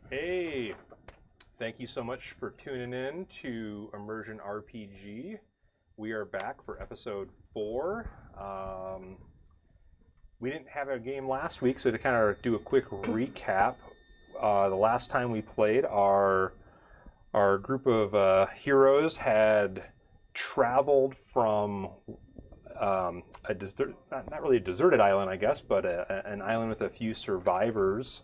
Hey, thank you so much for tuning in to Immersion RPG. We are back for episode 4. We didn't have a game last week, so to kind of do a quick recap, the last time we played, our group of heroes had traveled from not really a deserted island, I guess, but an island with a few survivors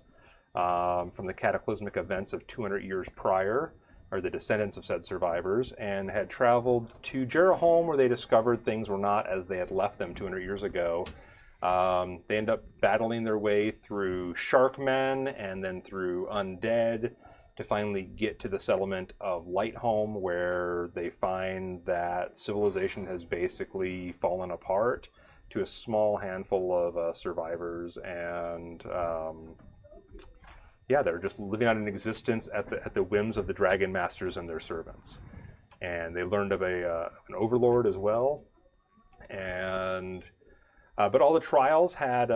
from the cataclysmic events of 200 years prior, or the descendants of said survivors, and had traveled to Lightholm, where they discovered things were not as they had left them 200 years ago. They end up battling their way through sharkmen and then through undead to finally get to the settlement of Lightholm, where they find that civilization has basically fallen apart to a small handful of survivors, and they're just living out an existence at the whims of the dragon masters and their servants. And they learned of an overlord as well, and but all the trials had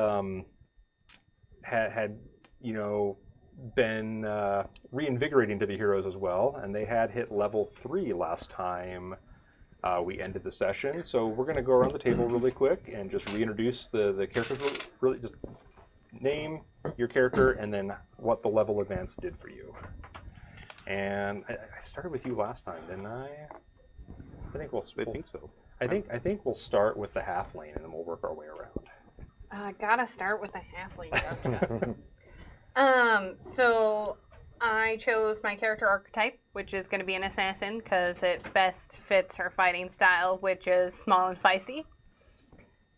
been reinvigorating to the heroes as well, and they had hit level 3 last time we ended the session. So we're going to go around the table really quick and just reintroduce the characters. Really, just name your character and then what the level advance did for you. And I started with you last time, didn't I? I think so. I think we'll start with the halfling and then we'll work our way around. Gotta start with the halfling. So I chose my character archetype, which is going to be an assassin because it best fits her fighting style, which is small and feisty.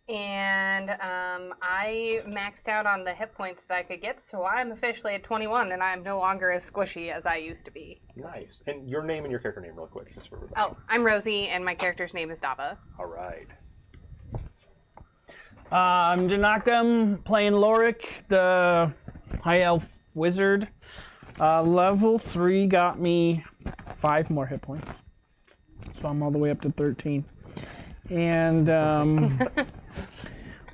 And I maxed out on the hit points that I could get, so I'm officially at 21, and I'm no longer as squishy as I used to be. Nice. And your name and your character name real quick, just for everybody. Oh, I'm Rosie, and my character's name is Dava. All right. I'm Janakdam, playing Lorik, the High Elf Wizard. Level 3 got me 5 more hit points, so I'm all the way up to 13. And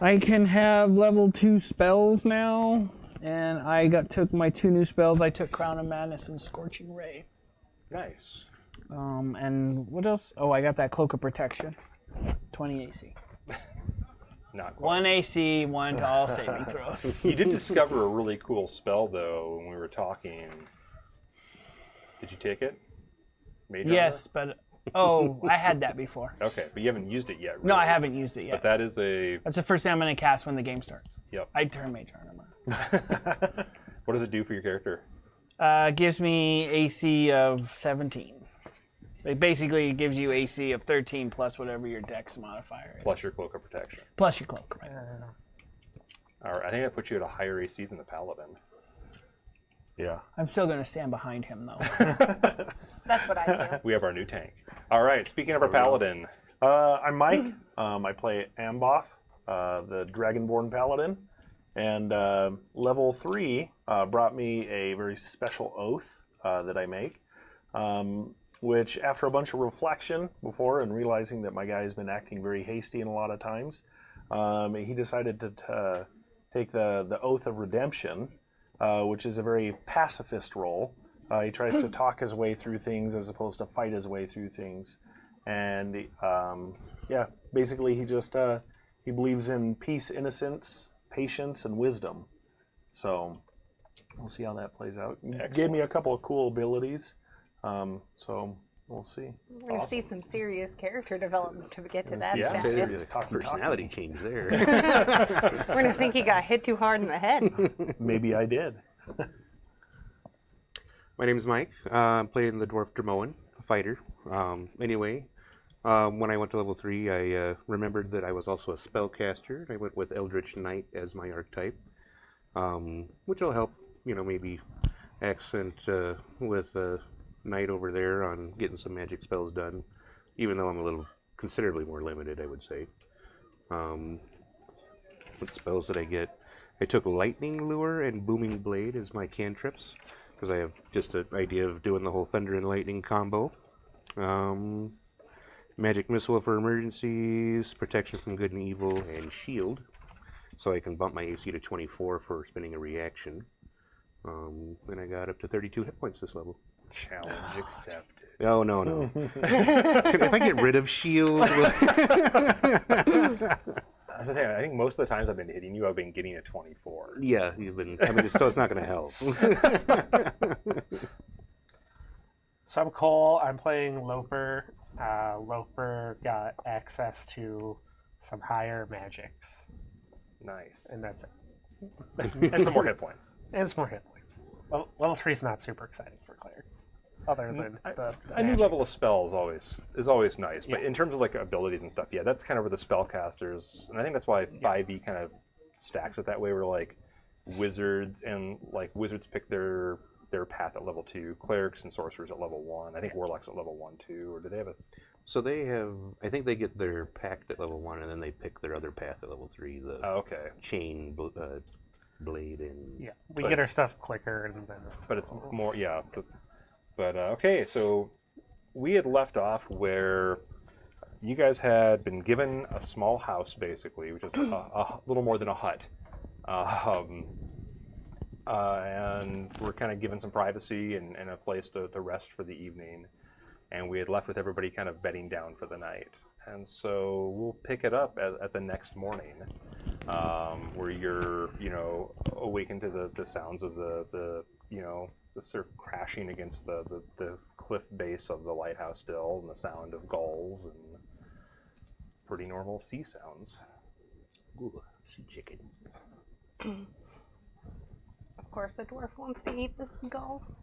I can have level 2 spells now, and I took my 2 new spells. I took Crown of Madness and Scorching Ray. Nice. And what else? Oh, I got that Cloak of Protection. 20 AC. Not quite. 1 AC, 1 to all saving throws. You did discover a really cool spell, though, when we were talking. Did you take it? Mage Yes, but... Oh, I had that before. Okay, but you haven't used it yet, really. No, I haven't used it yet. But that is a... That's the first thing I'm going to cast when the game starts. Yep. I turn Mage Armor. What does it do for your character? Gives me AC of 17. It basically gives you AC of 13 plus whatever your Dex modifier is. Plus your Cloak of Protection. Plus your Cloak, right? All right, I think I put you at a higher AC than the Paladin. Yeah. I'm still going to stand behind him, though. That's what I do. We have our new tank. All right, speaking of our Paladin. I'm Mike. I play Amboth, the Dragonborn Paladin. And level 3 brought me a very special oath that I make, which after a bunch of reflection before and realizing that my guy's been acting very hasty in a lot of times, he decided to take the Oath of Redemption, which is a very pacifist role. He tries to talk his way through things as opposed to fight his way through things. And basically he believes in peace, innocence, patience, and wisdom. So we'll see how that plays out. Excellent. Gave me a couple of cool abilities. So we'll see. We're going to see some serious character development to get to that Yeah, status. serious. Personality change there. We're going to think he got hit too hard in the head. Maybe I did. My name is Mike. I'm playing the Dwarf Dromoan, a fighter. When I went to level 3, I remembered that I was also a spellcaster. I went with Eldritch Knight as my archetype, which will help, maybe accent with Knight over there on getting some magic spells done, even though I'm a little considerably more limited, I would say. What spells did I get? I took Lightning Lure and Booming Blade as my cantrips, because I have just an idea of doing the whole Thunder and Lightning combo. Magic Missile for emergencies, Protection from Good and Evil, and Shield, so I can bump my AC to 24 for spinning a reaction. and I got up to 32 hit points this level. Challenge accepted. Oh, no. If I get rid of shield... That's the thing. I think most of the times I've been hitting you, I've been getting a 24. Yeah, you've been... I mean, so it's not going to help. So I'm Cole. I'm playing Loper. Loper got access to some higher magics, Nice. and that's it. And some more hit points. And some more hit points. Level 3 is not super exciting for clerics, other than the A new magics. level of spell is always nice, but Yeah. in terms of like abilities and stuff, yeah, that's kind of where the spellcasters, and I think that's why 5e kind of stacks it that way. Where like wizards pick their path at level 2, clerics and sorcerers at level 1. I think warlocks at level 1 too, or do they have a? So they have... I think they get their pact at level 1, and then they pick their other path at level 3. The Oh, okay, chain, blade, and... Yeah, we get our stuff quicker, and then but it's more But okay, so we had left off where you guys had been given a small house, basically, which is a little more than a hut. And we're kind of given some privacy and a place to rest for the evening. And we had left with everybody kind of bedding down for the night. And so we'll pick it up at the next morning, where you're, awakened to the sounds of the surf crashing against the cliff base of the lighthouse still, and the sound of gulls and pretty normal sea sounds. Ooh, sea chicken. Of course, the dwarf wants to eat the gulls.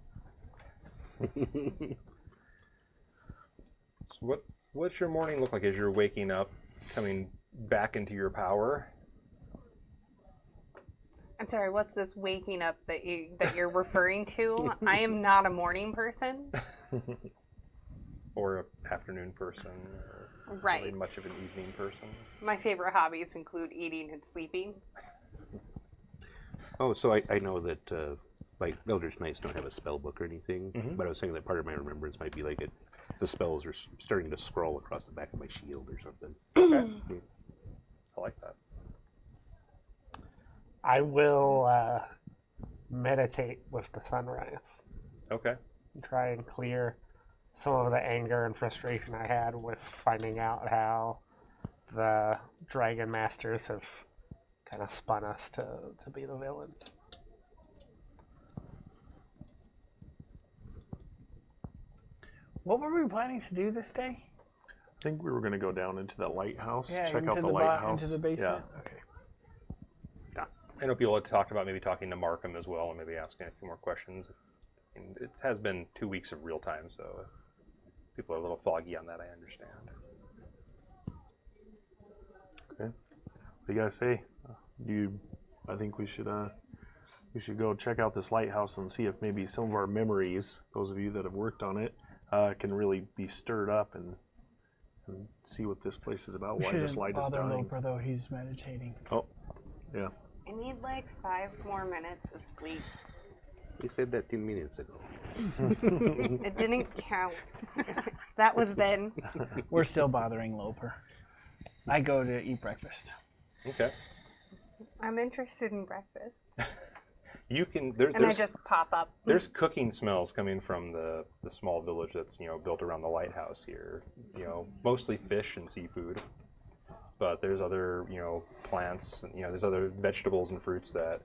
So what's your morning look like as you're waking up, coming back into your power? I'm sorry, what's this waking up that you're referring to? I am not a morning person. Or an afternoon person, or Right. really much of an evening person? My favorite hobbies include eating and sleeping. Oh, so I know that like Eldritch Knights don't have a spell book or anything, but I was saying that part of my remembrance might be like the spells are starting to scroll across the back of my shield or something. Okay. I like that. I will meditate with the sunrise. Okay. Try and clear some of the anger and frustration I had with finding out how the Dragon Masters have kind of spun us to be the villains. What were we planning to do this day? I think we were going to go down into the lighthouse, Yeah, check out into the lighthouse. into the basement. Yeah. Okay. I know people had talked about maybe talking to Markham as well, and maybe asking a few more questions. And it has been 2 weeks of real time, so if people are a little foggy on that, I understand. Okay. What do you guys say? I think we should go check out this lighthouse and see if maybe some of our memories, those of you that have worked on it, can really be stirred up and see what this place is about. We Why this shouldn't light is bother dying. Loper though. He's meditating. Oh, yeah. I need like 5 more minutes of sleep. You said that 10 minutes ago. It didn't count. That was then. We're still bothering Loper. I go to eat breakfast. Okay. I'm interested in breakfast. You can And I there's just pop up. there's cooking smells coming from the small village that's built around the lighthouse here. Mostly fish and seafood, but there's other plants and there's other vegetables and fruits that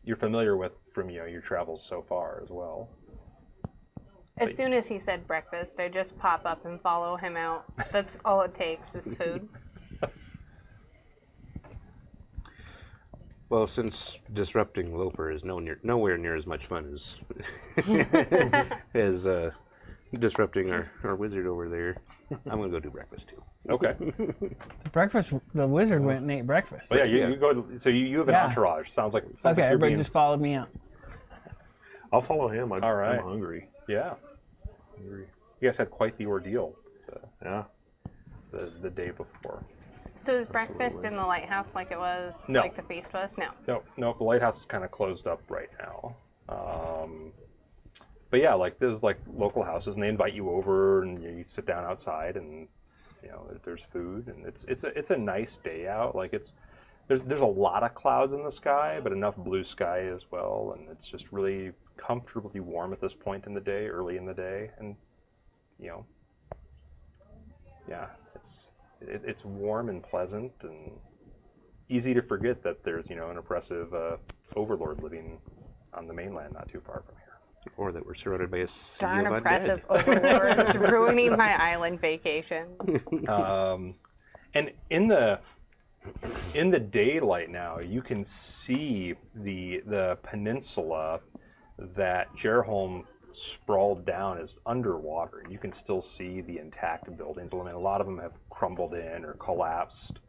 you're familiar with from your travels so far as well. As soon as he said breakfast, I just pop up and follow him out. That's all it takes is food. Well, since disrupting Loper is nowhere near as much fun as as disrupting our wizard over there, I'm gonna go do breakfast too. Okay. The wizard went and ate breakfast. Well, yeah, you go. So you have an Yeah. entourage. Sounds like Okay, you're everybody being, just followed me out. I'll follow him. All right. I'm hungry. Yeah. You guys had quite the ordeal Yeah. the day before. So is breakfast in the lighthouse like it was, No. like the feast was? No. No, the lighthouse is kind of closed up right now. But yeah, like there's like local houses, and they invite you over, and you sit down outside, and there's food, and it's a nice day out. Like it's there's a lot of clouds in the sky, but enough blue sky as well, and it's just really comfortably warm at this point in the day, early in the day, and yeah, it's warm and pleasant and easy to forget that there's an oppressive overlord living on the mainland not too far from here. Or that we're surrounded by a sea Darn of oppressive undead. overlords ruining my island vacation. And in the daylight now, you can see the peninsula that Jerholm sprawled down is underwater. You can still see the intact buildings. I mean, a lot of them have crumbled in or collapsed,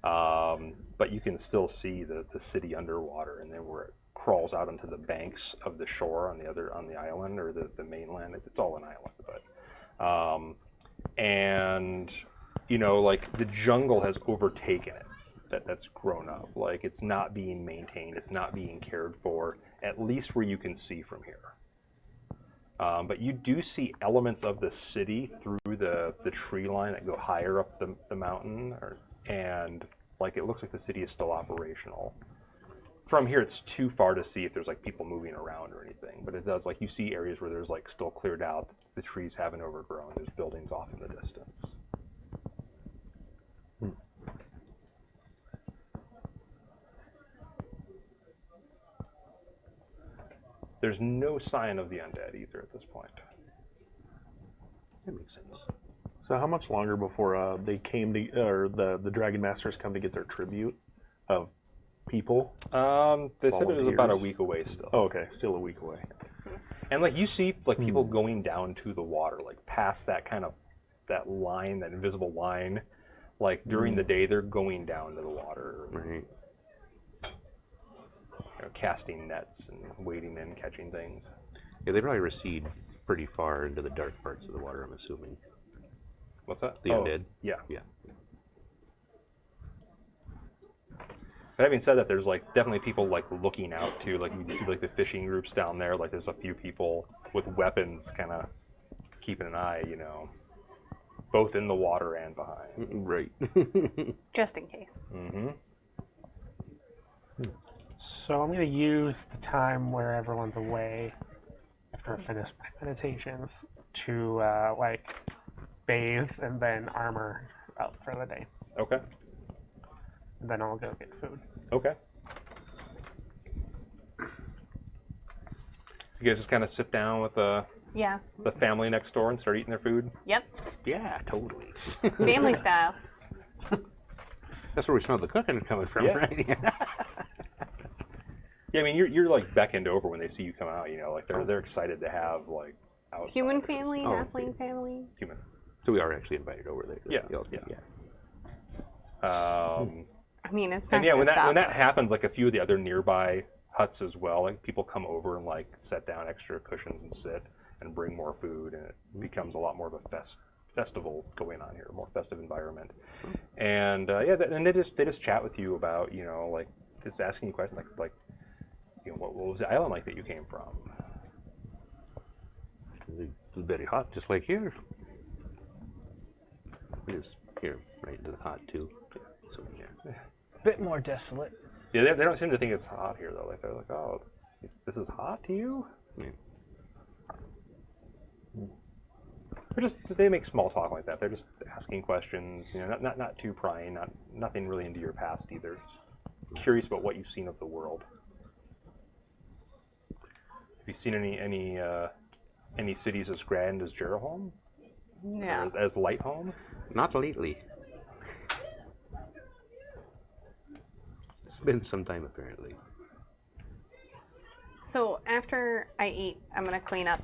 but you can still see the city underwater, and then where it crawls out onto the banks of the shore on the island or the mainland. It's all an island, but and like the jungle has overtaken it. That's grown up. Like it's not being maintained. It's not being cared for, at least where you can see from here. But you do see elements of the city through the tree line that go higher up the mountain, and like it looks like the city is still operational. From here, it's too far to see if there's like people moving around or anything, but it does, like you see areas where there's like still cleared out. The trees haven't overgrown. There's buildings off in the distance. There's no sign of the undead either at this point. That makes sense. So how much longer before they came to, or the Dragon Masters come to get their tribute of people? They said it was about a Volunteers. week away still. Oh, okay, still a week away. And like you see like people going down to the water, like past that that line, that invisible line. Like during the day, they're going down to the water, Right. casting nets and wading in, catching things. Yeah, they probably recede pretty far into the dark parts of the water, I'm assuming. What's that? The undead? Yeah. Yeah. But having said that, there's like definitely people like looking out too. Like you can see like the fishing groups down there. Like there's a few people with weapons, kind of keeping an eye, both in the water and behind. Right. Just in case. So I'm going to use the time where everyone's away after I finish my meditations to like bathe and then armor up for the day. Okay. And then I'll go get food. Okay. So you guys just kind of sit down with the Yeah. family next door and start eating their food. Yep. Yeah, totally. Family style. That's where we smelled the cooking coming from, Yeah. right? Yeah, I mean you're like beckoned over when they see you come out. Like they're excited to have like outsiders. Human family, Oh, halfling family. Human. So we are actually invited over there. Yeah, Okay, yeah. I mean, it's not And yeah, when gonna stop that us. happens, like a few of the other nearby huts as well, like people come over and like set down extra cushions and sit and bring more food, and it becomes a lot more of a festival going on here, a more festive environment. And and they just chat with you about like just asking you questions like what was the island like that you came from? It's very hot, just like here. It is here, right into the hot too. So yeah. Bit more desolate. Yeah, they don't seem to think it's hot here though. Like they're like, oh, this is hot to you? Yeah. They make small talk like that. They're just asking questions, not too prying, nothing really into your past either. Just curious about what you've seen of the world. Have you seen any cities as grand as Jerholm? Yeah. Or as Lightholm? Not lately. It's been some time apparently. So after I eat, I'm gonna clean up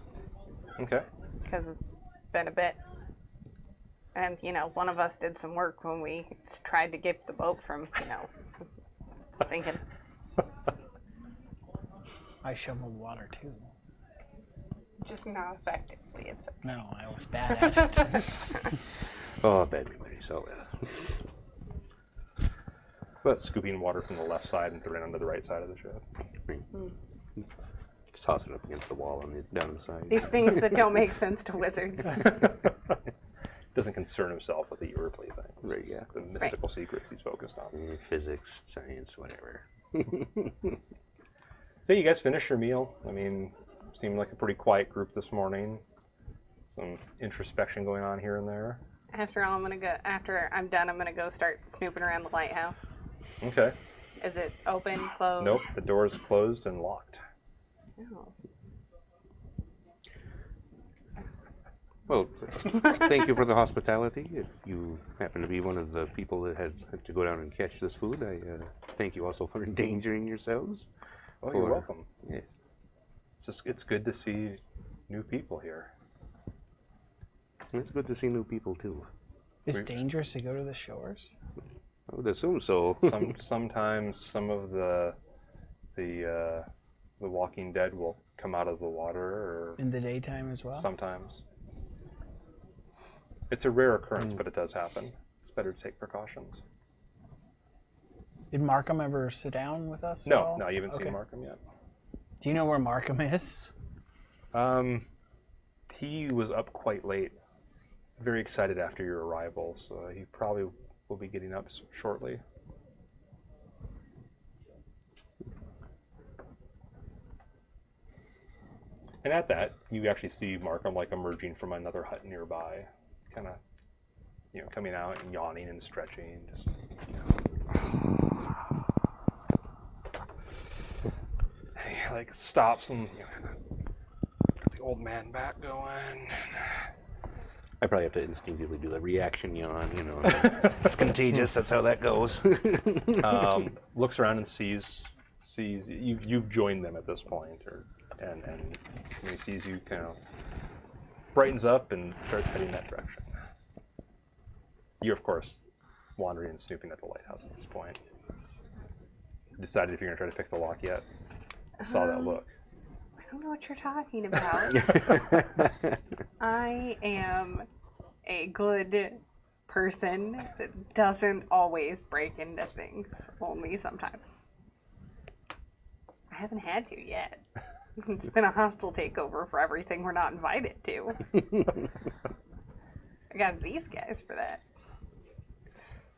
Okay. because it's been a bit. And one of us did some work when we tried to get the boat from sinking. I shoveled water too. Just not effectively. It's No, I was bad at it. Oh, bad memory. So But scooping water from the left side and throwing it onto the right side of the ship. just toss it up against the wall on down the side. these things that don't make sense to wizards. Doesn't concern himself with the earthly things. Right, yeah. The mystical secrets he's focused on. Physics, science, whatever. So you guys finish your meal. I mean, seemed like a pretty quiet group this morning. Some introspection going on here and there. After I'm done, I'm gonna go start snooping around the lighthouse. Okay. Is it open, closed? Nope, the door is closed and locked. Oh. Well, thank you for the hospitality. If you happen to be one of the people that had to go down and catch this food, I thank you also for endangering yourselves. Oh, you're welcome. Yeah. It's good to see new people here. It's good to see new people too. It's dangerous to go to the shores. I would assume so. Sometimes some of the Walking Dead will come out of the water, or In the daytime as well? sometimes. It's a rare occurrence, but it does happen. It's better to take precautions. Did Markham ever sit down with us? at No, all? no, you haven't Okay. seen Markham yet. Do you know where Markham is? He was up quite late, very excited after your arrival, so he probably will be getting up shortly. And at that, you actually see Markham like emerging from another hut nearby, kind of, coming out and yawning and stretching. Just, he like stops and got the old man back going. I probably have to instinctively do the reaction yawn, It's contagious, that's how that goes. Looks around and sees you've joined them at this point, and when he sees you, kind of brightens up and starts heading that direction. You're of course wandering and snooping at the lighthouse at this point. Decided if you're gonna try to pick the lock yet? I saw that look. I don't know what you're talking about. I am a good person that doesn't always break into things, only sometimes. I haven't had to yet. It's been a hostile takeover for everything we're not invited to. I got these guys for that.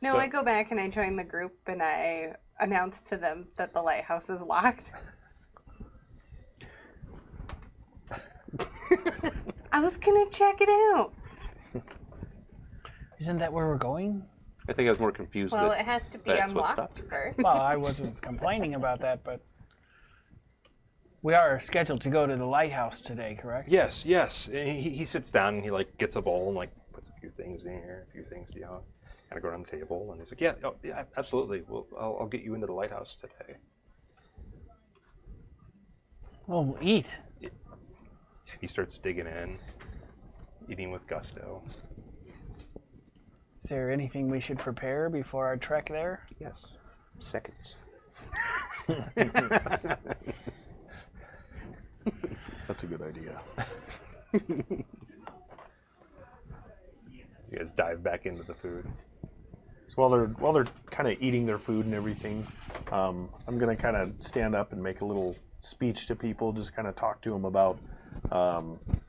No, So- I go back and I join the group and I announce to them that the lighthouse is locked. I was gonna check it out. Isn't that where we're going? I think I was more confused. Well, that it has to be that's what unlocked stopped you. first. Well, I wasn't complaining about that, but we are scheduled to go to the lighthouse today, correct? Yes. And he sits down and he like gets a bowl and like puts a few things in here, a few things, kind of go around the table, and he's like, yeah, absolutely. Well, I'll get you into the lighthouse today. Well, we'll eat. He starts digging in, eating with gusto. Is there anything we should prepare before our trek there? Yes. Seconds. That's a good idea. So you guys dive back into the food. So while they're kind of eating their food and everything, I'm gonna kind of stand up and make a little speech to people, just kind of talk to them about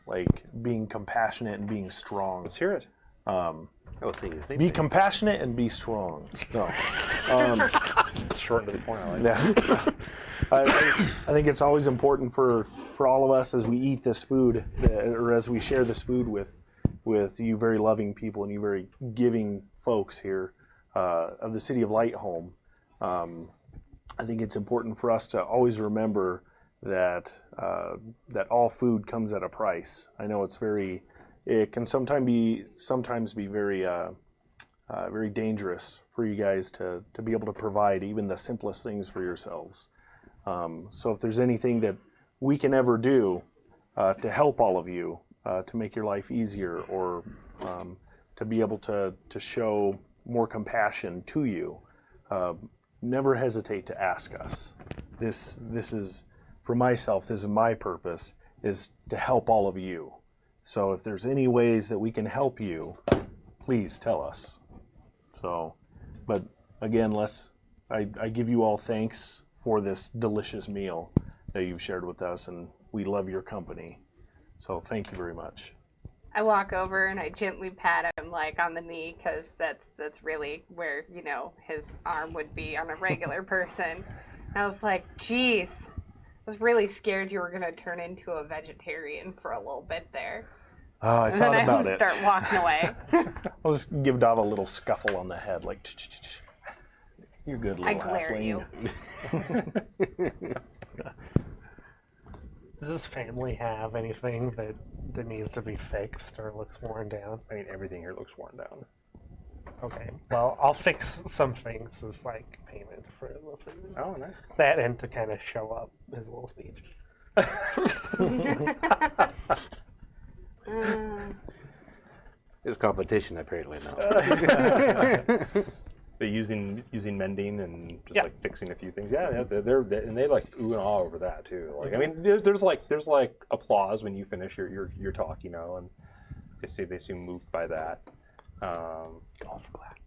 like being compassionate and being strong. Let's hear it. I was thinking the same Be thing. compassionate and be strong. No. Short and to the point. I like. Yeah. I think it's always important for all of us as we eat this food, or as we share this food with you very loving people and you very giving folks here of the city of Lightholm. I think it's important for us to always remember that that all food comes at a price. I know it can sometimes be very very dangerous for you guys to be able to provide even the simplest things for yourselves. So if there's anything that we can ever do to help all of you, to make your life easier, or to be able to show more compassion to you, never hesitate to ask us. This is, for myself, this is my purpose, is to help all of you. So if there's any ways that we can help you, please tell us. So, but again, I give you all thanks for this delicious meal that you've shared with us, and we love your company. So thank you very much. I walk over and I gently pat him like on the knee because that's really where his arm would be on a regular person. And I was like, "Geez, I was really scared you were gonna turn into a vegetarian for a little bit there." Oh, I And thought then I about would it. start walking away. I'll just give Dava a little scuffle on the head, like, you're good, I little glare at halfling. you. Does this family have anything that needs to be fixed or looks worn down? I mean, everything here looks worn down. Okay, well, I'll fix some things as like payment for the food. Oh, nice. That and to kind of show up his little speech. It's competition, apparently, now. They're using mending and just Yeah. like fixing a few things. Yeah, they're and they like ooh and ah over that too. Like I mean, there's like applause when you finish your talk, and they seem moved by that. Golf clap.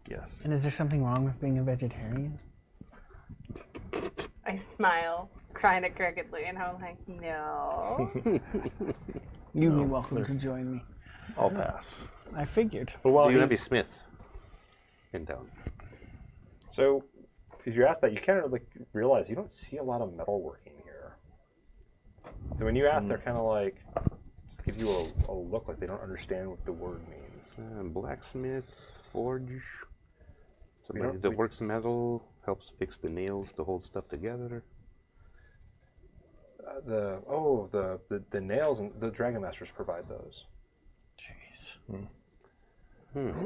Yes. And is there something wrong with being a vegetarian? I smile, kind of crookedly, and I'm like, "No." You'd be welcome to join me. I'll pass. I figured. But while Do you have a he's, smith in town? So, if you ask that, you kind of like realize you don't see a lot of metalworking here. So when you ask, they're kind of like just give you a look like they don't understand what the word means. Blacksmith, forge. Somebody don't- that we- works metal, helps fix the nails to hold stuff together. The nails and the Dragon Masters provide those. Jeez.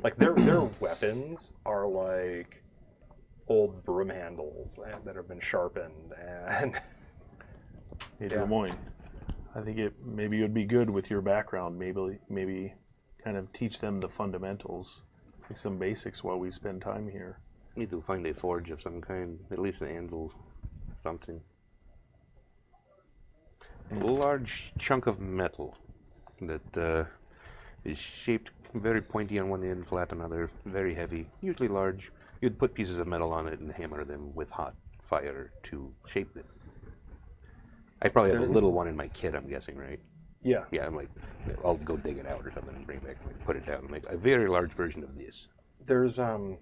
Like their weapons are like old broom handles that have been sharpened and hey, Yeah. Des Moines, I think maybe it would be good with your background. Maybe kind of teach them the fundamentals, like some basics while we spend time here. Need to find a forge of some kind, at least an anvil, something. A large chunk of metal that is shaped very pointy on one end, flat on another, very heavy, usually large. You'd put pieces of metal on it and hammer them with hot fire to shape them. I probably have a little one in my kit, I'm guessing, right? yeah. Yeah, I'm like, I'll go dig it out or something and bring it back, like, put it down and make a very large version of this. There's I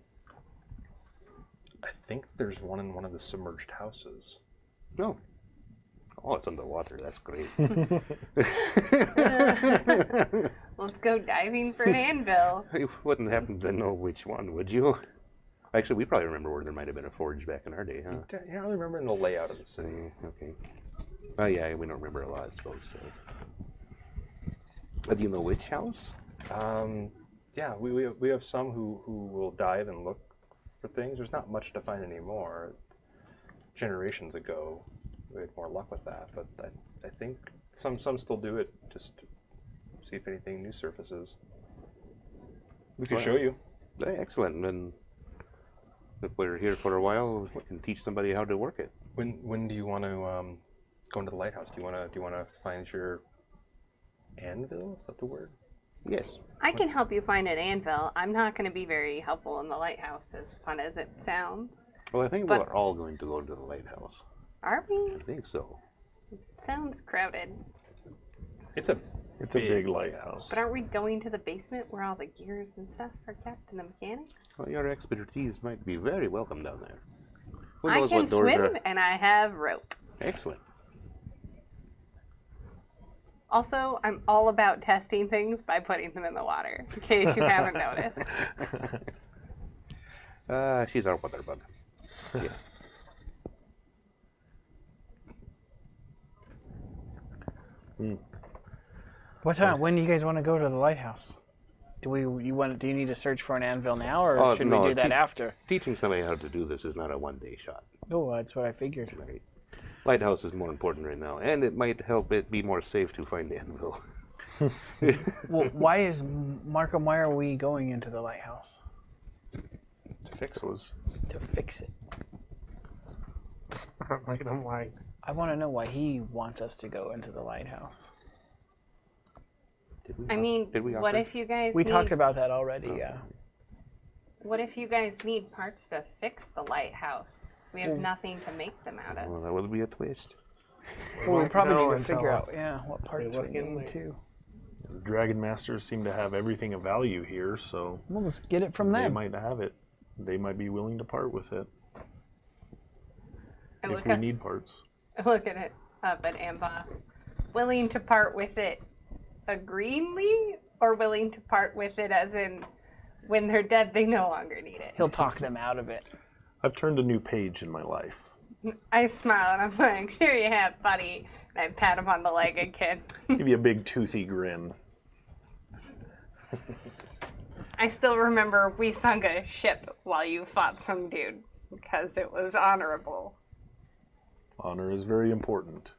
think there's one in one of the submerged houses. No. Oh, it's underwater. That's great. Let's go diving for an anvil. You wouldn't happen to know which one, would you? Actually, we probably remember where there might have been a forge back in our day, huh? Yeah, I don't remember in the layout of the city. Okay. Oh, yeah, we don't remember a lot, I suppose. So. Do you know which house? Yeah, we have some who will dive and look for things. There's not much to find anymore. Generations ago, we had more luck with that, but I think some still do it just to see if anything new surfaces. We could Well, show you. Excellent. And if we're here for a while, we can teach somebody how to work it. When do you want to go into the lighthouse? Do you want to find your anvil? Is that the word? Yes. I can help you find an anvil. I'm not going to be very helpful in the lighthouse, as fun as it sounds. Well, I think But- we're all going to go to the lighthouse. Are we? I think so. Sounds crowded. It's a big lighthouse. But aren't we going to the basement where all the gears and stuff are kept and the mechanics? Well, your expertise might be very welcome down there. Who I knows can what doors swim are? and I have rope. Excellent. Also, I'm all about testing things by putting them in the water, in case you haven't noticed. She's our water bug. Yeah. What time? When do you guys want to go to the lighthouse? Do you need to search for an anvil now, or should no, we do that te- after? Teaching somebody how to do this is not a one-day shot. Oh, that's what I figured. Right? Lighthouse is more important right now, and it might help it be more safe to find anvil. Well, why are we going into the lighthouse? To fix those. To fix it. I'm like, I want to know why he wants us to go into the lighthouse. Did we I mean, did we what offer? if you guys We need, talked about that already, yeah. what if you guys need parts to fix the lighthouse? We have nothing to make them out of. Well, that would be a twist. Well, we probably know need to until figure out, what parts we look in need there. too. The Dragon Masters seem to have everything of value here, so We'll just get it from they them. might have it. They might be willing to part with it I if look, we up, need parts. I look at it up at Amba. Willing to part with it agreeingly, or willing to part with it as in when they're dead they no longer need it? He'll talk them out of it. I've turned a new page in my life. I smile and I'm like, sure you have, buddy. And I pat him on the leg again. Give you a big toothy grin. I still remember we sunk a ship while you fought some dude because it was honorable. Honor is very important.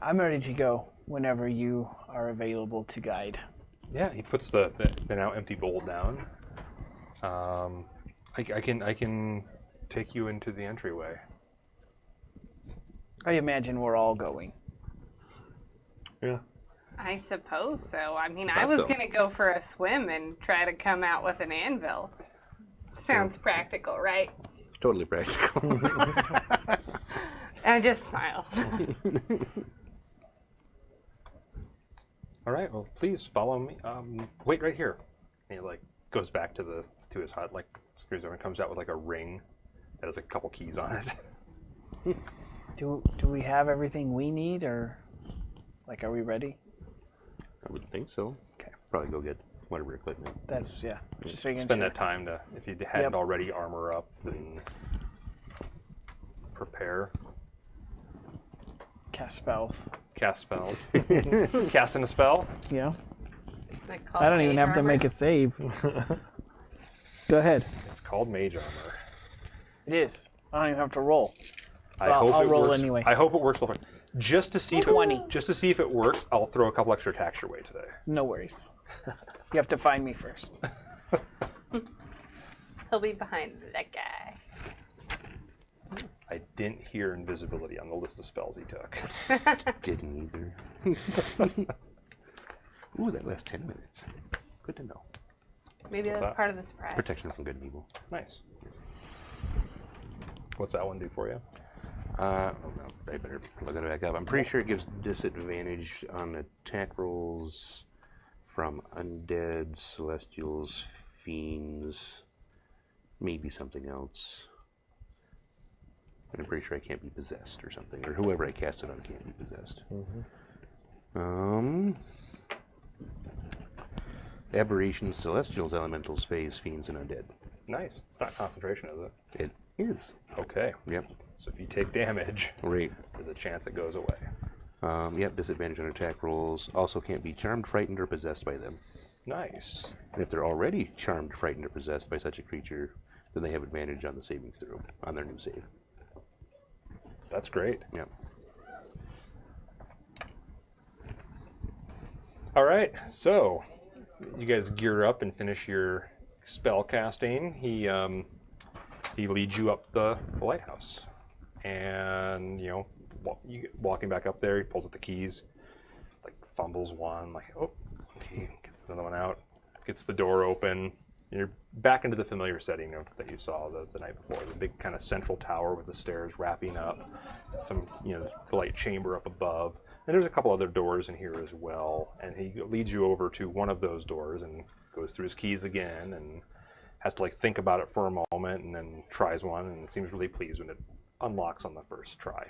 I'm ready to go whenever you are available to guide. Yeah, he puts the now empty bowl down. I can take you into the entryway. I imagine we're all going. Yeah. I suppose so. I mean, I thought was so. going to go for a swim and try to come out with an anvil. Sounds practical, right? Totally practical. I just smile. All right, well, please follow me. Wait right here. And he like goes back to his hut, like screws over and comes out with like a ring that has like a couple keys on it. Do we have everything we need, or like are we ready? I would think so. Okay. Probably go get whatever equipment. Just making Spend sure. that time to, if you hadn't Yep. already, armor up and prepare. Cast spells. Cast spells. Casting a spell. Yeah. Is it called I don't even mage have to armor? make a save. Go ahead. It's called mage armor. It is. I don't even have to roll. I Well, hope I'll it roll works. anyway. I hope it works well. For just to see 20. just to see if it works, I'll throw a couple extra attacks your way today. No worries. You have to find me first. He'll be behind that guy. I didn't hear invisibility on the list of spells he took. Didn't either. Ooh, that lasts 10 minutes. Good to know. Maybe that's that? part of the surprise. Protection from good and evil. Nice. What's that one do for you? Oh no, I better look it back up. I'm pretty sure it gives disadvantage on attack rolls from undead, celestials, fiends, maybe something else. And I'm pretty sure I can't be possessed or something, or whoever I cast it on can't be possessed. Aberrations, celestials, elementals, fays, fiends, and undead. Nice. It's not concentration, is it? It is. Okay. Yep. So if you take damage, Right. there's a chance it goes away. Yep, disadvantage on attack rolls. Also can't be charmed, frightened, or possessed by them. Nice. And if they're already charmed, frightened, or possessed by such a creature, then they have advantage on the saving throw, on their new save. That's great. Yep. All right. So you guys gear up and finish your spell casting. He leads you up the lighthouse, and walking back up there, he pulls out the keys, like fumbles one, like okay, gets another one out, gets the door open. You're back into the familiar setting that you saw the night before. The big kind of central tower with the stairs wrapping up, some the light chamber up above, and there's a couple other doors in here as well. And he leads you over to one of those doors and goes through his keys again and has to think about it for a moment, and then tries one and seems really pleased when it unlocks on the first try.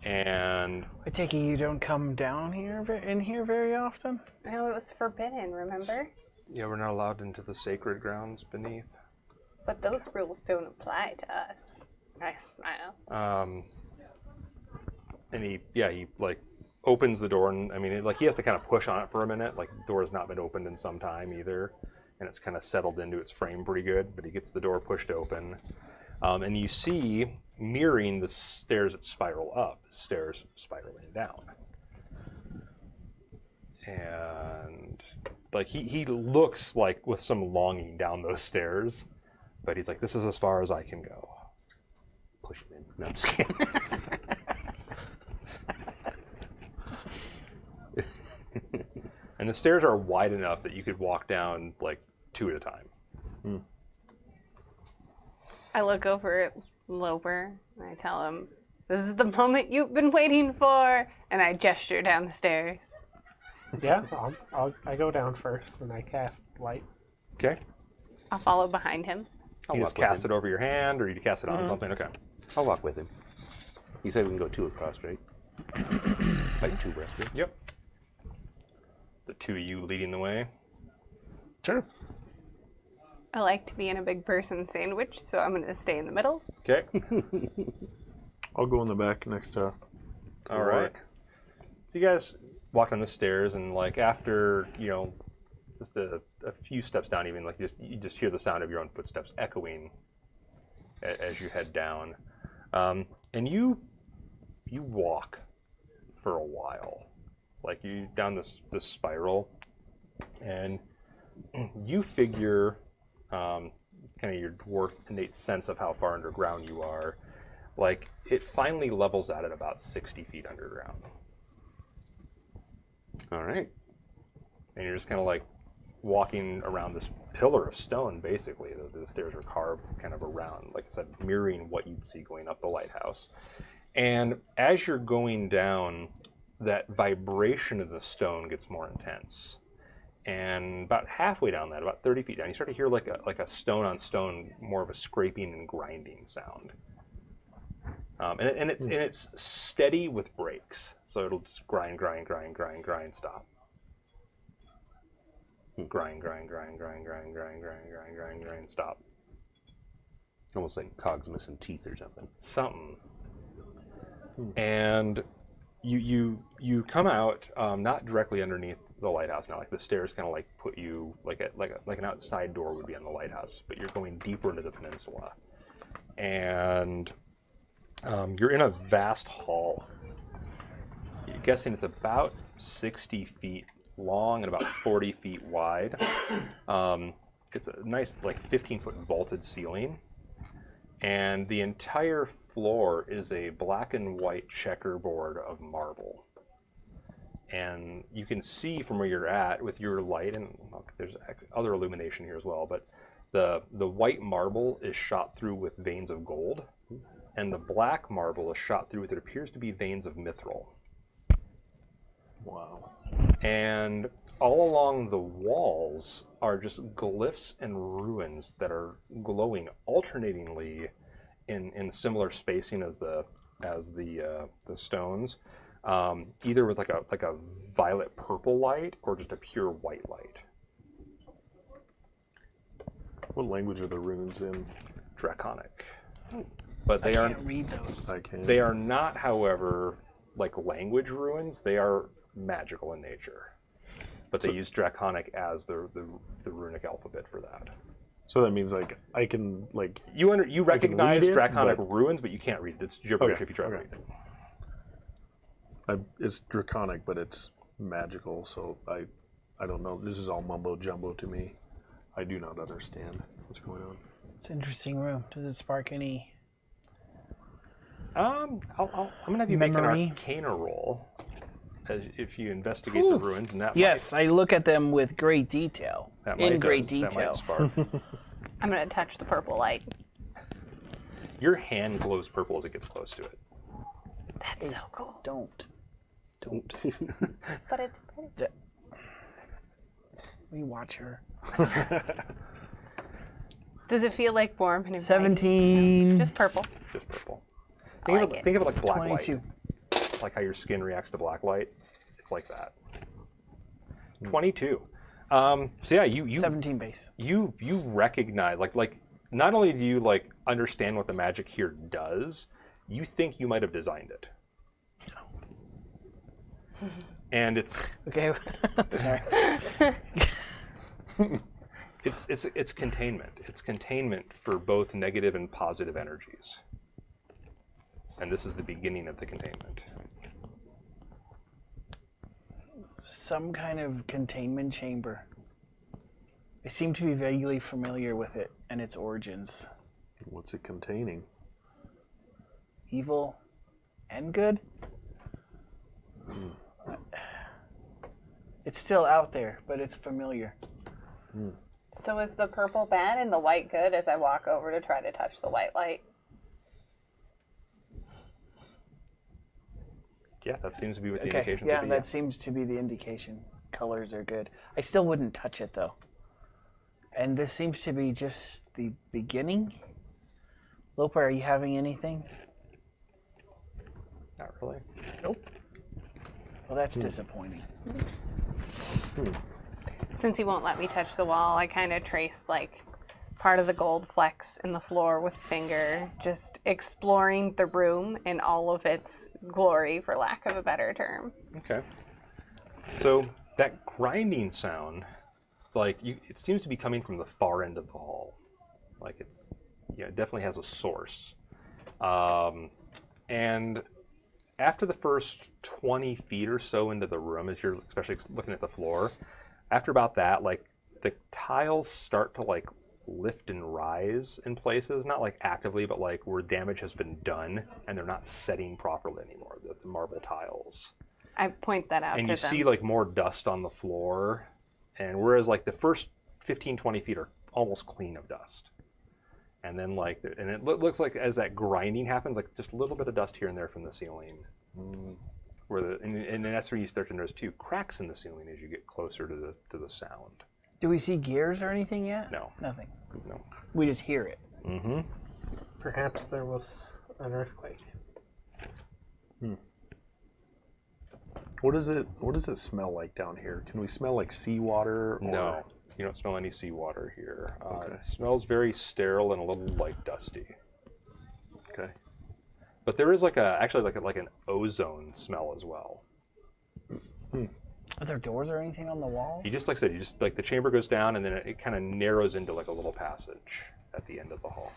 And I take it you don't come down in here very often? No, it was forbidden, remember? yeah, we're not allowed into the sacred grounds beneath. But those rules don't apply to us. I smile. And he opens the door, and I mean, he has to kind of push on it for a minute. Like, the door has not been opened in some time either, and it's kind of settled into its frame pretty good. But he gets the door pushed open, and you see, mirroring the stairs that spiral up, stairs spiraling down. And he looks like with some longing down those stairs, but he's like, "This is as far as I can go." Push him in. No, I'm just kidding. And the stairs are wide enough that you could walk down two at a time. I look over at Loper and I tell him, This is the moment you've been waiting for. And I gesture down the stairs. Yeah, I go down first and I cast light. Okay. I'll follow behind him. You just cast it over your hand, or you cast it on something? Okay. I'll walk with him. You said we can go 2 across, right? Like 2 breaths, right? Yep. The 2 of you leading the way. Sure. I like to be in a big person sandwich, so I'm going to stay in the middle. Okay. I'll go in the back next to. All right. So you guys walk down the stairs, and like after just a few steps down, even like you just hear the sound of your own footsteps echoing as you head down, and you walk for a while, like you down this spiral, and you figure kind of your dwarf innate sense of how far underground you are. Like, it finally levels out at about 60 feet underground. All right. And you're just kind of like walking around this pillar of stone, basically. The stairs are carved kind of around, like I said, mirroring what you'd see going up the lighthouse. And as you're going down, that vibration of the stone gets more intense. And about halfway down that, about 30 feet down, you start to hear like a stone on stone, more of a scraping and grinding sound. And it's steady with breaks, so it'll just grind, stop. Grind, stop. Almost like cogs missing teeth or something. Something. And you come out not directly underneath the lighthouse now. Like the stairs kind of like put you like an outside door would be on the lighthouse, but you're going deeper into the peninsula, and you're in a vast hall. You're guessing it's about 60 feet long and about 40 feet wide. It's a nice, like 15-foot vaulted ceiling. And the entire floor is a black and white checkerboard of marble. And you can see from where you're at with your light, and look, there's other illumination here as well, but the white marble is shot through with veins of gold. And the black marble is shot through with what appears to be veins of mithril. Wow. And all along the walls are just glyphs and ruins that are glowing alternatingly in similar spacing as the stones, either with like a violet purple light or just a pure white light. What language are the runes in? Draconic. But they I are can't read those. I can't. they are not, however, like language ruins. They are magical in nature. But they use Draconic as the runic alphabet for that. So that means like I can like. You recognize read it, Draconic but- runes, but you can't read it. It's gibberish Okay, if you try to okay. read it. It's draconic, but it's magical. So I don't know. This is all mumbo jumbo to me. I do not understand what's going on. It's an interesting room. Does it spark any? I'm gonna have you make Memory. an Arcana roll, if you investigate the ruins, and that Yes, I look at them with great detail. might, In great that detail. might spark. I'm going to touch the purple light. Your hand glows purple as it gets close to it. That's so cool. Don't. But it's pretty. We watch her. Does it feel like warm and inviting? 17. Just purple. Just purple. I Think, like of, it. think of it like black 22. light. Like how your skin reacts to black light. It's like that. 22. So yeah, you 17 base. you recognize like not only do you like understand what the magic here does, you think you might have designed it. And it's Okay. Sorry. it's containment. It's containment for both negative and positive energies. And this is the beginning of the containment. Some kind of containment chamber. I seem to be vaguely familiar with it and its origins. What's it containing? Evil and good? It's still out there, but it's familiar. So is the purple bad and the white good as I walk over to try to touch the white light? Yeah, that seems to be what the Okay, indications yeah, would be. that seems to be the indication. Colors are good. I still wouldn't touch it though. And this seems to be just the beginning. Lopa, are you having anything? Not really. Nope. Well, that's disappointing. Since he won't let me touch the wall, I kind of traced like part of the gold flecks in the floor with finger, just exploring the room in all of its glory, for lack of a better term. Okay. So that grinding sound, like it seems to be coming from the far end of the hall. Like it definitely has a source. And after the first 20 feet or so into the room, as you're especially looking at the floor, after about that, like the tiles start to like lift and rise in places, not like actively, but like where damage has been done and they're not setting properly anymore, the marble tiles. I point that out And to you them. see like more dust on the floor, and whereas like the first 15, 20 feet are almost clean of dust. And then like, and it looks like as that grinding happens, like just a little bit of dust here and there from the ceiling. And that's where you start to notice too, cracks in the ceiling as you get closer to the sound. Do we see gears or anything yet? No. Nothing. No. We just hear it. Mm-hmm. Perhaps there was an earthquake. What does it smell like down here? Can we smell like seawater? Or... No, you don't smell any seawater here. Okay. It smells very sterile and a little like dusty. Okay. But there is like an ozone smell as well. Are there doors or anything on the walls? You just like I said, the chamber goes down and then it kind of narrows into like a little passage at the end of the hall.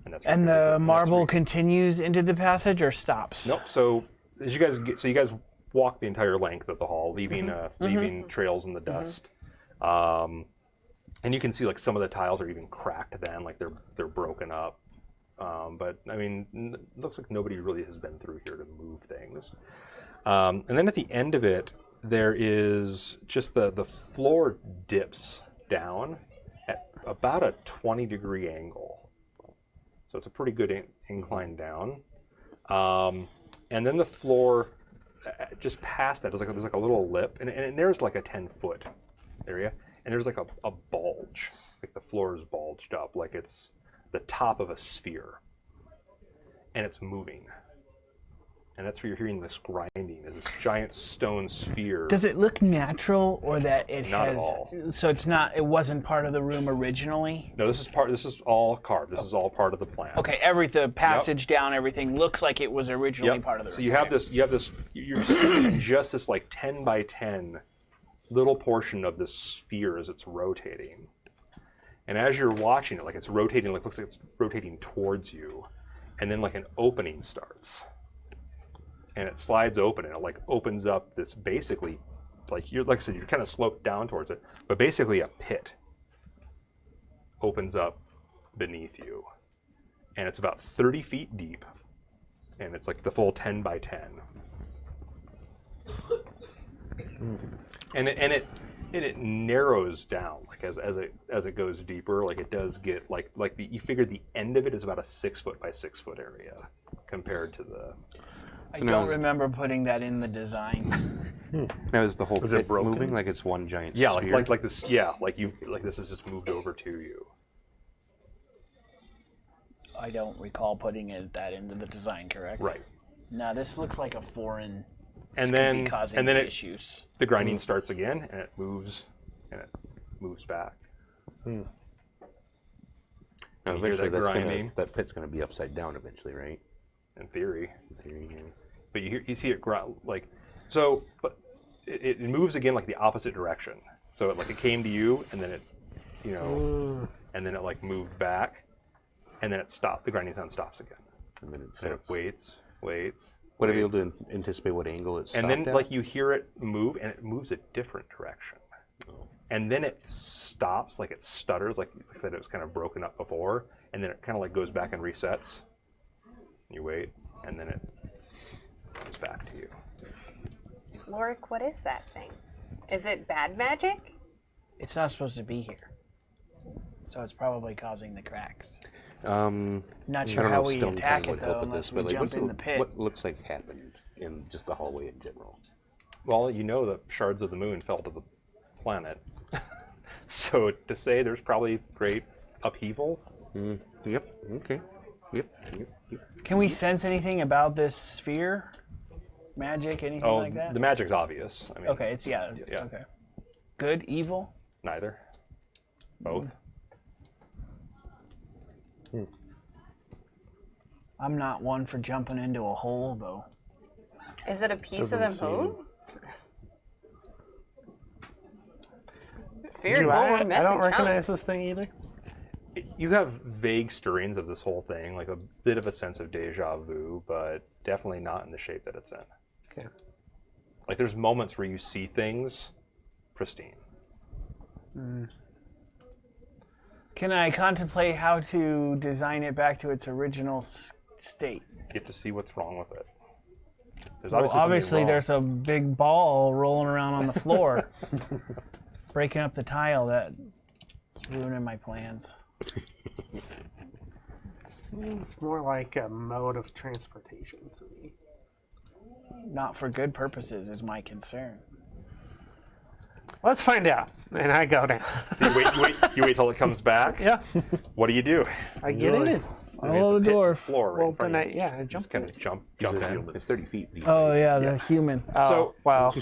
And that's And the marble continues into the passage or stops? Nope. So as you guys walk the entire length of the hall, leaving leaving trails in the dust. And you can see like some of the tiles are even cracked then, like they're broken up. But I mean, it looks like nobody really has been through here to move things. And then at the end of it, there is just the floor dips down at about a 20-degree angle. So it's a pretty good incline down. And then the floor, just past that, there's like a little lip, and it narrows like a 10-foot area. And there's like a bulge, like the floor is bulged up, like it's the top of a sphere. And it's moving. And that's where you're hearing this grinding, is this giant stone sphere. Does it look natural, or that it Not has? at all. So it wasn't part of the room originally. No, this is all carved. This is all part of the plan. Okay, the passage down, everything looks like it was originally part of the room. So you have this, you're seeing just this like 10 by 10 little portion of this sphere as it's rotating. And as you're watching it, like it's rotating, like looks like it's rotating towards you. And then like an opening starts. And it slides open, and it like opens up this basically, like I said, you're kind of sloped down towards it, but basically a pit opens up beneath you. And it's about 30 feet deep. And it's like the full 10 by 10. And it narrows down, like as it goes deeper, like it does get you figure the end of it is about a 6 foot by 6 foot area compared to the. I don't remember putting that in the design. Now is the whole Is it pit broken? moving like it's one giant Yeah, sphere? like this. Yeah, like this has just moved over to you. I don't recall putting that into the design, correct? Right. No, this looks like a foreign. And This could then be causing and then issues. the grinding starts again, and it moves back. Now, You hear eventually that grinding? that pit's gonna be upside down eventually, right? In theory. In theory, yeah. But you see it like so, but it moves again like the opposite direction. So it came to you, and then it, and then it like moved back, and then it stopped. The grinding sound stops again. And then it And it starts. waits. Would I be able to anticipate what angle it's And then stopped at? like you hear it move, and it moves a different direction. And then it stops, like it stutters, like I said, it was kind of broken up before, and then it kind of like goes back and resets. You wait, and then it comes back to you. Lorik, what is that thing? Is it bad magic? It's not supposed to be here, so it's probably causing the cracks. Not I sure don't how know if we stone attack time it would help though, with unless this, we but like, jump in the pit. what looks like happened? in just the hallway in general. Well, you know the shards of the moon fell to the planet. So to say there's probably great upheaval. Yep. Okay. Yep. Can we sense anything about this sphere? Magic, anything Oh, like that? the magic's obvious. I mean, Okay, it's yeah. Okay. Good, evil. neither. Both. I'm not one for jumping into a hole though. Is it a piece Doesn't of the seem- moon? It's very Do cool. I We're missing don't chunks. recognize this thing either. You have vague stirrings of this whole thing, like a bit of a sense of deja vu, but definitely not in the shape that it's in. Okay. Like there's moments where you see things pristine. Can I contemplate how to design it back to its original state? Get to see what's wrong with it. There's Well, something obviously wrong. there's a big ball rolling around on the floor, breaking up the tile. That's ruining my plans. Seems more like a mode of transportation to me. Not for good purposes is my concern. Let's find out. And I go down. So you wait till it comes back. Yeah. What do? I get in. I mean, Follow it's the a pit dwarf. floor right Well, in front then of you. I Just jump. kind of jump in. It's 30 feet deep. Oh yeah, the human. So Well,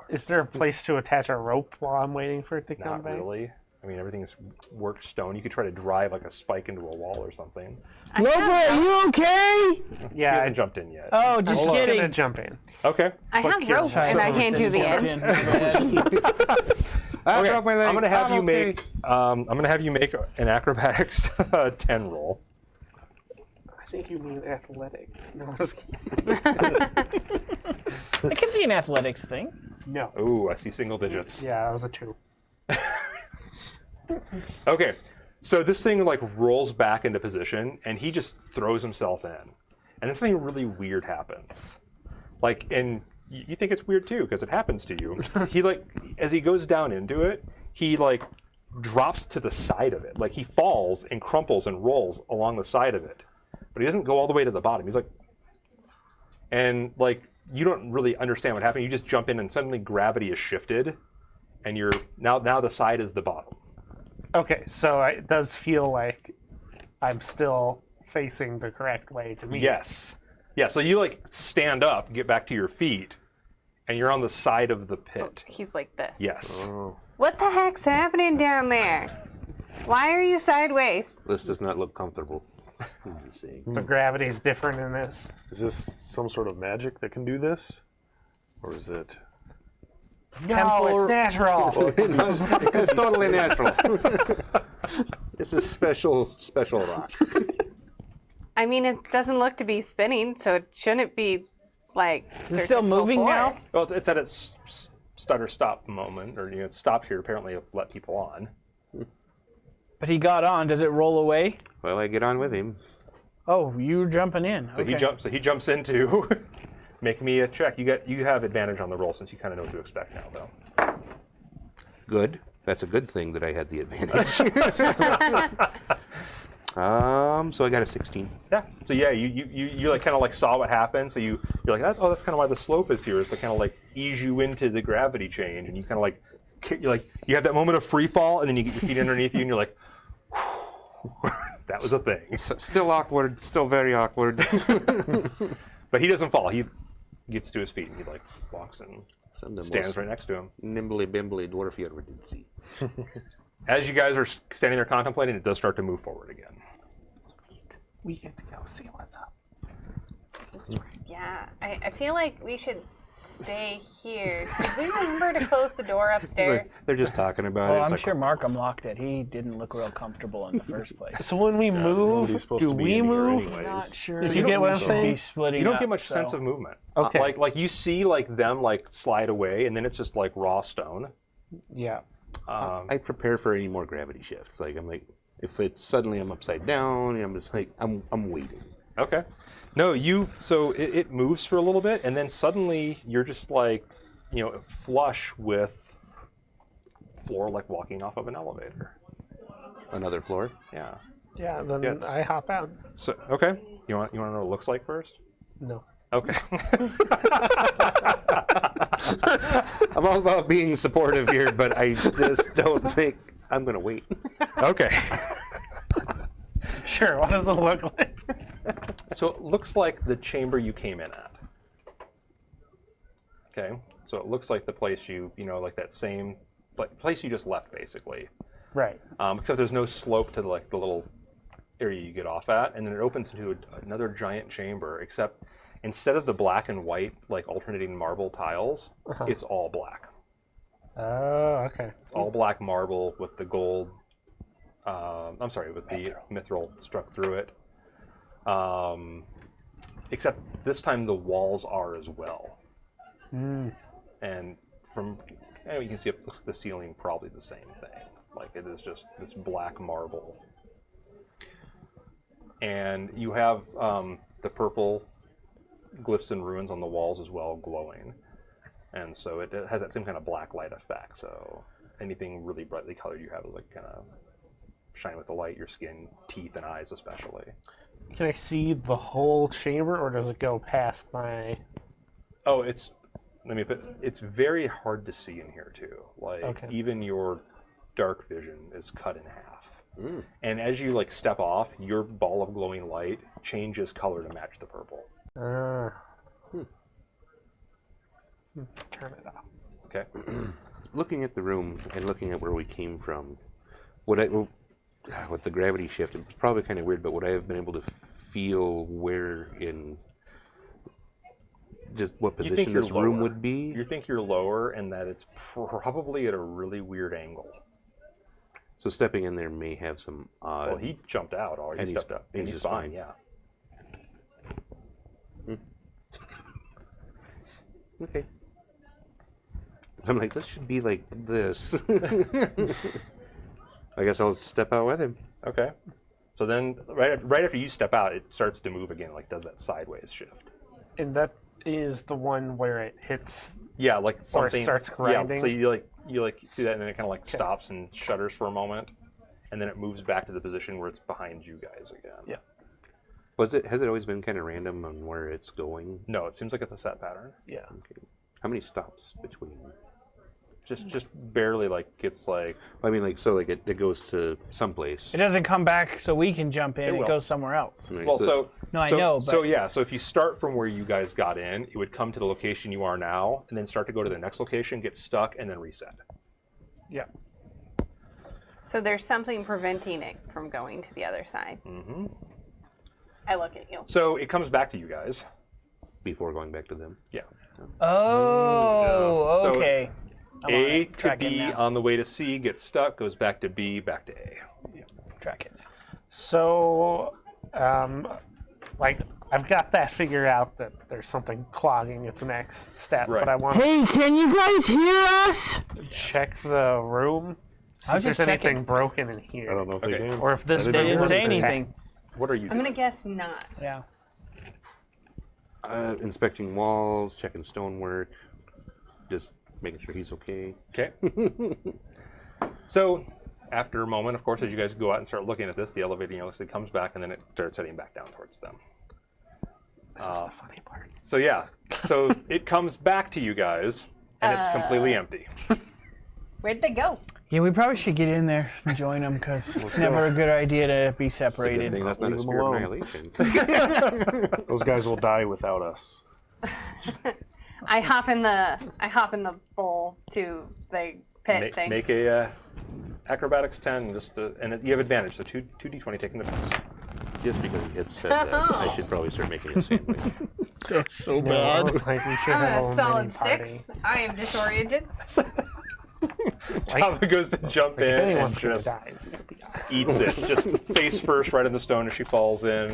is there a place to attach a rope while I'm waiting for it to come not back? really. I mean, everything's worked stone. You could try to drive like a spike into a wall or something. Lobo, are you okay? He Yeah, hasn't jumped in yet. Oh, I'm just just kidding. gonna jump in. Okay. I have kills rope, you? and I hand you the end. Okay. I'm gonna have you make. I'm gonna have you make an acrobatics 10 roll. I think you mean athletics. No, I was kidding. It could be an athletics thing. No. Ooh, I see single digits. Yeah, that was a 2. Okay, so this thing like rolls back into position, and he just throws himself in, and then something really weird happens. Like, and you think it's weird too because it happens to you. He like, as he goes down into it, he like drops to the side of it. Like he falls and crumples and rolls along the side of it, but he doesn't go all the way to the bottom. He's like, and like you don't really understand what happened. You just jump in, and suddenly gravity is shifted, and you're now the side is the bottom. Okay, so it does feel like I'm still facing the correct way to me. Yes. Yeah, so you like stand up, get back to your feet, and you're on the side of the pit. He's like this. Yes. What the heck's happening down there? Why are you sideways? This does not look comfortable. I'm just saying. The gravity's different in this. Is this some sort of magic that can do this? Or is it... Temple, it's natural. It's totally natural. This is special rock. I mean, it doesn't look to be spinning, so it shouldn't be like. Is it still moving now? Well, it's at its stutter stop moment, or it's stopped here. Apparently, to let people on. But he got on. Does it roll away? Well, I get on with him. Oh, you were jumping in. So okay. he jumps into. Make me a check. You have advantage on the roll since you kind of know what to expect now, though. Good. That's a good thing that I had the advantage. So I got a 16. Yeah. So yeah, you like kind of like saw what happened. So you're like, that's kind of why the slope is here, is to kind of like ease you into the gravity change, and you kind of like you have that moment of free fall, and then you get your feet underneath you, and you're like, that was a thing. Still awkward. Still very awkward. But he doesn't fall. He gets to his feet, and he like walks and Some of the stands most right next to him. nimbly bimbly dwarf you ever did see. As you guys are standing there contemplating, it does start to move forward again. We get to go see what's up. Yeah, I feel like we should stay here. Did we remember to close the door upstairs? They're just talking about Well, it. It's I'm like, sure Markham locked it. He didn't look real comfortable in the first place. So when we move, nobody's supposed do to be we in here move? anyways. Not sure. Do you get what I'm Should saying? Be splitting You don't up, get much so- sense of movement. Okay. Like you see like them like slide away, and then it's just like raw stone. Yeah. I prepare for any more gravity shifts. Like I'm like, if it's suddenly I'm upside down, I'm just like I'm waiting. Okay. No, so it moves for a little bit, and then suddenly you're just like, flush with floor, like walking off of an elevator. Another floor. Yeah. Yeah, then Yes. I hop out. So okay, you want to know what it looks like first? No. Okay. I'm all about being supportive here, but I just don't think I'm going to wait. Okay. Sure, what does it look like? So it looks like the chamber you came in at. Okay. So it looks like the place like that same place you just left, basically. Right. Except there's no slope to the little area you get off at, and then it opens into another giant chamber. Except instead of the black and white alternating marble tiles, it's all black. Oh, okay. It's all black marble with the gold. With the mithril struck through it. Except this time the walls are as well. And from you can see it looks like the ceiling probably the same thing. Like it is just this black marble. And you have the purple glyphs and runes on the walls as well glowing. And so it has that same kind of black light effect. So anything really brightly colored you have is kind of shine with the light, your skin, teeth, and eyes especially. Can I see the whole chamber, or does it go past my... Oh, it's very hard to see in here too. Okay. Even your dark vision is cut in half. And as you step off, your ball of glowing light changes color to match the purple. Turn it off. Okay. Looking at the room and looking at where we came from, with the gravity shift, it was probably kind of weird, but would I have been able to feel where in just what position this room would be? You think you're lower and that it's probably at a really weird angle. So stepping in there may have some odd... Well, he jumped out already. And He stepped up. And he's fine, yeah. Okay. I'm like, this should be like this. I guess I'll step out with him. Okay. So then, right after you step out, it starts to move again, does that sideways shift. And that is the one where it hits... Yeah, something... Or it starts grinding? Yeah, so you see that, and then it kind of stops and shudders for a moment, and then it moves back to the position where it's behind you guys again. Yeah. Has it always been kind of random on where it's going? No, it seems like it's a set pattern. Yeah. Okay. How many stops between? Just barely it's I mean, it goes to someplace. It doesn't come back so we can jump in. It It will. goes somewhere else. Right, Well, so No, I know, but- So yeah, so if you start from where you guys got in, it would come to the location you are now, and then start to go to the next location, get stuck, and then reset. Yeah. So there's something preventing it from going to the other side. Mm-hmm. I look at you. So it comes back to you guys. before going back to them. Yeah. Oh, So- okay. I'm on A it. to Track it B now. on the way to C, gets stuck, goes back to B, back to A. Track it now. So, I've got that figured out that there's something clogging its next step, Right. but I want Hey, can you guys hear us? to check the room, see I if was there's just anything checking. broken in here. I don't know if Okay. they can. Or if this They room didn't was say attacked. anything. What are you I'm doing? gonna guess not. Yeah. Inspecting walls, checking stonework, just making sure he's okay. Okay. So, after a moment, of course, as you guys go out and start looking at this, the elevator, it comes back and then it starts heading back down towards them. This is the funny part. So yeah, so it comes back to you guys, and it's completely empty. Where'd they go? Yeah, we probably should get in there and join them because it's never a good idea to be It's a good separated. thing that's not a Leave 'em spirit alone. annihilation. Those guys will die without us. I hop in the bowl to the pit thing. Make a acrobatics 10, and you have advantage, so 2d20 taking the piss. Just because he had said that, I should probably start making a sandwich. That's so No, I was like, we should have I'm a a solid mini party. 6. I am disoriented. Java goes to jump in If and anyone's gonna just die, it's gonna be us. eats it, just face first right in the stone as she falls in.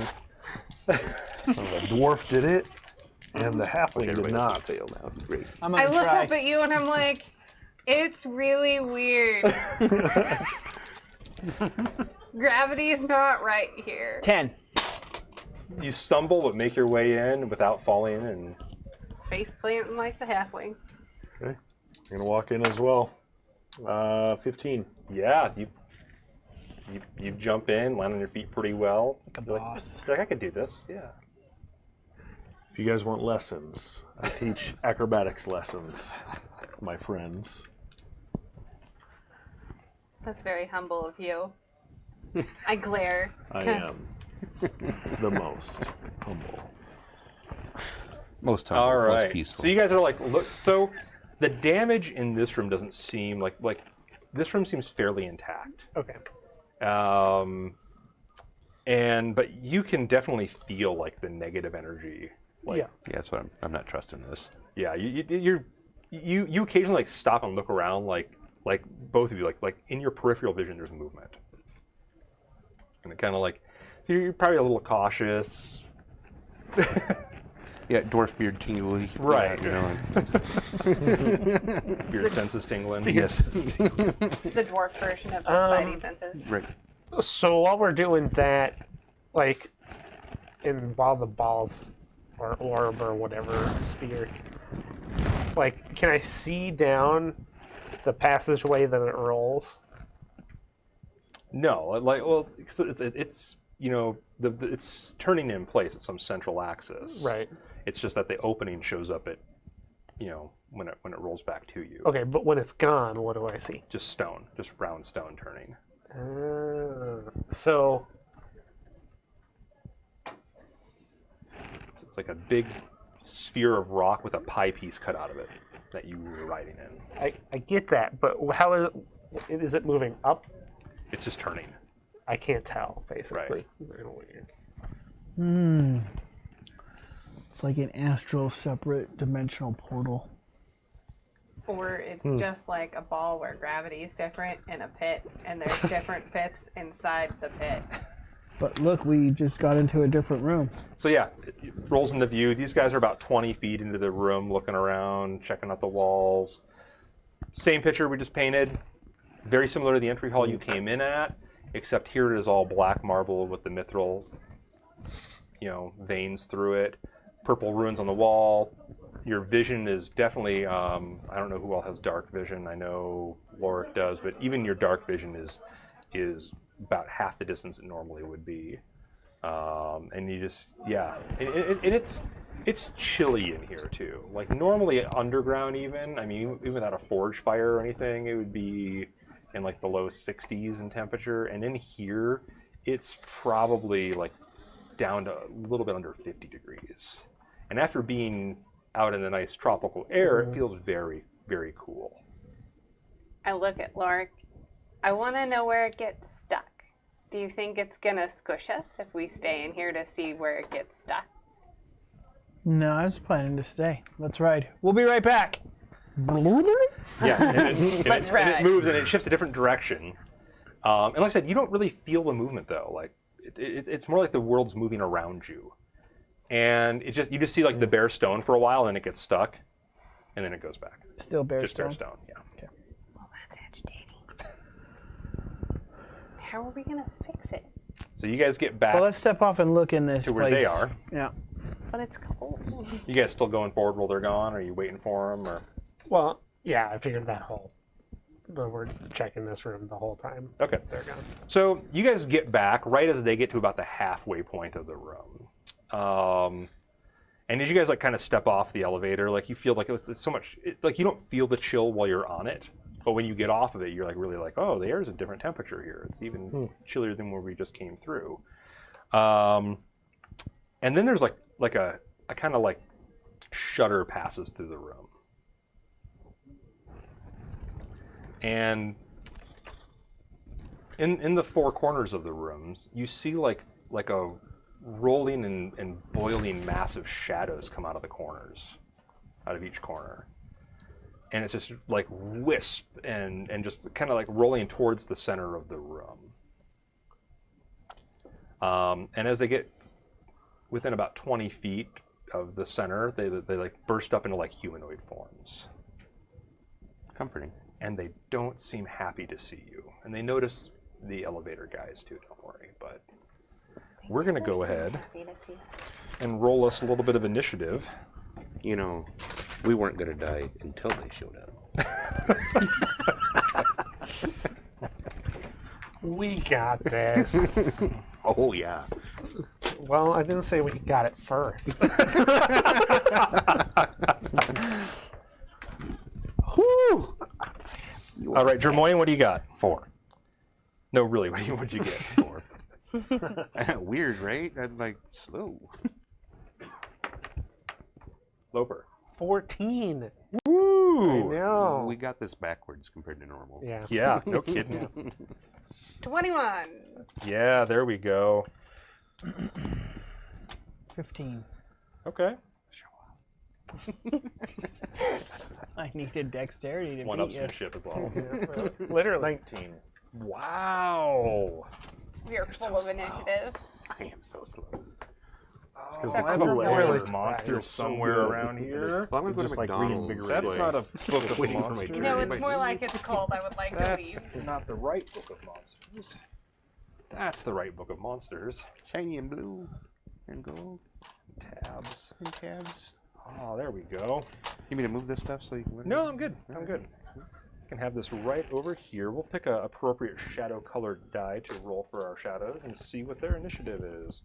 The dwarf did it, and the halfling did Everybody else not. will fail now. Great. I'm I gonna look try. up at you and I'm like, it's really weird. Gravity's not right here. 10. You stumble, but make your way in without falling, and Face planting like the halfling. Okay. I'm gonna walk in as well. 15. yeah, you jump in, land on your feet pretty well. Like a You're boss. you're like, I could do this, yeah. you guys want lessons, I teach acrobatics lessons, my friends. That's very humble of you. I glare. I 'cause- am the most humble. Most humble, All right. most peaceful. So you guys are like, look. So the damage in this room doesn't seem like this room seems fairly intact. Okay. But you can definitely feel like the negative energy. Like, Yeah. Yeah, that's what I'm not trusting this. Yeah. You occasionally like stop and look around, like both of you, like in your peripheral vision, there's movement, and it kind of like, so you're probably a little cautious. Yeah, dwarf beard tingly. Right. Yeah, you know. Your senses tingling. Yes. It's the dwarf version of the Spidey senses. Right. So while we're doing that, like, while the balls or orb or whatever sphere, like, can I see down the passageway that it rolls? No, like, well, it's you know, it's turning in place at some central axis. Right. It's just that the opening shows up at, you know, when it rolls back to you. Okay, but when it's gone, what do I see? Just stone, just round stone turning. So It's like a big sphere of rock with a pie piece cut out of it that you were riding in. I get that, but how is it moving up? It's just turning. I can't tell, basically. Right. Weird. It's like an astral separate dimensional portal. Or it's just like a ball where gravity is different in a pit, and there's different pits inside the pit. But look, we just got into a different room. So yeah, it rolls into view. These guys are about 20 feet into the room, looking around, checking out the walls. Same picture we just painted. Very similar to the entry hall you came in at, except here it is all black marble with the mithril, you know, veins through it. Purple runes on the wall. Your vision is definitely, I don't know who all has dark vision. I know Lorik does, but even your dark vision is about half the distance it normally would be. And you just, yeah. And it's chilly in here too. Like normally underground even, I mean, even without a forge fire or anything, it would be in like the low 60s in temperature. And in here, it's probably like down to a little bit under 50 degrees. And after being out in the nice tropical air, it feels very, very cool. I look at Lorik. I want to know where it gets stuck. Do you think it's going to squish us if we stay in here to see where it gets stuck? No, I was planning to stay. Let's ride. We'll be right back. Yeah, and Let's it ride. moves and it shifts a different direction. And like I said, you don't really feel the movement though. Like it's more like the world's moving around you, and you just see like the bare stone for a while, and then it gets stuck, and then it goes back. Still bare Just stone. bare stone. Yeah. Well, that's agitating. How are we going to fix it? So you guys get back Well, let's step off and look in this to place. where they are. Yeah. But it's cold. You guys still going forward while they're gone? Or are you waiting for them? Or Well, yeah, I figured that whole. But we're checking this room the whole time. okay. They're gone. So you guys get back right as they get to about the halfway point of the room. And as you guys like kind of step off the elevator, like you feel like it's so much, like you don't feel the chill while you're on it, but when you get off of it, you're like really like, oh, the air is a different temperature here. It's even chillier than where we just came through. And then there's like a kind of like shudder passes through the room. And in the four corners of the rooms, you see like a rolling and boiling mass of shadows come out of the corners, out of each corner. And it's just like wisp and just kind of like rolling towards the center of the room. And as they get within about 20 feet of the center, they like burst up into like humanoid forms. Comforting. And they don't seem happy to see you. And they notice the elevator guys too, don't worry. But we're going to go ahead Happy to see us. and roll us a little bit of initiative. You know, we weren't going to die until they showed up. We got this. Oh, yeah. Well, I didn't say we got it first. Whew. All right, Jermoyne, what do you got? 4. No, really, what'd you get? 4. Weird, right? I'm like slow. Loper. 14. Woo! No. We got this backwards compared to normal. Yeah. Yeah, no kidding. 21. Yeah, there we go. 15. Okay. I needed dexterity to beat you. One-upsmanship is all. Literally. 19. Wow. We are full of initiative. I am so slow. Because Except I have a for book really of monsters somewhere around here. Well, I'm gonna go Just to like McDonald's. reinvigorating. That's not a book of Waiting for my monsters. turn. No, it's more like it's called I would like to That's leave. not the right book of monsters. That's the right book of monsters. Shiny and blue and gold Tabs. and tabs. Oh, there we go. You mean to move this stuff so you can? No, I'm good. I'm good. I can have this right over here. We'll pick an appropriate shadow-colored die to roll for our shadows and see what their initiative is.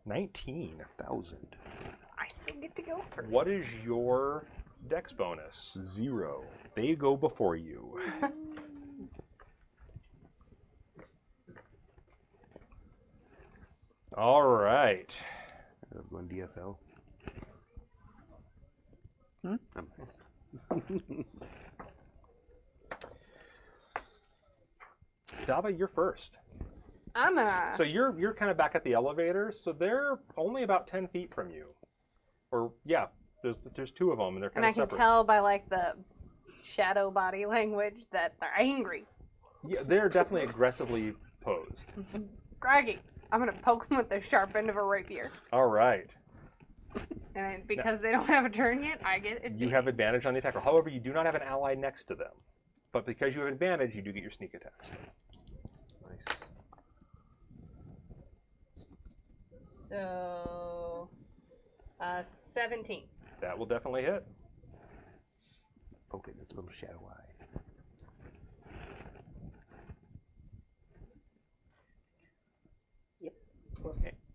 19,000. I still get to go first. What is your dex bonus? 0. They go before you. All right. I'm going DFL. Dava, you're first. I'm gonna. So you're kind of back at the elevator, so they're only about 10 feet from you. Or yeah, there's 2 of them, and they're kind And I of can separate. tell by like the shadow body language that they're angry. Yeah, they're definitely aggressively posed. Groggy. I'm gonna poke them with the sharp end of a rapier. All right. And because they don't have a turn yet, I get advantage. You have advantage on the attack roll. However, you do not have an ally next to them. But because you have advantage, you do get your sneak attacks. Nice. So, 17. That will definitely hit. Poke it, this little shadow eye.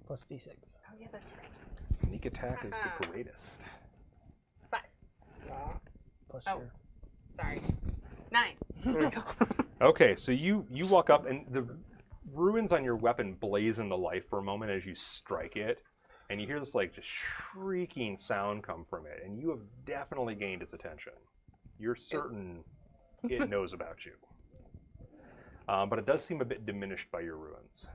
Plus D6. Oh yeah, that's right. Sneak attack is the greatest. 5. Plus Oh. your. Sorry. 9. Okay, so you walk up, and the ruins on your weapon blaze into life for a moment as you strike it, and you hear this like just shrieking sound come from it, and you have definitely gained its attention. You're certain it knows about you, but it does seem a bit diminished by your ruins.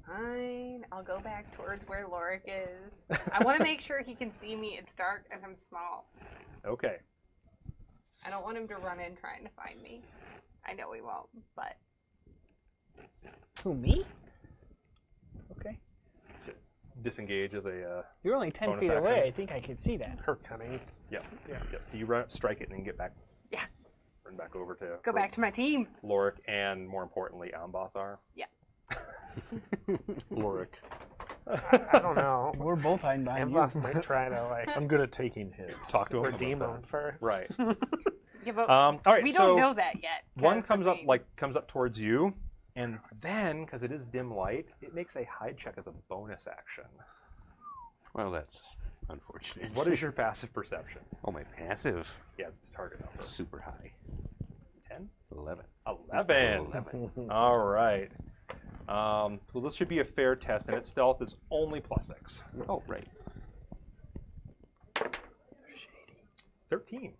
Fine. I'll go back towards where Lorik is. I want to make sure he can see me. It's dark and I'm small. Okay. I don't want him to run in trying to find me. I know he won't, but Who, me? Okay. Disengage as a You're only 10 Bonus feet action. away. I think I could see that. Her cunning. yeah. So you run up, strike it, and then get back. Yeah. Run back over to go back to my team. Lorik, and more importantly, Amboth are. Yeah. Lorik. I don't know. We're both hiding behind you. Amboth might try to like I'm good at taking hits. Talk to him. redeem about him first. that. Right. Yeah, but All right. we so don't know that yet. one 'cause, comes I up mean, comes up towards you, and then because it is dim light, it makes a hide check as a bonus action. Well, that's unfortunate. What is your passive perception? Oh, my passive. Yeah, it's the target number. Super high. 10? 11. 11. 11. All right. Well, this should be a fair test, and its stealth is only +6. Oh, right. 13.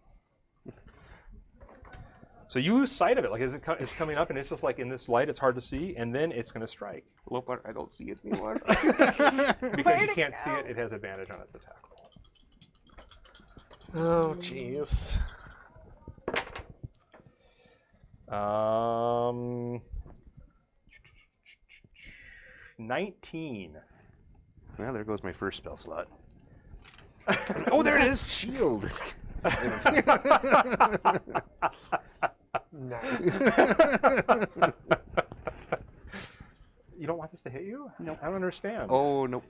So you lose sight of it. Like as it's coming up, and it's just like in this light, it's hard to see, and then it's going to strike. Lopar, I don't see it anymore. Because you can't see it, it has advantage on its attack roll. Oh, jeez. 19. Well, there goes my first spell slot. Oh, there it is! Shield! You don't want this to hit you? Nope. I don't understand. Oh, nope.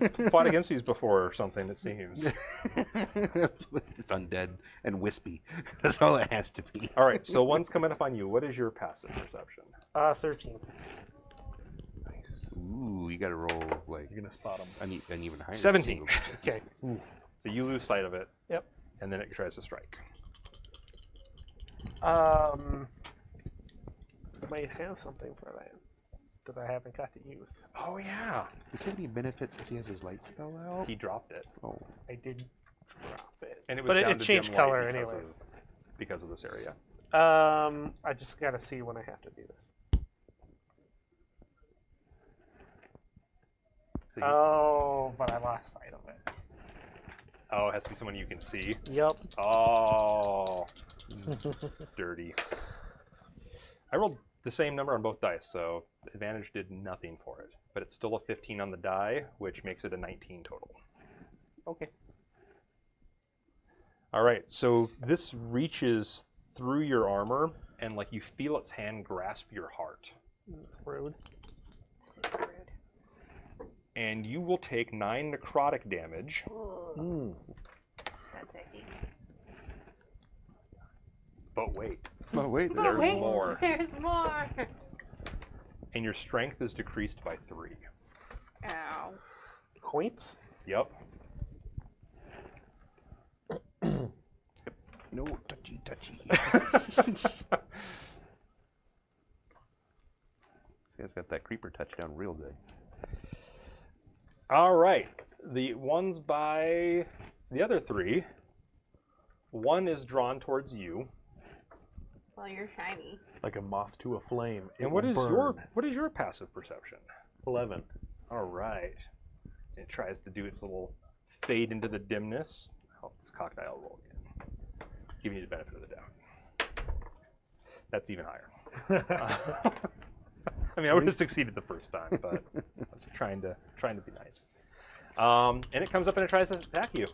You fought against these before or something, it seems. It's undead and wispy. That's all it has to be. All right, so one's coming up on you. What is your passive perception? 13. Nice. Ooh, you got to roll like You're gonna spot him. an even higher. 17. Okay. So you lose sight of it, Yep. and then it tries to strike. Might have something for that I haven't got to use. Oh yeah, Does he have any benefits since he has his light spell out? he dropped it, Oh, I did drop it. and it was But down it to changed dim light color because anyways. because of this area. I just gotta see when I have to do this. So you, Oh, but I lost sight of it. oh, it has to be someone you can see. Yep. Oh, dirty. I rolled the same number on both dice, so advantage did nothing for it. But it's still a 15 on the die, which makes it a 19 total. Okay. All right, so this reaches through your armor, and like you feel its hand grasp your heart. Rude. Super rude. And you will take 9 necrotic damage. That's icky. But wait, oh wait, But There's wait, more. There's more. and your strength is decreased by 3. Ow. Points? Yep. no touchy. See, it's got that creeper touchdown real good. All right, the ones by the other 3. One is drawn towards you. Well, you're shiny. Like a moth to a flame. And It what will is burn. your passive perception? 11. All right. It tries to do its little fade into the dimness. Oh, it's cock die roll again. Giving you the benefit of the doubt. That's even higher. I mean, I would have succeeded the first time, but I was trying to be nice. And it comes up and it tries to attack you.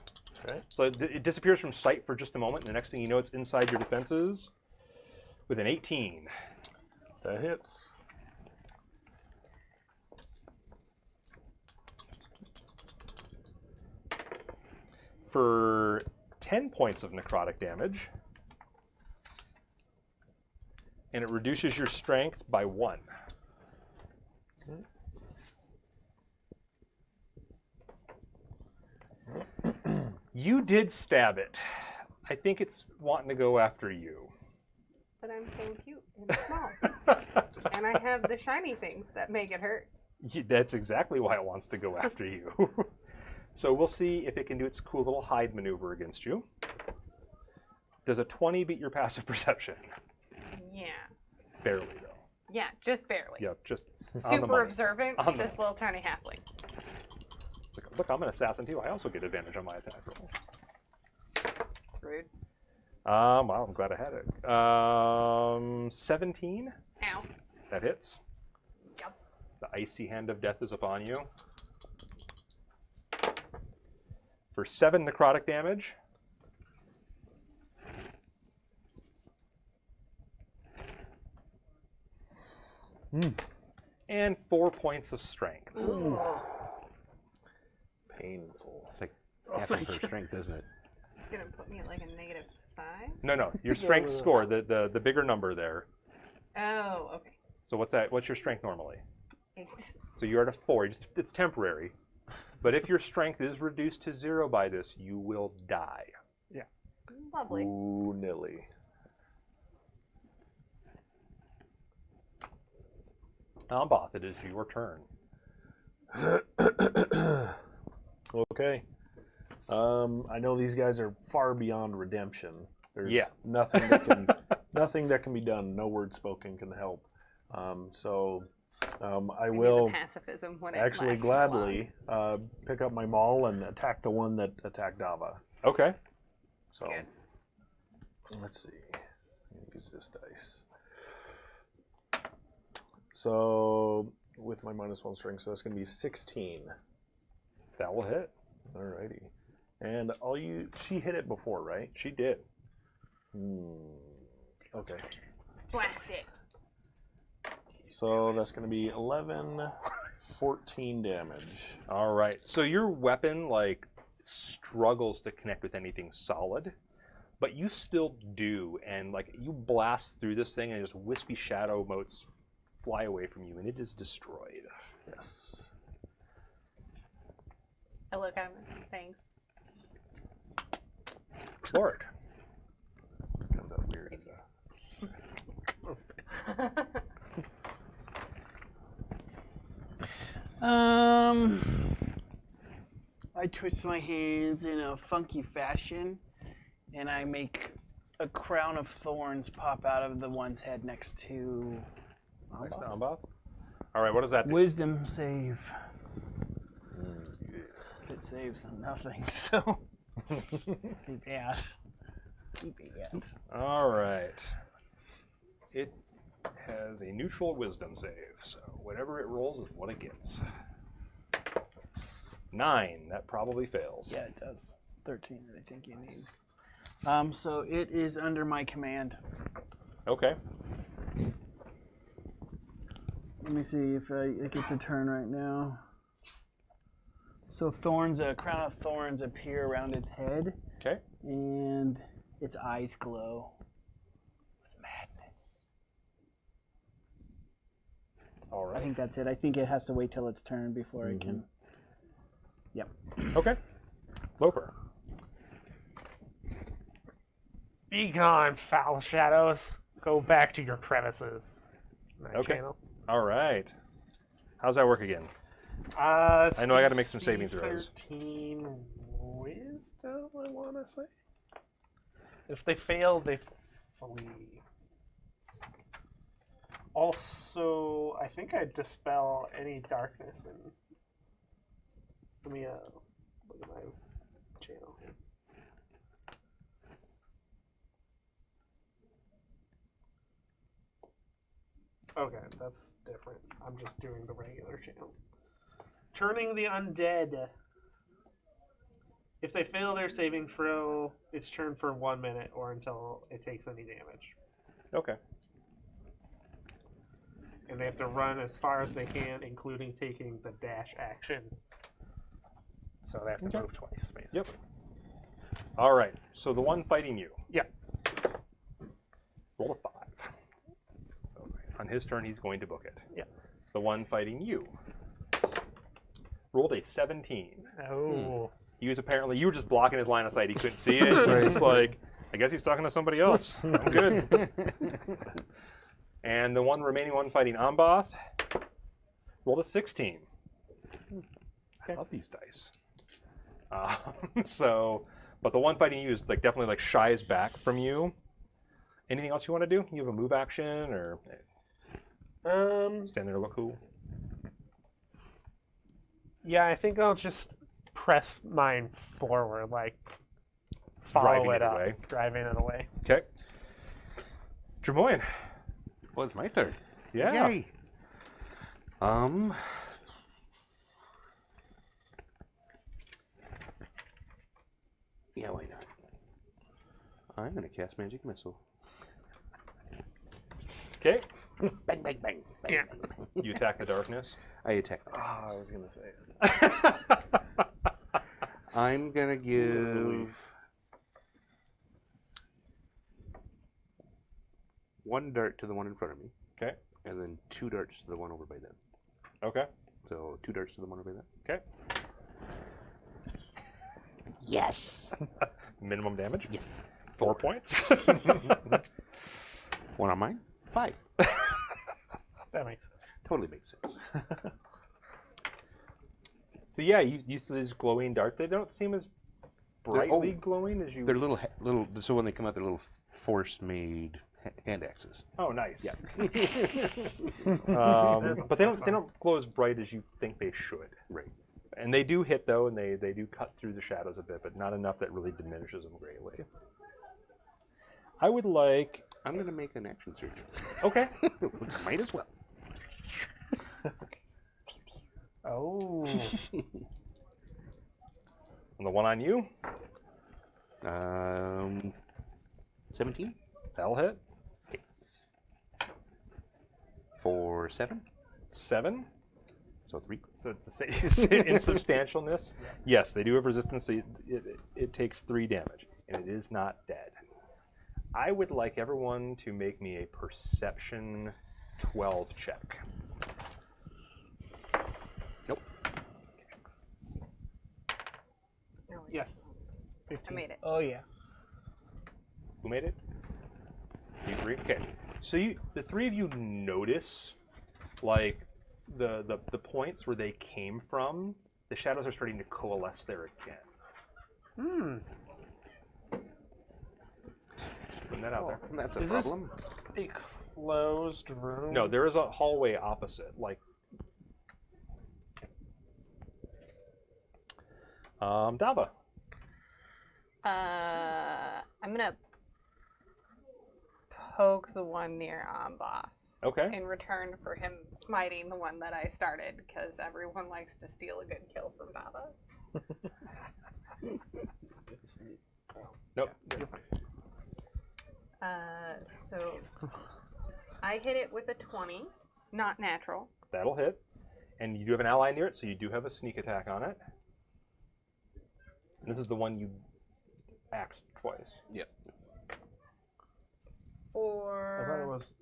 Okay. So it disappears from sight for just a moment, and the next thing you know, it's inside your defenses with an 18. That hits. For 10 points of necrotic damage, and it reduces your strength by 1. You did stab it. I think it's wanting to go after you. But I'm so cute and small. And I have the shiny things that make it hurt. That's exactly why it wants to go after you. So we'll see if it can do its cool little hide maneuver against you. Does a 20 beat your passive perception? Yeah. Barely, though. Yeah, just barely. Yeah, just on the Super money. observant, On the this little tiny halfling. Look, I'm an assassin too. I also get advantage on my attack roll. It's rude. Wow, I'm glad I had it. 17. Ow. That hits. Yep. The icy hand of death is upon you. For 7 necrotic damage. And 4 points of strength. Painful. It's like half of her strength, isn't it? It's gonna put me at like a -5. No, your strength score, the bigger number there. Oh, okay. So what's that? What's your strength normally? 8. So you're at a 4. It's temporary. But if your strength is reduced to 0 by this, you will die. Lovely. Ooh, Nilly. Amboth, it is your turn. Okay. I know these guys are far beyond redemption. There's Yeah. nothing that can nothing that can be done. No word spoken can help. I We need will the pacifism when it actually lasts gladly pick up my maul and attack the one that attacked Dava. Okay. So Good. let's see. I'm gonna use this dice. So with my -1 strength, so that's gonna be 16. That will hit. Alrighty. And she hit it before, right? She did. Okay. Blast it. So that's going to be 11, 14 damage. All right. So your weapon like struggles to connect with anything solid, but you still do, and like you blast through this thing, and just wispy shadow motes fly away from you, and it is destroyed. Yes. I look at him. Thanks. Lorik. Comes out weird as I twist my hands in a funky fashion, and I make a crown of thorns pop out of the one's head next to Next to Ambath. All right, what does that do? wisdom save. If it saves, nothing. So be bad. Be bad. All right. It has a neutral wisdom save, so whatever it rolls is what it gets. 9. That probably fails. Yeah, it does. 13, I think you need. So it is under my command. Okay. Let me see if it gets a turn right now. So thorns, a crown of thorns appear around its head, Okay. and its eyes glow with madness. All I right. think that's it. I think it has to wait till its turn before it can. Yep. Okay. Loper. Be gone, foul shadows. Go back to your crevices. My Okay. channel. All right. How's that work again? I know I gotta make some saving throws. 13 wisdom, I want to say. If they fail, they flee. Also, I think I dispel any darkness in. Let me look at my channel here. Okay, that's different. I'm just doing the regular channel. Turning the undead. If they fail their saving throw, it's turned for 1 minute or until it takes any damage. Okay. And they have to run as far as they can, including taking the dash action. So they have to move twice, basically. Yep. All right. So the one fighting you. Yeah. Roll a 5. So on his turn, he's going to book it. Yeah. The one fighting you rolled a 17. Oh. He was apparently, you were just blocking his line of sight. He couldn't see it. He's just like, I guess he's talking to somebody else. I'm good. And the remaining one fighting Ambath rolled a 16. I love these dice. But the one fighting you is like definitely like shies back from you. Anything else you want to do? You have a move action or stand there, look cool? Yeah, I think I'll just press mine forward, like follow Driving it it up, away. driving it away. Okay. Jermoyne. Well, it's my turn. Yeah. Yay. Yeah, why not? I'm gonna cast magic missile. Okay. Bang, bang, bang, bang, Yeah. bang, bang. You attack the darkness. I attack. I was gonna say it. I'm gonna give one dart to the one in front of me, Okay. and then 2 darts to the one over by them. Okay. So 2 darts to the one over by them. Okay. Yes. Minimum damage. Yes. 4 points. One on mine. 5. That makes sense. Totally makes sense. So yeah, you see these glowing darts. They don't seem as brightly glowing as you. They're little. So when they come out, they're little force-made hand axes. Oh, nice. Yeah. But they don't glow as bright as you think they should. Right. And they do hit though, and they do cut through the shadows a bit, but not enough that really diminishes them greatly. I would like. I'm gonna make an action search. Okay. Might as well. Oh. And the one on you, 17 that'll hit. for 7. 7. So 3. So it's the same insubstantialness. Yes, they do have resistance. So it takes 3 damage, and it is not dead. I would like everyone to make me a perception 12 check. Nope. No, Yes. I 15. made it. Oh yeah. Who made it? You three? Okay. So the three of you notice, like, the points where they came from, the shadows are starting to coalesce there again. Just putting that out there. That's a Is this- problem. A closed room? No, there is a hallway opposite. Like, Dava. I'm gonna poke the one near Amboth Okay. in return for him smiting the one that I started, because everyone likes to steal a good kill from Dava. Nope. So I hit it with a 20, not natural. That'll hit. And you do have an ally near it, so you do have a sneak attack on it. And this is the one you axed twice. Yep. I thought it Or was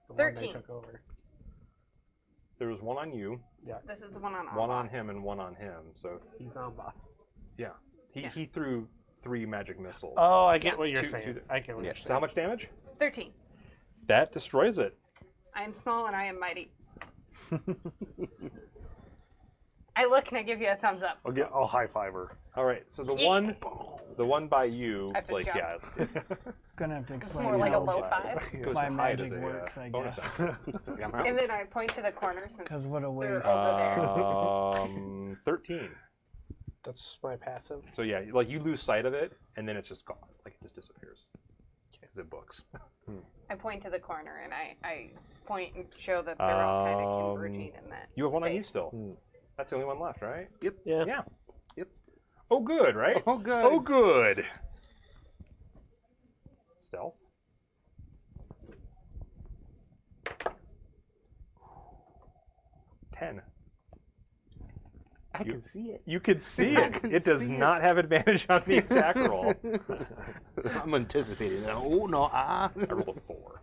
the one they 13. took over. There was one on you, this is the one on one Amboth. on him, and one on him. So, He's on bot. yeah. He threw 3 magic missiles. Oh, I get what you're To- saying. to- I get what you're So how saying. much damage? 13. That destroys it. I am small and I am mighty. I look and I give you a thumbs up. I'll high five her. All right. So the Yeah. one by you, I have to like, jump. yeah, Gonna have to It's explain more like a how low five. goes my to hide magic as a, works, I bonus guess. action. I'm out. And then I point to the corner since Because what a they're waste. over there. 13. That's my passive. So yeah, like, you lose sight of it, and then it's just gone. Like, it just disappears. Because it books. I point to the corner and I point and show that they're all kind of converging in that. You have one on you space. still. That's the only one left, right? Yep. Yeah. Yeah. Yep. Oh, good, right? Oh, good. Oh, good. Stealth. Ten. I can see it. You can see I it. can It does see it. not have advantage on the attack roll. I'm anticipating that. Oh, no. I rolled a 4.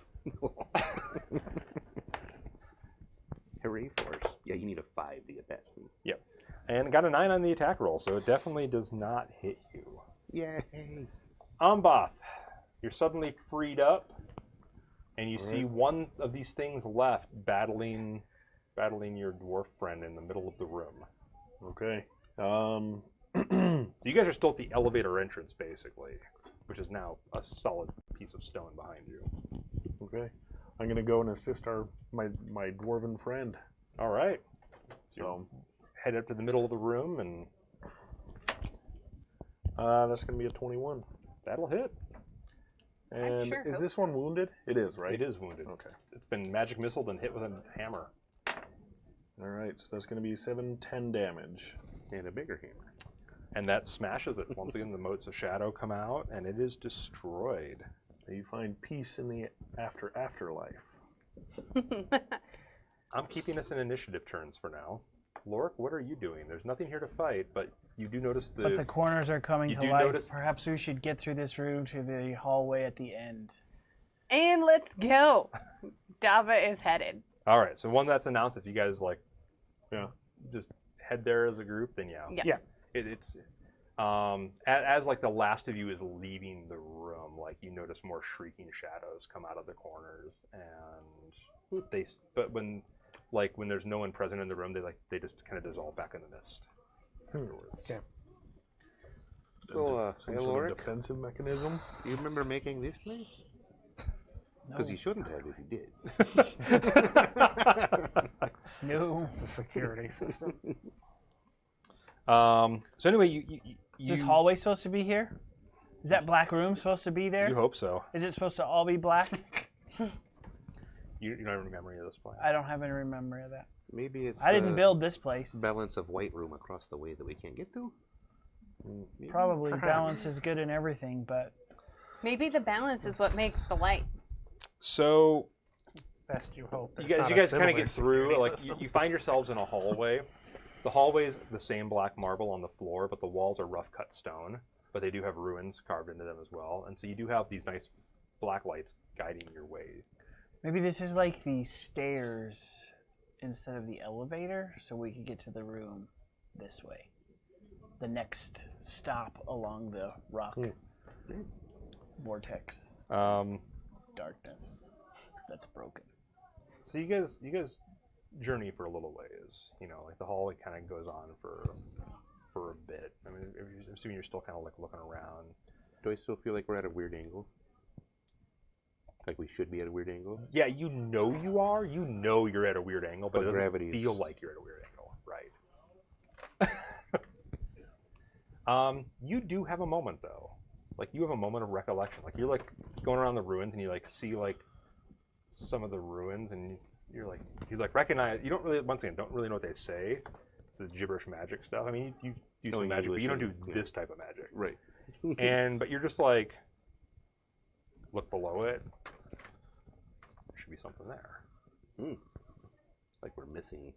Hooray force. Yeah, you need a 5 to get past me. Yep. And got a 9 on the attack roll, so it definitely does not hit you. Yay. Amboth, you're suddenly freed up, and you see one of these things left battling your dwarf friend in the middle of the room. Okay. So you guys are still at the elevator entrance, basically, which is now a solid piece of stone behind you. Okay. I'm gonna go and assist my dwarven friend. All right. So Head up to the middle of the room, and that's gonna be a 21. that'll hit. And sure is hope this one wounded? It is, right? It is wounded. Okay. It's been magic missiled and hit with a hammer. All right. So that's gonna be 7-10 damage. And a bigger hammer. And that smashes it. Once again, the motes of shadow come out, and it is destroyed. You find peace in the afterlife. I'm keeping us in initiative turns for now. Lorik, what are you doing? There's nothing here to fight, but you do notice But the corners are coming you to do life. notice- Perhaps we should get through this room to the hallway at the end. And let's go. Dava is headed. All right, so one that's announced. If you guys Yeah. just head there as a group, then yeah. Yeah. It's as like the last of you is leaving the room, like, you notice more shrieking shadows come out of the corners, and but when there's no one present in the room, they just kind of dissolve back in the mist afterwards. Yeah. So, Some hey, sort Lorik, of defensive mechanism. do you remember making this place? Because you shouldn't have if you did. No. The security system. So anyway, you Is this hallway supposed to be here? Is that black room supposed to be there? you hope so. Is it supposed to all be black? You don't have any memory of this place. I don't have any memory of that. Maybe it's I didn't build this place. balance of white room across the way that we can't get to. Maybe. Probably Perhaps. balance is good in everything, but Maybe the balance is what makes the light. So Best you hope. you there's guys not a kind of similar get through. security Like, system. you find yourselves in a hallway. The hallway's the same black marble on the floor, but the walls are rough cut stone. But they do have ruins carved into them as well, and so you do have these nice black lights guiding your way. Maybe this is like the stairs instead of the elevator, so we could get to the room this way. The next stop along the rock vortex darkness that's broken. So you guys journey for a little ways. You know, like the hallway kind of goes on for a bit. I mean, I'm assuming you're still kind of like looking around. Do I still feel like we're at a weird angle? Like we should be at a weird angle? Yeah, you know you are. You know you're at a weird angle, but it doesn't gravity's- feel like you're at a weird angle, right? You do have a moment though. Like you have a moment of recollection. Like you're like going around the ruins and you like see like some of the ruins and you recognize. You don't really, once again, don't really know what they say. It's the gibberish magic stuff. I mean, you do some magic, but you don't do this type of magic. Right. But you're just like, look below it. There should be something there. Like we're missing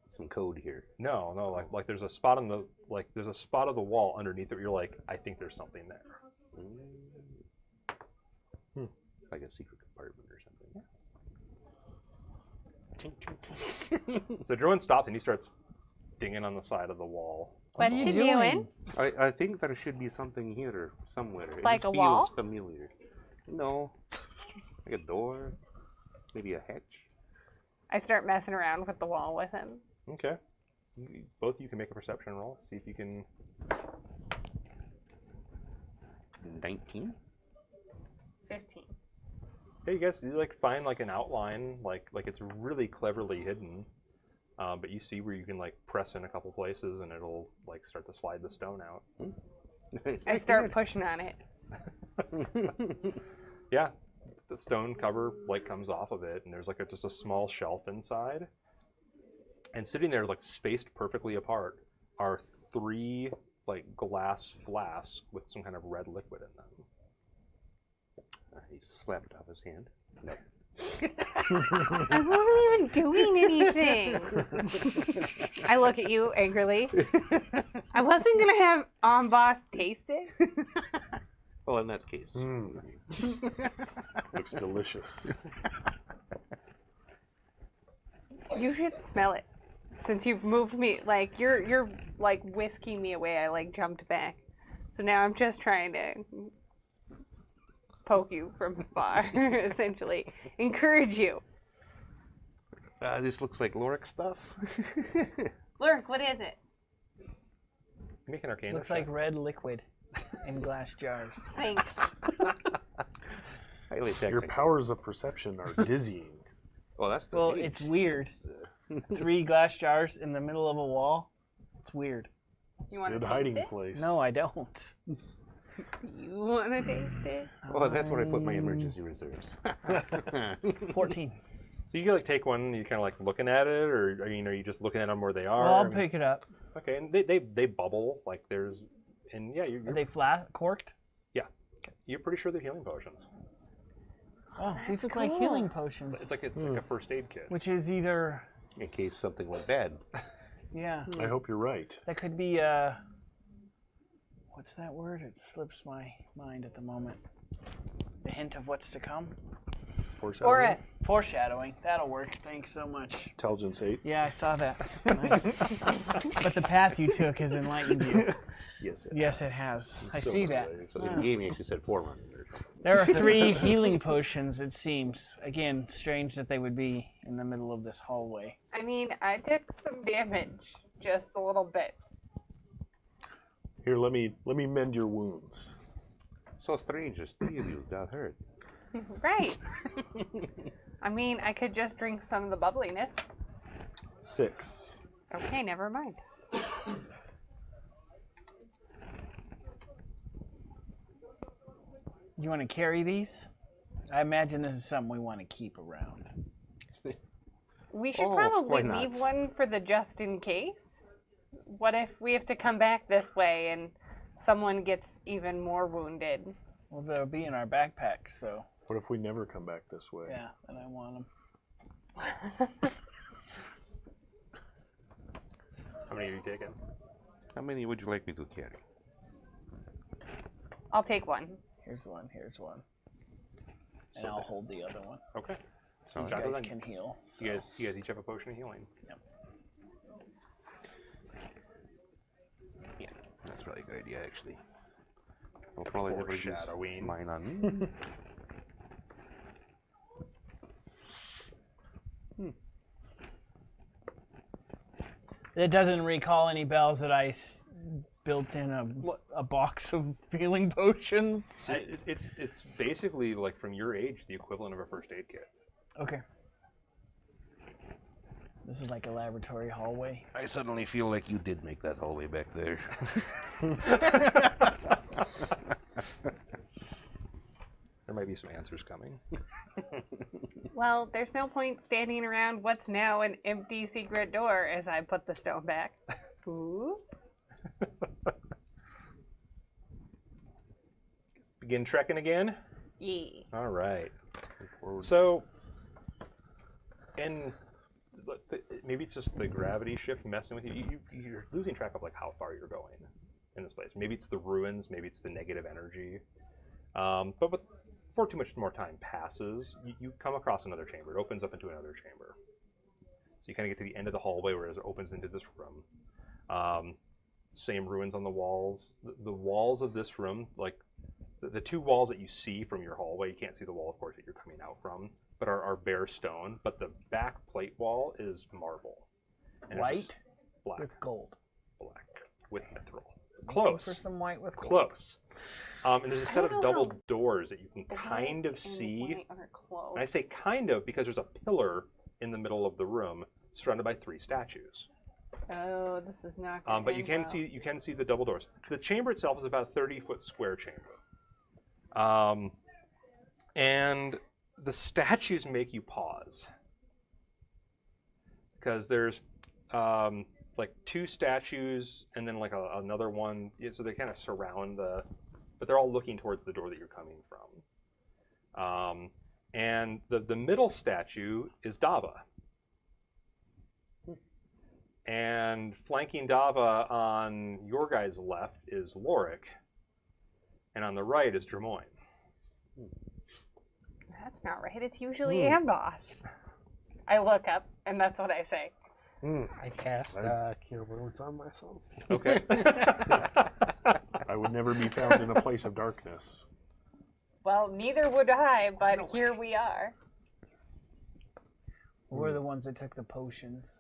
some code here. No, like there's a spot of the wall underneath it where you're like, I think there's something there. Like a secret compartment or something. So Drowan stops and he starts dinging on the side of the wall. What you doing? I think there should be something here or somewhere. It Like just a feels wall? familiar. No. Like a door. Maybe a hatch. I start messing around with the wall with him. Okay. Both of you can make a perception roll. See if you can. 19? 15. Yeah, you guys like find like an outline, like it's really cleverly hidden. But you see where you can like press in a couple places and it'll like start to slide the stone out. I start pushing on it. Yeah, the stone cover like comes off of it, and there's like just a small shelf inside. And sitting there, like spaced perfectly apart, are 3 like glass flasks with some kind of red liquid in them. He slapped it off his hand. No. I wasn't even doing anything. I look at you angrily. I wasn't going to have Boss taste it. Well, in that case. Looks delicious. You should smell it. Since you've moved me, like, you're like whisking me away. I like jumped back. So now I'm just trying to poke you from afar, essentially. Encourage you. This looks like Lorik stuff. Lurk, what is it? Make an arcana. Looks check. like red liquid in glass jars. Thanks. Highly Your technical. powers of perception are dizzying. Well, that's the Well, meat. it's weird. 3 glass jars in the middle of a wall. It's weird. You want to Good taste hiding it? place. No, I don't. You want to taste it? Well, that's where I put my emergency reserves. 14. So you can like take one, and you kind of like looking at it, or are you just looking at them where they are? Well, I'll I mean, pick it up. Okay, and they bubble like there's, and yeah, Are you're they flat corked? you're pretty sure they're healing potions. Oh, these look like cool. healing potions. It's like a first aid kit. Which is either, In case something went bad. yeah, I hope you're right. that could be, what's that word? It slips my mind at the moment. A hint of what's to come? Or a Foreshadowing. That'll work. Thanks so much. Intelligence 8. Yeah, I saw that. Nice. But the path you took has enlightened you. Yes, it Yes, it has. I so see many that. ways. So in the game, you actually said Forerunner. There are 3 healing potions, it seems. Again, strange that they would be in the middle of this hallway. I mean, I took some damage. Just a little bit. Here, let me mend your wounds. So strange, there's 3 of you got hurt. Right. I mean, I could just drink some of the bubbliness. 6. Okay, never mind. You want to carry these? I imagine this is something we want to keep around. We should Oh, probably why not? leave one for the just in case. What if we have to come back this way and someone gets even more wounded? Well, they'll be in our backpacks, so What if we never come back this way? yeah, then I want them. How many are you taking? How many would you like me to carry? I'll take one. Here's one, and So I'll hold the other one. Okay. So These Rather guys than- can heal. So. You guys each have a potion of healing. yeah, that's probably a good idea, actually. I'll probably never use Foreshadowing. mine on me. It doesn't recall any bells that built in a box of healing potions. It's basically like from your age the equivalent of a first aid kit. Okay. This is like a laboratory hallway. I suddenly feel like you did make that hallway back there. There might be some answers coming. Well, there's no point standing around what's now an empty secret door as I put the stone back. Ooh. Begin trekking again. Yeah. All right. So, and maybe it's just the gravity shift messing with you. You're losing track of like how far you're going in this place. Maybe it's the ruins. Maybe it's the negative energy. But before too much more time passes, you come across another chamber. It opens up into another chamber. So you kind of get to the end of the hallway where it opens into this room. Same ruins on the walls. The walls of this room, like the two walls that you see from your hallway, you can't see the wall, of course, that you're coming out from, but are bare stone. But the back plate wall is marble. And it's just White black. with gold. Black with mithril. Looking Close. for some white with gold. Close. And there's a set of don't know double how doors that you can kind of And see. white are close. And I say kind of because there's a pillar in the middle of the room surrounded by 3 statues. Oh, this is not good. But you can see the double doors. The chamber itself is about a 30-foot square chamber. And the statues make you pause. Because there's like 2 statues and then like another one. So they kind of surround but they're all looking towards the door that you're coming from. And the middle statue is Dava. And flanking Dava on your guy's left is Lorik. And on the right is Dramoyne. That's not right. It's usually Amboth. I look up, and that's what I say. I cast Cure Wounds on myself. Okay. I would never be found in a place of darkness. Well, neither would I, but here we are. We're the ones that took the potions.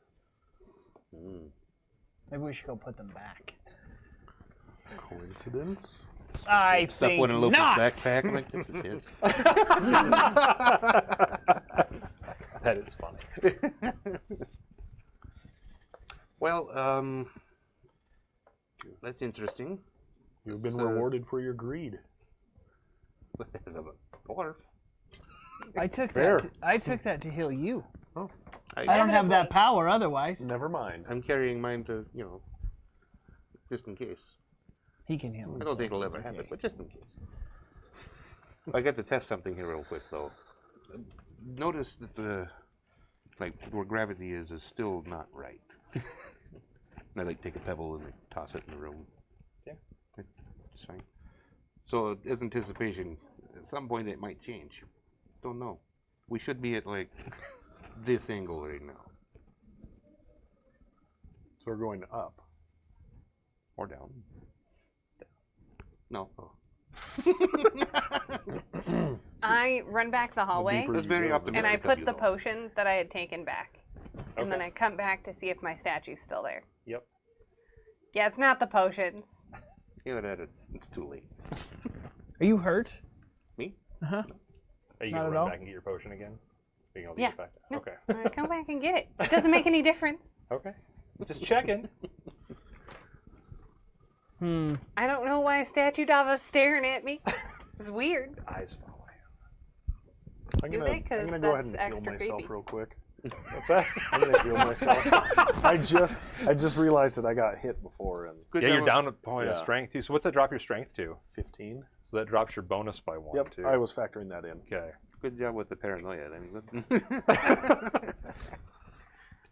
Maybe we should go put them back. Coincidence? I Stuff think went in Lucas' not. backpack. I'm like, this is his. That is funny. Well, that's interesting. You've been So- rewarded for your greed. Dwarf. I took Fair. that. I took that to heal you. I I, don't have that power otherwise. Never mind. I'm carrying mine to, just in case. He can heal. I don't think it'll ever happen, but just in case. I got to test something here real quick, though. Notice that where gravity is still not right. And I take a pebble and toss it in the room. Yeah. It's fine. So as anticipation, at some point it might change. Don't know. We should be at this angle right now. So we're going up. Or down. No. I run back the hallway, deeper That's very you go, optimistic. and I of put you, the though. potion that I had taken back. And then Okay. I come back to see if my statue's still there. Yep. Yeah, it's not the potions. Either that or it's too late. Are you hurt? Me? Uh-huh. Are you Not going at to run all. back and get your potion again? Being able to Yeah. get back? No. Okay. I come back and get it. It doesn't make any difference. Okay. Just checking. I don't know why Statue Dava's staring at me. It's weird. Eyes follow. I'm Do gonna, they? 'Cause I'm gonna go ahead that's and heal extra myself creepy. real quick. What's that? I'm gonna heal myself. I just realized that I got hit before and Good Yeah, job you're with- down a point of Yeah. strength too. So what's that drop your strength to? 15. So that drops your bonus by 1 Yep, too. I was factoring that in. Okay. Good job with the paranoia. I mean,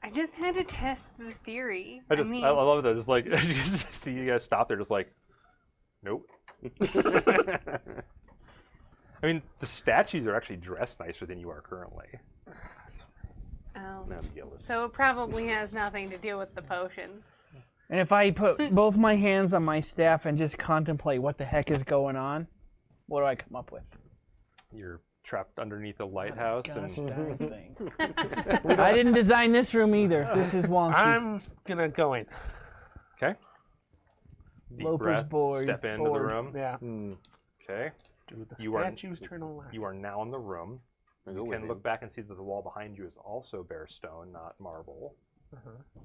I just had to test the theory. I mean, love that. Just like just see you guys stop there, just like, nope. I mean, the statues are actually dressed nicer than you are currently. Oh. Not jealous. So it probably has nothing to do with the potions. And if I put both my hands on my staff and just contemplate what the heck is going on, what do I come up with? You're trapped underneath a lighthouse, Gosh and darn thing. I didn't design this room either. This is wonky. I'm gonna go in. okay. Deep Loper's breath. bored. Step into the room. Yeah. Okay. Do the You are- statues turn alive? You are now in the room. You with can him. look back and see that the wall behind you is also bare stone, not marble,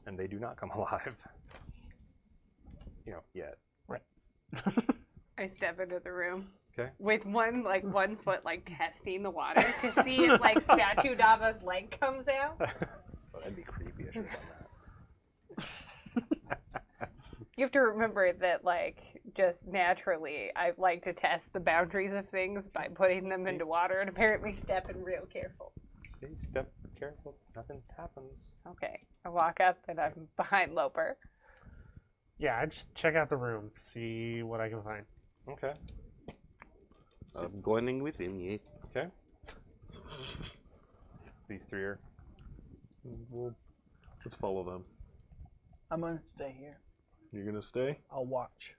and they do not come alive. Yet. Right. I step into the room. Okay. With one foot testing the water to see if Statue Dava's leg comes out. Oh, that'd be creepy. I should have done that. You have to remember that just naturally I like to test the boundaries of things by putting them into water and apparently stepping real careful. Okay, step careful. Nothing happens. Okay. I walk up and I'm behind Loper. Yeah, I just check out the room, see what I can find. Okay. I'm going in with him, yeah. Okay. These three are. Well, let's follow them. I'm gonna stay here. You're gonna stay? I'll watch.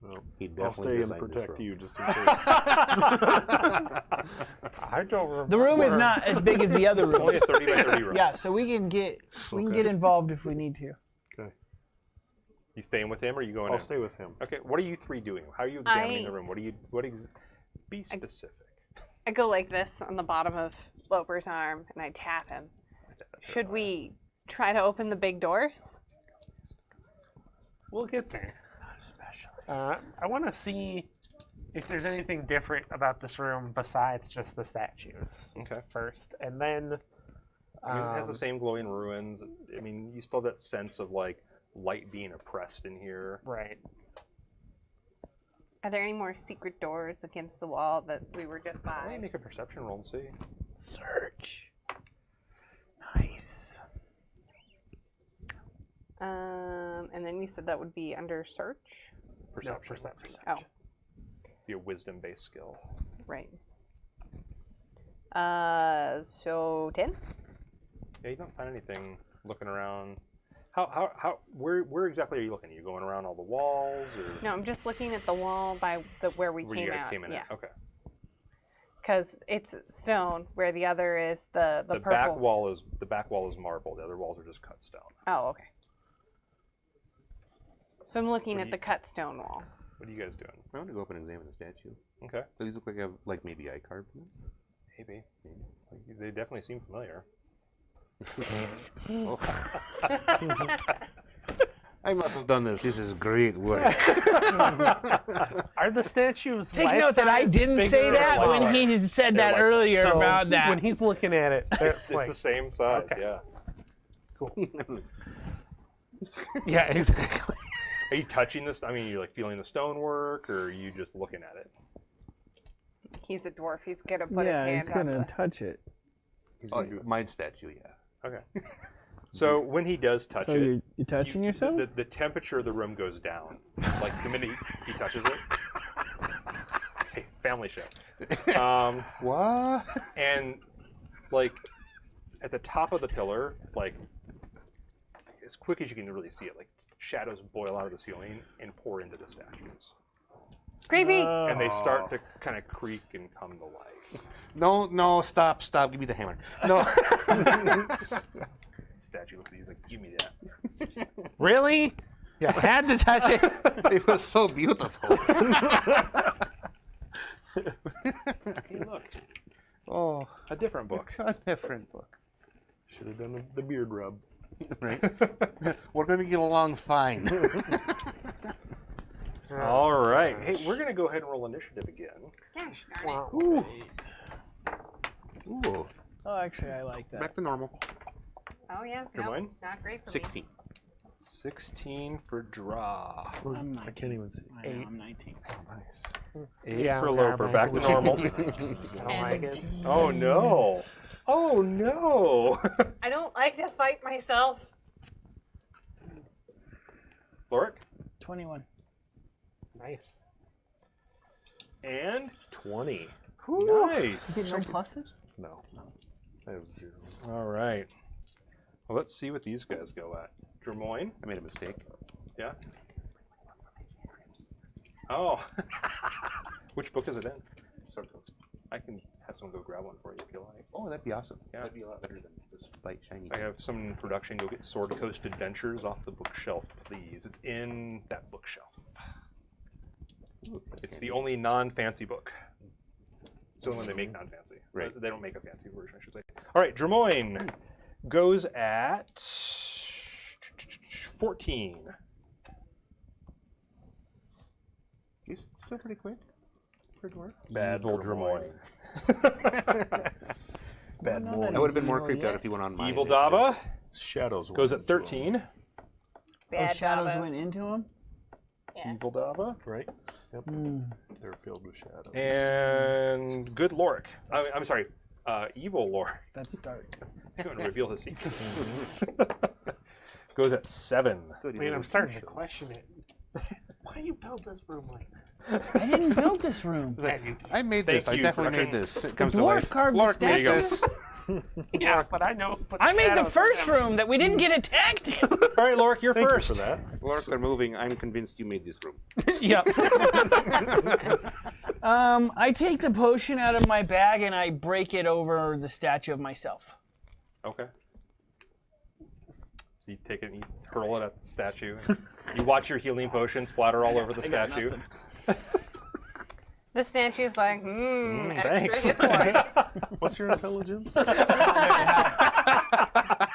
Well, He I'll definitely stay and designed this protect room. you just in case. I don't remember. The room is not as big as the other Only a room. 30 by 30 room. Yeah, so we can get involved if we need to. Okay. You staying with him, or are you going I'll in? stay with him. Okay. What are you three doing? How are you examining the room? Be specific. I go like this on the bottom of Loper's arm and I tap him. Should we try to open the big doors? We'll get there. I want to see if there's anything different about this room besides just the statues. Okay. First, and then. I mean, it has the same glowing ruins. I mean, you still have that sense of light being oppressed in here. Right. Are there any more secret doors against the wall that we were just Why don't by? you make a perception roll and see? Search. Nice. And then you said that would be under search? Perception. No, perception. Oh, Be a wisdom-based skill. right. So 10? Yeah, you don't find anything looking around. Where exactly are you looking? Are you going around all the walls, or No, I'm just looking at the wall by where we where came you guys out. came in? Yeah, At? Okay. because it's stone, where the other is the The purple. back wall is marble. The other walls are just cut stone. Oh, okay. So I'm looking What at do the cut stone walls. What are you guys doing? I want to go up and examine the statue. Okay. Do these look like I have, maybe I carved them? Maybe. They definitely seem familiar. I must have done this. This is great work. Are the statues? Take note that I life-size, didn't bigger, say that or when smaller? he said They're that life-size. earlier So about that. when he's looking at it, It's the same size. Okay. Yeah. yeah, exactly. Are you touching this? I mean, you're feeling the stonework, or are you just looking at it? He's a dwarf. He's gonna put yeah, his he's hand on gonna the... touch it. Oh, my statue, yeah. Okay. So when he does touch So it, you're touching yourself? the temperature of the room goes down. The minute he touches it. Hey, family show. What? And at the top of the pillar, as quick as you can really see it, shadows boil out of the ceiling and pour into the statues. Creepy! And they start to kind of creak and come to life. No, stop. Give me the hammer. No. Statue looks at you give me that. Really? Yeah, I had to touch it. It was so beautiful. Hey, look, Oh, a different book. a different book. Should have done the beard rub. Right? We're going to get along fine. All right. Hey, we're going to go ahead and roll initiative again. Gosh darn it. Wow. Ooh, Oh, actually, I like that. back to normal. Oh yeah, Good no, one. not great for 16. 16 for draw. I'm 19. I can't even see. I know, I'm 19. Nice. 8 Yeah, for we Loper. are Back to making- normal. I don't like it. Oh, no. Oh, no. I don't like to fight myself. Lorik? 21. Nice. And 20. nice. Get no pluses? No. I have 0. All right. Well, let's see what these guys go at. Drimoyne? I made a mistake. Yeah? Oh. Which book is it in? Sword Coast. I can have someone go grab one for you if you like. Oh, that'd be awesome. Yeah. That'd be a lot better than just light shiny. I have someone in production go get Sword Coast Adventures off the bookshelf, please. It's in that bookshelf. Ooh, It's the only non-fancy book. It's the only one they make non-fancy. Right. They don't make a fancy version, I should say. All right, Drimoyne goes at 14. He's still pretty quick. For a dwarf. Bad Evil Drimoyne. Drimoyne. Bad No, boy. no, I would have been more Evil creeped out yet. if he went on my Evil initiative. Dava Shadows goes went at into 13. Oh, Bad shadows Dava. went into him? Yeah. Evil Dava. him, right? Yep. They're filled with shadows. And good Lorik. I'm sorry, evil Lorik. That's dark. I'm going to reveal his secret. Goes at 7. Good, I mean, you I'm know, starting to two question it. Why you build this room like I didn't build this room. that? You I made Thank this. I you, definitely made production. this. It comes to dwarf life. carved the Lark made statue. this. yeah, but I know. But I made the shadows first are room that we didn't get attacked in. All right, Lorik, you're Thank first. you for that. Lark, they're moving. I'm convinced you made this room. Yep. I take the potion out of my bag and I break it over the statue of myself. Okay. So you take it and you hurl it at the statue. You watch your healing potion splatter all over the statue. The statue's like, thanks. extra hit points. What's your intelligence?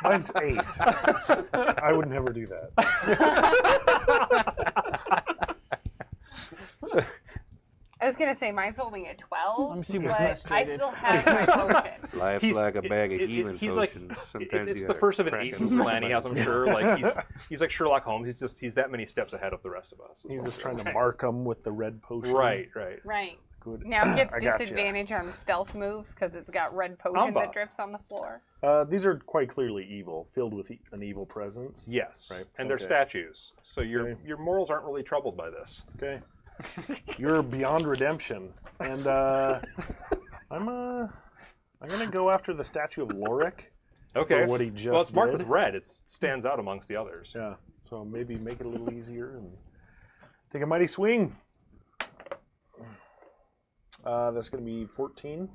Mine's 8. I would never do that. I was gonna say mine's only a 12, I'm super but I frustrated. still have my potion. Life's like a bag of healing he's like, potions. Sometimes it's you the gotta first of an crack 8 it move open. plan he has, I'm sure. Like he's like Sherlock Holmes. He's that many steps ahead of the rest of us. He's just trying to mark them with the red potion. Right. Right. Good. Now it gets I gotcha. disadvantage on stealth moves because it's got red potion Amba. that drips on the floor. These are quite clearly evil, filled with an evil presence. Yes. Right, And they're okay. statues, so your Okay. your morals aren't really troubled by this. Okay. You're beyond redemption, and I'm gonna go after the statue of Lorik. Okay. For what he just well, it's marked did. with red. It stands out amongst the others. Yeah. So maybe make it a little easier and take a mighty swing. That's gonna be 14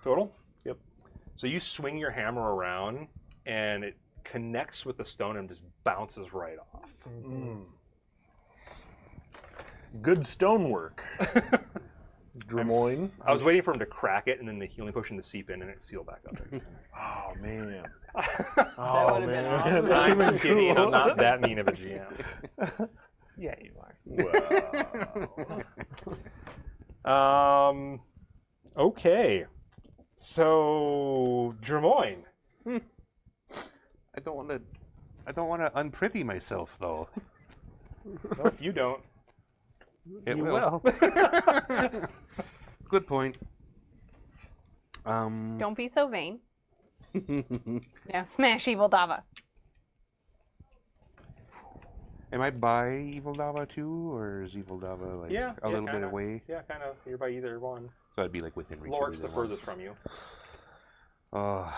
Total. Yep. So you swing your hammer around, and it connects with the stone and just bounces right off. Good stonework. Drimoyne. I was waiting for him to crack it and then the healing potion to seep in and it seal back up. Oh man. That Oh would have been man. awesome. I'm kidding. I'm not that mean of a GM. Yeah, you are. Wow. Okay. So Drimoyne. I don't want to unprithee myself though. Well, if you don't, It You will. will. Good point. Don't be so vain. Now smash Evil Dava. Am I by Evil Dava too, or is Evil Dava like yeah, a little bit kinda. away? Yeah, kind of. You're by either one. So I'd be like within reach. of Lorik's the either one. furthest from you. Oh.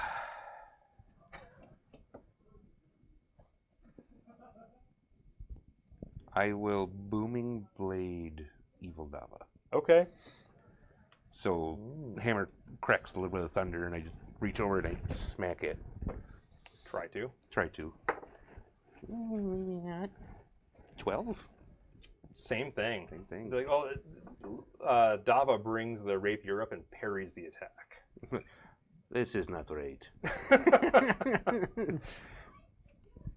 I will booming blade Evil Dava. Okay. So hammer cracks a little bit of thunder, and I just reach over and I smack it. Try to. Try to. Maybe not. 12. Same thing. Same thing. Like, oh, Dava brings the rapier up and parries the attack. This is not right.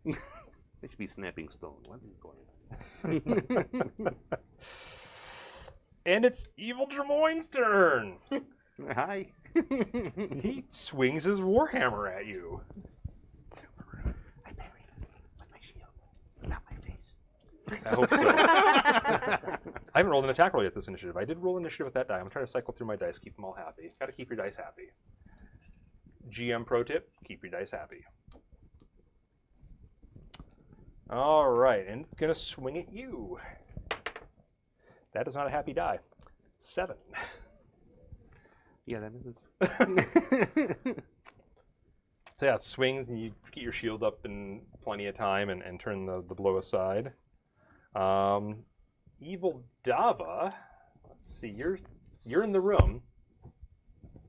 It should be snapping stone. What is going on? And it's Evil Drimoyne's turn. Hi. He swings his warhammer at you. I parried with my shield, not my face. I hope so. I haven't rolled an attack roll yet this initiative. I did roll initiative with that die. I'm trying to cycle through my dice, keep them all happy. Got to keep your dice happy. GM pro tip: keep your dice happy. All right, and it's gonna swing at you. That is not a happy die. 7. Yeah, that is. So yeah, it swings, and you get your shield up in plenty of time and turn the blow aside. Evil Dava, let's see, you're in the room,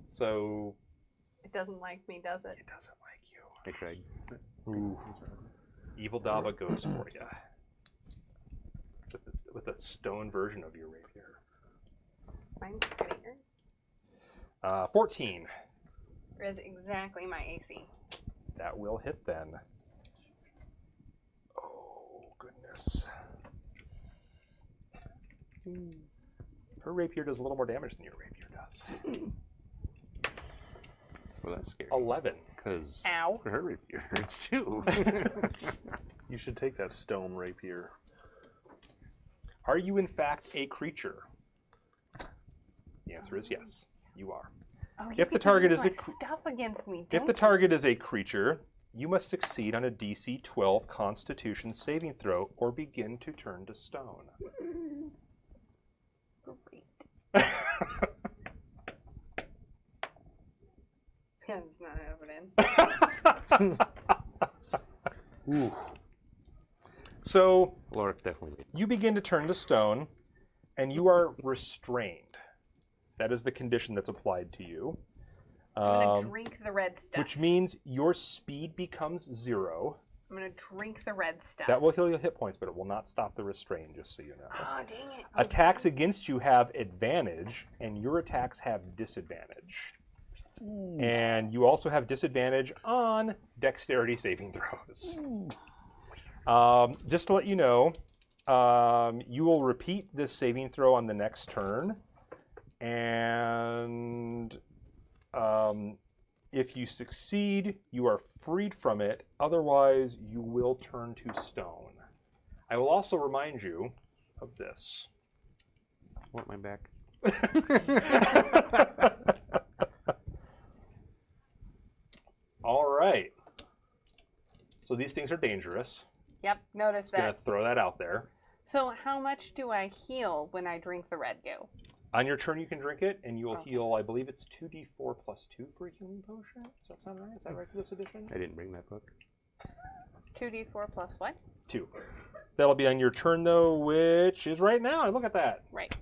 so It doesn't like me, does it? it doesn't like you. I tried. Ooh. Evil Dava goes for you with a stone version of your rapier. Mine's prettier. 14. Is exactly my AC. That will hit then. Oh, goodness. Her rapier does a little more damage than your rapier does. Well, that's scary. 11. Because Ow. her rapier hurts too. You should take that stone rapier. Are you in fact a creature? The answer is yes, you are. Oh, you If the get to target use is a my cr- stuff against me. If Don't the target is a creature, you must succeed on a DC 12 Constitution saving throw or begin to turn to stone. Great. It's not happening. Ooh. So Lorik definitely. you begin to turn to stone, and you are restrained. That is the condition that's applied to you. I'm gonna drink the red stuff. Which means your speed becomes 0. I'm gonna drink the red stuff. That will heal your hit points, but it will not stop the restrain, just so you know. Oh, dang it. Attacks against you have advantage, and your attacks have disadvantage. And you also have disadvantage on dexterity saving throws. Just to let you know, you will repeat this saving throw on the next turn, and if you succeed, you are freed from it. Otherwise, you will turn to stone. I will also remind you of this. Want my back? All right. So these things are dangerous. Yep, notice Gonna that. throw that out there. So how much do I heal when I drink the red goo? On your turn, you can drink it, and you will Okay. heal. I believe it's 2d4 plus 2 for a healing potion. Does that sound right? Is that right for this edition? I didn't bring that book. 2d4 plus what? 2. That'll be on your turn, though, which is right now. Look at that. Right.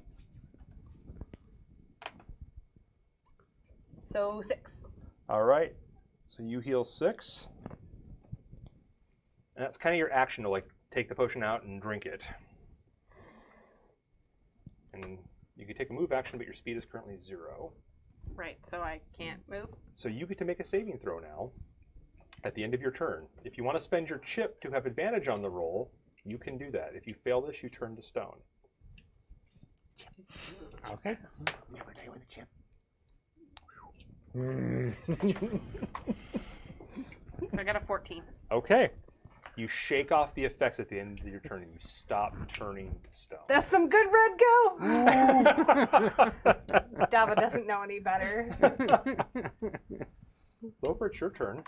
So 6. All right. So you heal 6. And that's kind of your action to like take the potion out and drink it. And you can take a move action, but your speed is currently 0. Right, so I can't move. So you get to make a saving throw now at the end of your turn. If you want to spend your chip to have advantage on the roll, you can do that. If you fail this, you turn to stone. Okay. Never die with a chip. So I got a 14. Okay. You shake off the effects at the end of your turn and you stop turning to stone. That's some good red goo! Dava doesn't know any better. Loper, it's your turn.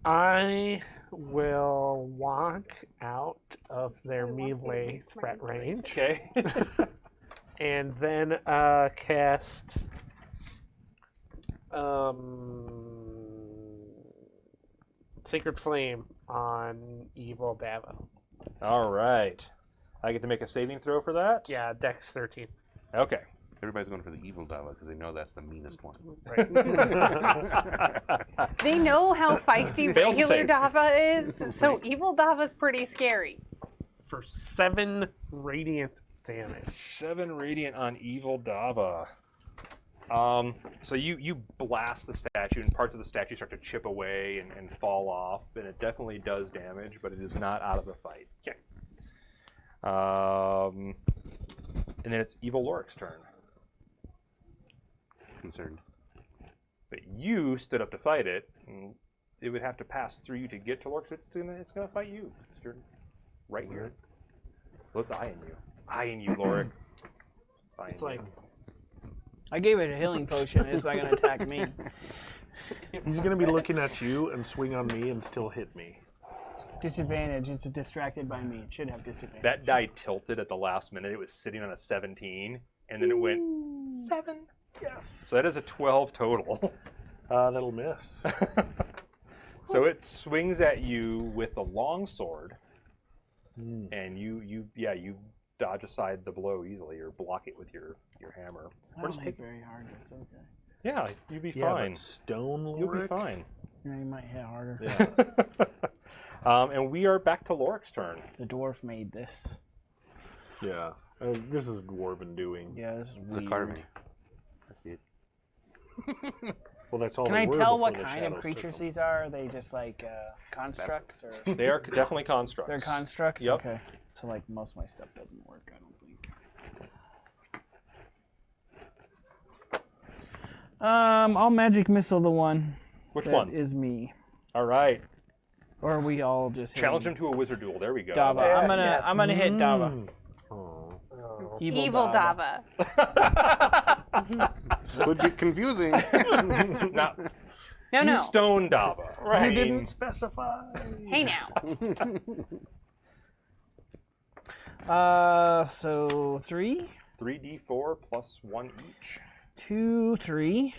I will walk out of their I walk melee in, threat my range, Okay. and then cast Sacred Flame on Evil Dava. All right. I get to make a saving throw for that? Yeah, Dex 13. Okay. Everybody's going for the evil Dava because they know that's the meanest one. Right. They know how feisty Fails to regular save. Dava is, so evil Dava's pretty scary. For 7 radiant damage. 7 radiant on Evil Dava. So you blast the statue, and parts of the statue start to chip away and fall off, and it definitely does damage, but it is not out of the fight. Okay. And then it's Evil Lorik's turn. Concerned. But you stood up to fight it, and it would have to pass through you to get to Lorik, so it's gonna fight you. You're right here. Well, it's eyeing you. It's eyeing you, Lorik. It's like, I gave it a healing potion. It's not going to attack me. He's going to be looking at you and swing on me and still hit me. Disadvantage. It's distracted by me. It should have disadvantage. That die tilted at the last minute. It was sitting on a 17, and then it went 7. Yes. So that is a 12 total. That'll miss. So it swings at you with a long sword, and you dodge aside the blow easily, or block it with your hammer. I Or don't just hit take. very hard. It's okay. Yeah, you'll be Yeah, fine. but stone You'll be Lorik? fine. Yeah, you might hit harder. Yeah. And we are back to Lorik's turn. The dwarf made this. Yeah. This is dwarven doing. Yeah, this is The weird. carving. That's it. Well, that's all. Can they I were tell before what the kind of shadows took creatures them. these are? Are they just like constructs or? They are definitely constructs. They're constructs. Yep. Okay. So like most of my stuff doesn't work. I don't think. I'll magic missile the one. Which that one? is me? All right. Or we all just hit Challenge him to a wizard duel. There we go. Dava. Yeah, I'm gonna hit Dava. Oh. Evil Dava. Would get confusing. Now, No. Stone Dava. You I didn't mean, specify. Hey now. So 3, 3d4 plus 1 each. 2, 3,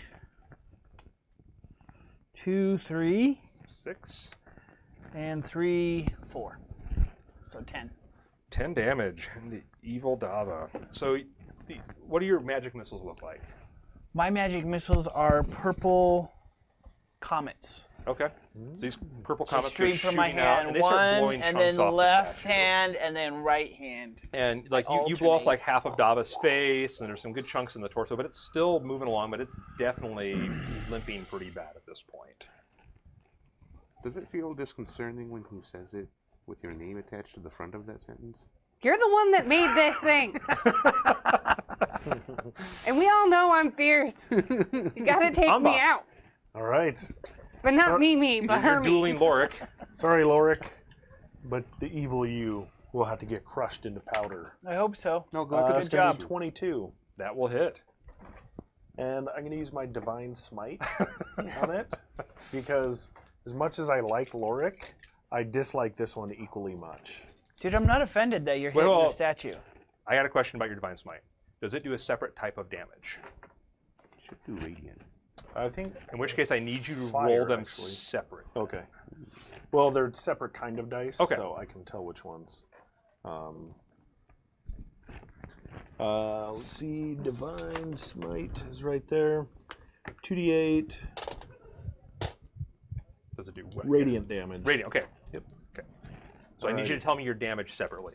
2, 3, 6. and 3, 4. So 10. 10 damage. And the evil Dava. So, what do your magic missiles look like? My magic missiles are purple comets. Okay. So these purple comets Stream are from my shooting out, hand, and they start one, blowing and chunks then off the left statue. hand, and then right hand. And like you blow off alternate. like half of Dava's face, and there's some good chunks in the torso, but it's still moving along. But it's definitely limping pretty bad at this point. Does it feel disconcerting when he says it with your name attached to the front of that sentence? You're the one that made this thing. And we all know I'm fierce. You gotta take Amba. me out. All right. But not me, but You're her me. dueling Lorik. Sorry, Lorik, but the evil you will have to get crushed into powder. I hope so. No, go Good That's gonna be job. 22, That will hit. and I'm gonna use my divine smite on it because as much as I like Lorik, I dislike this one equally much. Dude, I'm not offended that you're hitting Well, the statue. I got a question about your divine smite. Does it do a separate type of damage? Should do radiant. I think. In which case, I need you to Fire, roll them actually. separate. Okay. Well, they're separate kind of dice, Okay. so I can tell which ones. Let's see. Divine Smite is right there. 2d8 Does it do what? radiant damage. Radiant. Okay. Yep. Okay. So I need you to tell me your damage separately.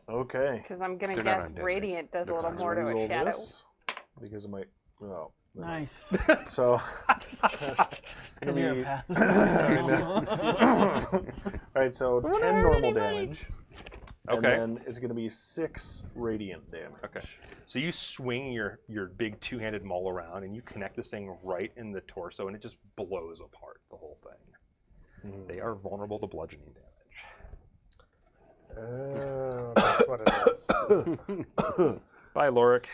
Okay. Because I'm gonna They're not guess undead, right? Radiant does a little Let's more to a Reroll shadow. this because of my. Oh. Nice. So. Because you're a passive. Alright, so 10 normal damage. Okay. And then it's going to be 6 radiant damage. Okay. So you swing your big two-handed maul around, and you connect this thing right in the torso, and it just blows apart the whole thing. They are vulnerable to bludgeoning damage. Oh, that's what it is. Bye, Lorik.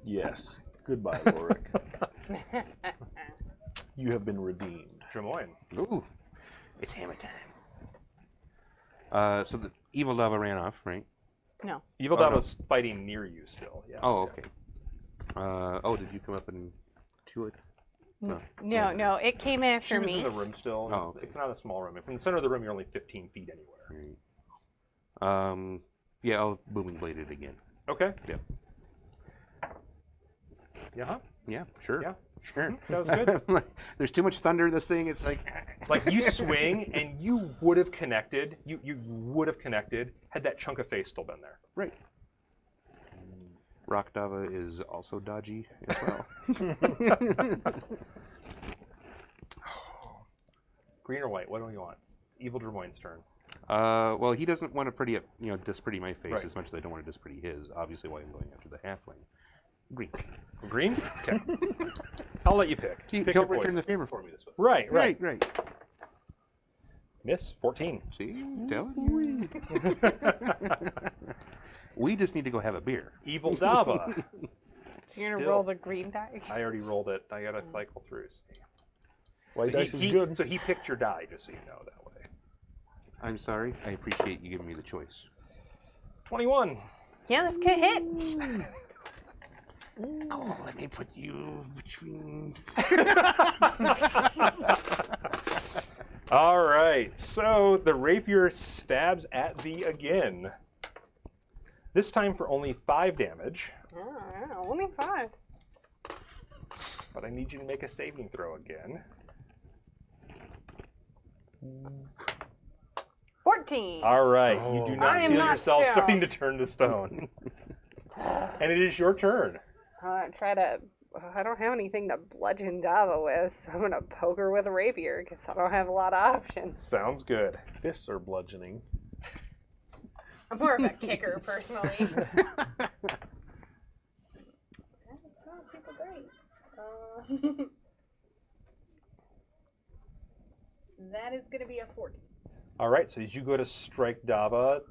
Yes. Goodbye, Lorik. You have been redeemed. Jamoyne. Ooh, it's hammer time. So the evil lava ran off, right? No. Evil Oh, Dad no. was fighting near you still. Yeah. Oh, okay. Did you come up and to it? No, it came She after was me. in the room still. Oh, It's- okay. It's not a small room. From the center of the room, you're only 15 feet anywhere. Right. Yeah, I'll booming blade it again. Okay. Yep. Yeah. Yeah, sure. Yeah. Sure. That was good. There's too much thunder in this thing. It's like, Like you swing, and you would have connected. You would have connected had that chunk of face still been there. right. Rock Dava is also dodgy as well. Green or white? What do you want? Evil Dramoyne's turn. Well, he doesn't want to dispretty my face Right. as much as I don't want to dispretty his. Obviously, why I'm going after the halfling. Green. Green? Okay. I'll let you pick. Pick He'll your return poison. the favor for me this way. Right. Right. Miss 14. See, telling you. We just need to go have a beer. Evil Dava. You're gonna Still- roll the green die. I already rolled it. I gotta cycle through. See. White So dice he, is good. So he picked your die, just so you know that way. I'm sorry. I appreciate you giving me the choice. 21. Yeah, this could hit. Oh, let me put you between. All right, so the rapier stabs at thee again. This time for only 5 damage, Oh, yeah, only 5. but I need you to make a saving throw again. 14. All right, you do I not am feel not yourself stone. starting to turn to stone. And it is your turn. Try to. I don't have anything to bludgeon Dava with, so I'm gonna poke her with a rapier because I don't have a lot of options. Sounds good. Fists are bludgeoning. I'm more of a kicker, personally. That's not super great. That is gonna be a 40. All right, so as you go to strike Dava,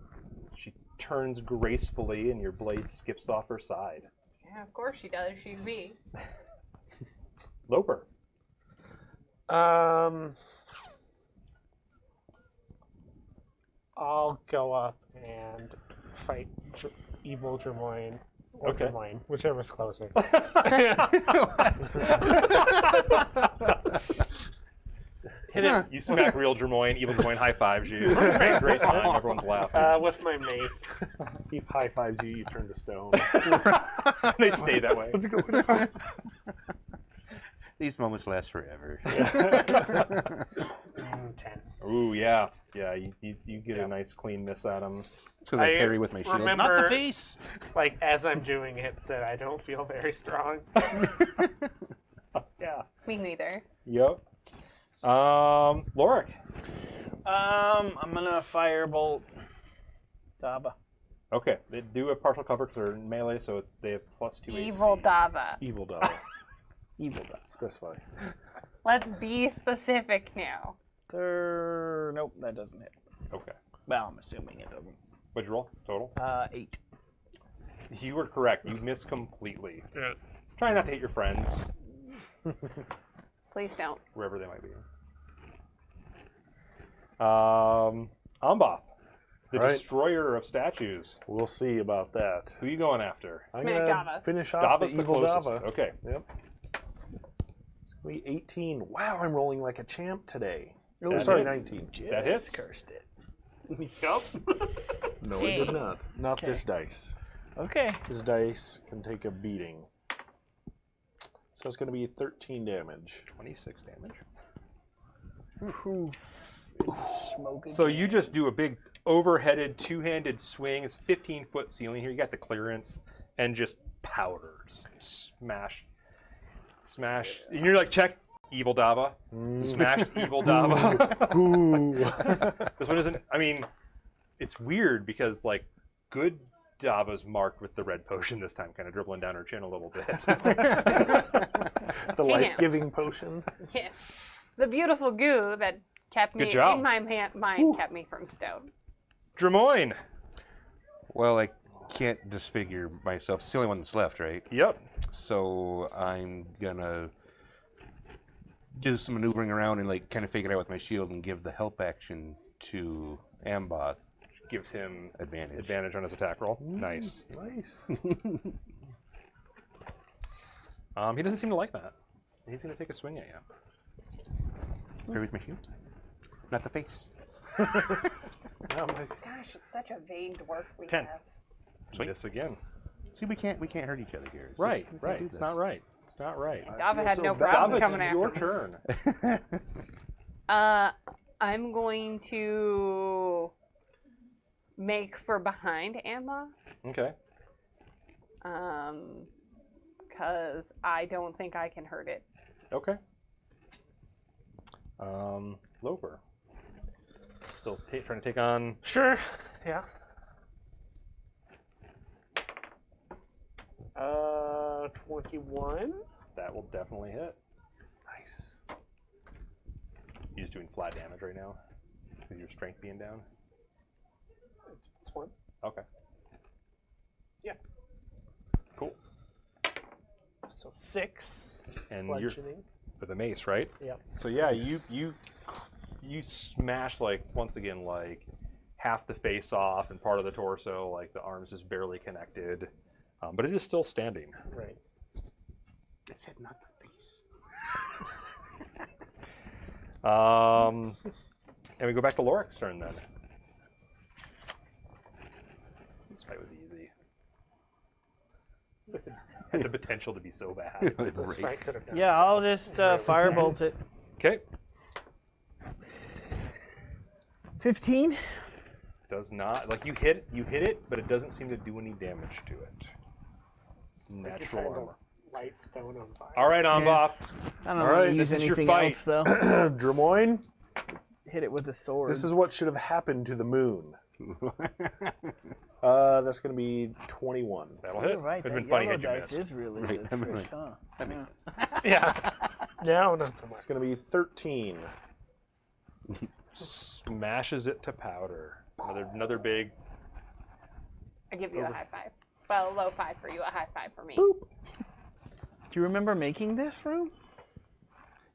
she turns gracefully and your blade skips off her side. Yeah, of course she does. She's me. Loper. I'll go up and fight evil Jermoyne. Or Okay. Jermoyne, whichever's closer. Hit it You smack real Jermoyne, evil Jermoyne high fives you. Great time, everyone's laughing. with my mace. He high fives you, you turn to stone. They stay that way. What's going on? These moments last forever. 10. Ooh, yeah. Yeah, you get a nice clean miss at him. It's because I I parry with my shield. Not remember- the face! Like, as I'm doing it, that I don't feel very strong. Yeah. Me neither. Yep. Lorik. I'm gonna firebolt Daba. Okay, they do have partial cover because they're in melee, so they have +2 Evil AC. Dava. Evil dog. Evil Daba. Specify. Let's be specific now. Nope, that doesn't hit. Okay. Well, I'm assuming it doesn't. What'd you roll total? 8. You were correct. You missed completely. Try not to hit your friends, Please don't. wherever they might be. Amboth, the Right. destroyer of statues. We'll see about that. Who are you going after? I'm Smack gonna Dava. finish off Dava's the the evil closest. Dava. Okay. Yep. It's gonna be 18. Wow, I'm rolling like a champ today. Oh, That sorry, hits. 19. That hits. Cursed it. Yup. No, I did not. Not this dice. Okay. This dice can take a beating. So it's going to be 13 damage. 26 damage. Smoking. So you just do a big overheaded two-handed swing. It's a 15-foot ceiling here. You got the clearance and just powder. Just smash. And you're like, check. Evil Dava. Smashed Evil Dava. This one isn't, I mean, it's weird because, like, good Dava's marked with the red potion this time, kind of dribbling down her chin a little bit. The life-giving potion. Yeah. The beautiful goo that kept me Good job. in my mind kept me from stone. Drimoyne. Well, I can't disfigure myself. It's the only one that's left, right? Yep. So I'm gonna do some maneuvering around and like kind of fake it out with my shield and give the help action to Amboth Gives him advantage. on his attack roll. Nice. Nice. He doesn't seem to like that. He's going to take a swing at you. Parry with my shield, not the face. Gosh, it's such a vain dwarf we 10. have. Sweet. This again. See, we can't hurt each other here. Right, we can't right. do It's this. not right. It's not right. Dava feel had so no bad. problem Dava, coming it's after your me. turn. I'm going to make for behind Amma, Okay. because I don't think I can hurt it. Okay. Loper. Still trying to take on. Sure. Yeah. 21. That will definitely hit. Nice. You're just doing flat damage right now with your strength being down. It's +1. Okay. Yeah. Cool. So 6. And you're Bludgeoning. with a mace, right? Yep. So yeah, you smash like once again like half the face off and part of the torso, like the arms just barely connected, but it is still standing. Right. I said not the face. And we go back to Lorik's turn then. This fight was easy. Had the potential to be so bad. This fight could have done Yeah, so I'll just firebolt it. Okay. 15. Does not, like, you hit it, but it doesn't seem to do any damage to it. Natural Trying to armor. light stone on fire. All right, Amboth. I don't All know right, to use this is your anything fight. else though. Drimoyne, Hit it with a sword. this is what should have happened to the moon. That's going to be 21. That'll You're hit. right. Could That have been funny yellow had you dice missed. is really Right, the I'm trick, right. huh? That makes sense. Yeah. No, not so much. It's going to be 13. Smashes it to powder. Another big. I give you a high five. Well, low five for you, a high five for me. Do you remember making this room?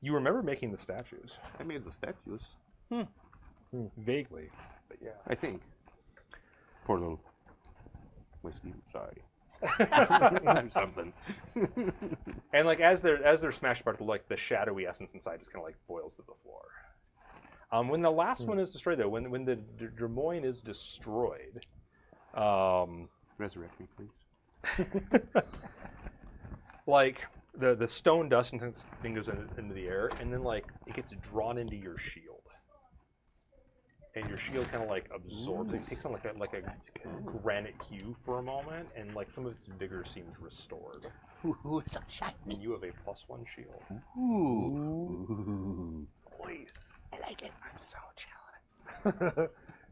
You remember making the statues I made the statues. vaguely, but yeah. I think. Poor little whiskey. Sorry. I'm something. And like as they're smashed apart, like the shadowy essence inside just kind of like boils to the floor. When the last one is destroyed, though, when the Drimoyne is destroyed, Resurrect me, please. like the stone dust and thing goes into the air, and then like it gets drawn into your shield, and your shield kind of like absorbs. It takes on like a granite hue for a moment, and like some of its vigor seems restored. Ooh, so shiny. And you have a +1 shield. Ooh. Nice. I like it. I'm so jealous.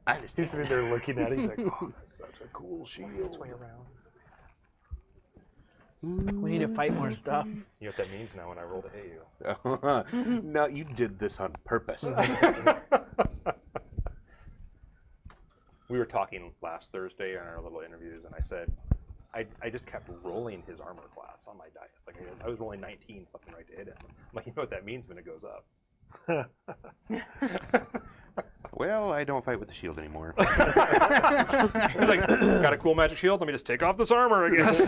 I He's understand. sitting there looking at it. He's like, oh, that's such a cool shield. This way around. We need to fight more stuff. You know what that means now when I roll to hit you. No, you did this on purpose. We were talking last Thursday in our little interviews, and I said, I just kept rolling his armor class on my dice. Like I was rolling 19 something right to hit him. I'm like, you know what that means when it goes up. Well, I don't fight with the shield anymore. He's like, got a cool magic shield? Let me just take off this armor, I guess.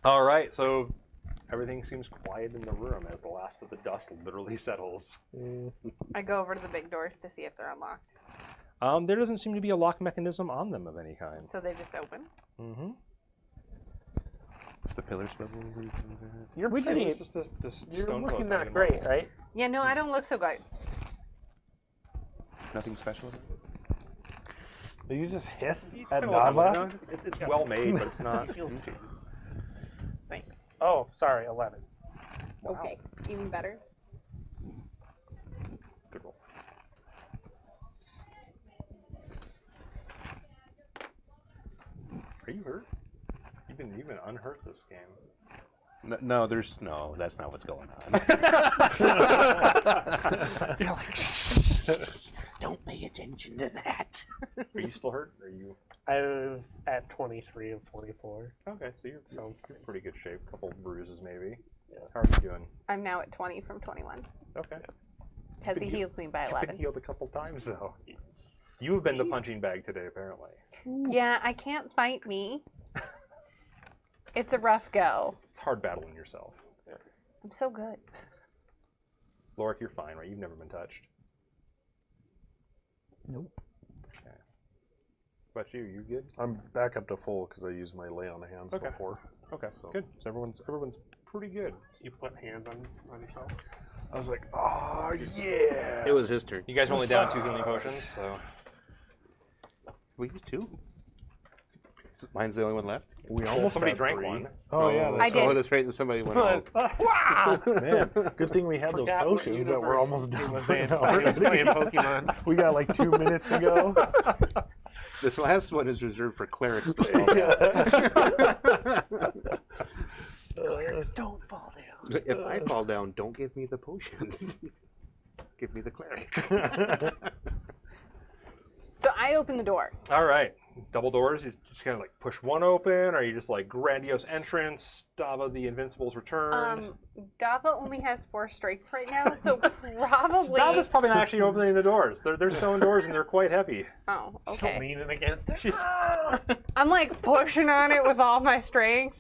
All right, so everything seems quiet in the room as the last of the dust literally settles. I go over to the big doors to see if they're unlocked. There doesn't seem to be a lock mechanism on them of any kind. So they just open. Mm-hmm. What's the pillars level? You're We pretty. It's just this You're stone looking cloth not great, right? Yeah, no, I don't look so good. Nothing special about it? Did you just hiss It's at been a long time, Nava? no, it's well made, but it's not. Thanks. Oh, sorry, 11. Okay, even better. Good roll. Are you hurt? You've been unhurt this game. No, that's not what's going on. You're like, Don't pay attention to that. Are you still hurt? Are you I'm at 23 of 24. okay? So you're Sounds in pretty good shape. A couple bruises maybe. Yeah. How are you doing? I'm now at 20 from 21. Okay. Because he healed me by Been 11. healed a couple times though. You have been the punching bag today, apparently. Yeah, I can't fight me. It's a rough go. It's hard battling yourself. I'm so good. Lorik, you're fine, right? You've never been touched. Nope. Okay. What about you? You good? I'm back up to full because I used my lay on the hands Okay. before. Okay. Good. So everyone's pretty good. You put hands on yourself. I was like, oh, yeah. It was his turn. You guys are only down 2 healing potions, so We used 2. Mine's the only one left. We almost somebody had drank 3. one. Oh, yeah. I That's did. Oh, that's right. And somebody went home. Man, good thing we had those Forgot what potions that we're universe almost he done. was for in. now. He was playing Pokemon. We got like 2 minutes ago. This last one is reserved for clerics. Don't fall down. If I fall down, don't give me the potion. Give me the cleric. So I open the door. All right. double doors, you just kind of like push one open, or you just like grandiose entrance, Dava the Invincible's return. Dava only has 4 strength right now, so probably. Dava's probably not actually opening the doors. They're stone doors and they're quite heavy. Oh, Don't okay. lean it against it. She's, I'm like pushing on it with all my strength.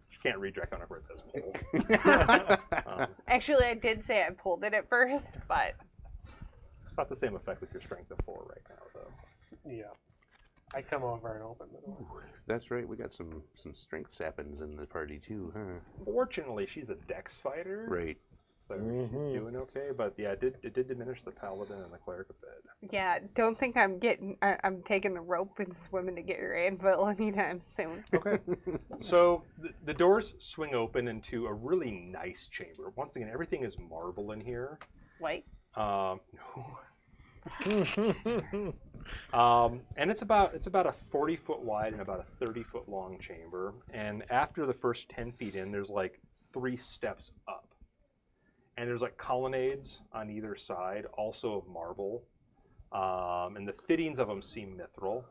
she can't read Draconic where it says pull. Actually, I did say I pulled it at first, but It's about the same effect with your strength of 4 right now, though. Yeah. I come over and open the door. That's right. We got some strength sappins in the party too, huh? Fortunately, she's a dex fighter, Right. so she's doing okay. But yeah, it did diminish the paladin and the cleric a bit. yeah, don't think I'm taking the rope and swimming to get your anvil anytime soon. Okay. So the doors swing open into a really nice chamber. Once again, everything is marble in here. White. No. And it's about a 40-foot wide and about a 30-foot long chamber. And after the first 10 feet in, there's like 3 steps up. And there's like colonnades on either side, also of marble. And the fittings of them seem mithril.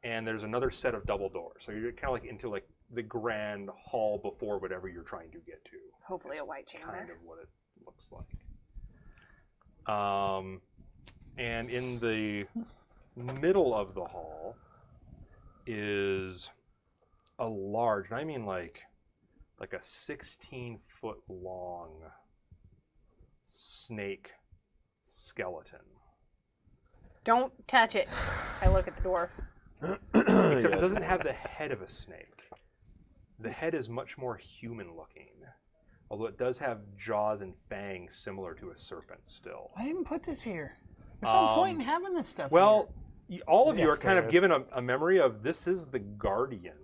And there's another set of double doors. So you're kind of like into like the grand hall before whatever you're trying to get to. Hopefully a white chamber. Kind of what it looks like. And in the middle of the hall is a large, and I mean like a 16-foot long snake skeleton. Don't touch it. I look at the dwarf. Except it doesn't have the head of a snake. The head is much more human looking, although it does have jaws and fangs similar to a serpent still. I didn't put this here. There's no point in having this stuff Well, all of you are Yes, kind there of is. given a memory of this is the guardian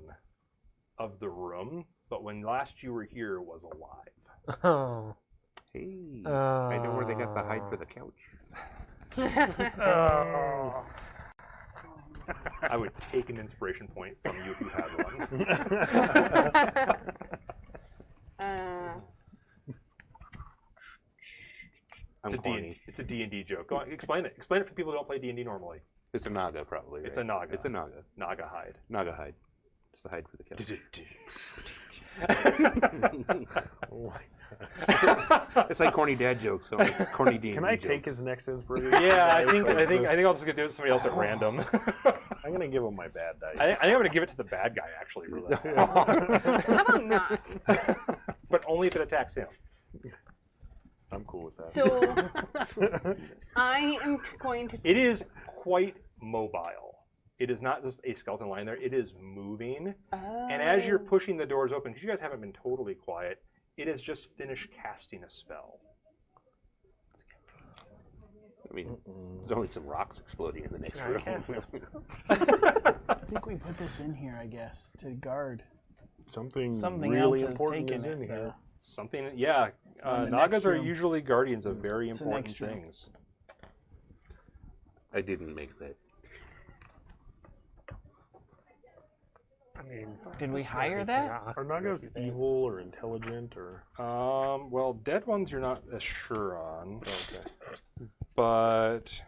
of the room, but when last you were here, it was alive. Oh. Hey, I know where they got the hide for the couch. Oh. I would take an inspiration point from you if you had one. I'm corny. It's a D&D joke. Go on, explain it. Explain it for people who don't play D&D normally. It's a naga, probably. It's right? a naga. It's a naga. Naga hide. Naga hide. It's the hide for the couch. It's like corny dad jokes. So it's corny D&D Can I jokes. take his next inspiration? Yeah, I think Just- I'll just give it to somebody else at random. I'm gonna give him my bad I dice. think I'm going to give it to the bad guy actually for that. How about not? But only if it attacks him. I'm cool with that. So I am going to. It is quite mobile. It is not just a skeleton lying there. It is moving. And as you're pushing the doors open, because you guys haven't been totally quiet, it has just finished casting a spell. I mean, there's only some rocks exploding in the next room. I think we put this in here, I guess, to guard. Something else really has important taken is in it. here. Something, yeah. In the Nagas next are room. usually guardians of very It's the important next room. things. I didn't make that. I mean, Did we hire that? Are Nagas evil or intelligent or? Well, dead ones you're not as sure on, Okay. but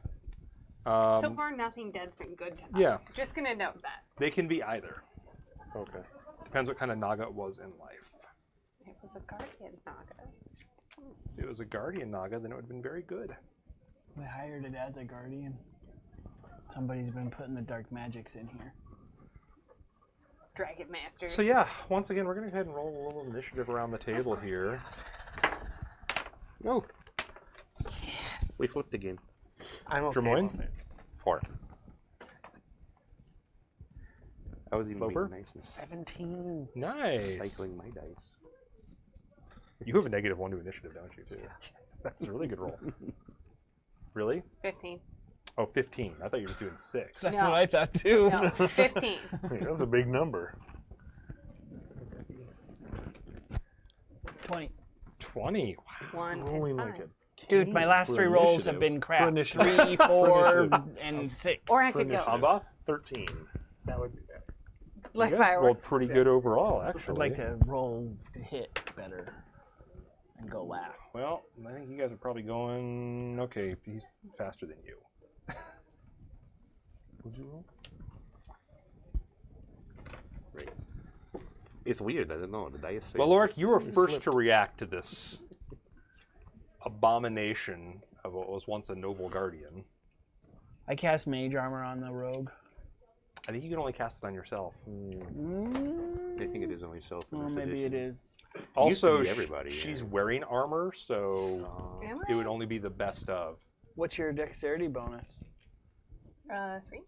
So far, nothing dead's been good to us. yeah. Just gonna note that. they can be either. Okay. Depends what kind of Naga it was in life. It was a guardian naga. If it was a guardian Naga, then it would have been very good. We hired it as a guardian. Somebody's been putting the dark magics in here. Dragon Masters. So yeah, once again, we're going to go ahead and roll a little initiative around the table here. Whoa. We flipped again. I'm okay Jermoine? with it. 4. I was even Loper? being nice and 17. Nice. cycling my dice. You have a -1 to initiative, don't you, too? That's a really good roll. Really? 15. Oh, 15. I thought you were just doing 6. That's No. what I thought too. No, 15. Hey, that's a big number. 20. 20. Wow. 1 Only and like 5. a Dude, my last For 3 rolls initiative. have been For crap. initiative. 3, 4, initiative. and 6. Or I For could go. initiative. Ambath? 13. That would be better. Like You guys rolled fireworks. pretty good overall, actually. I'd like to roll to hit better and go last. Well, I think you guys are probably going... Okay, he's faster than you. What'd you roll? It's weird. I don't know. The dice say. Well, Lorik, you were first to react to this abomination of what was once a noble guardian. I cast mage armor on the rogue. I think you can only cast it on yourself. I think it is only self. In Well, this maybe edition. it is. Also, be everybody, she's yeah. wearing armor, so Am it would only be the best of. What's your dexterity bonus? 3.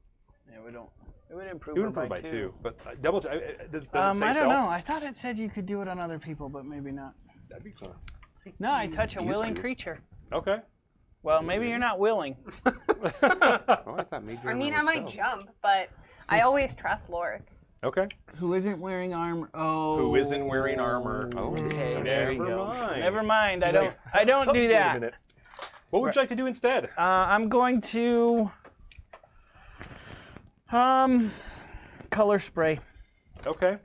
It would don't. It would improve, You it would improve by 2. 2, but does it say I don't self? know. I thought it said you could do it on other people, but maybe not. That'd be cool. No, I touch a used willing to. creature. Okay. Well, maybe you're not willing. Oh, I thought major. I mean, I armor was might self. jump, but I always trust Lorik. Okay. Who isn't wearing armor? Oh. Who isn't wearing armor? Oh, Okay, there you Never go. mind. Never mind. I don't do Wait a that. minute. What would you like to do instead? I'm going to color spray. Okay.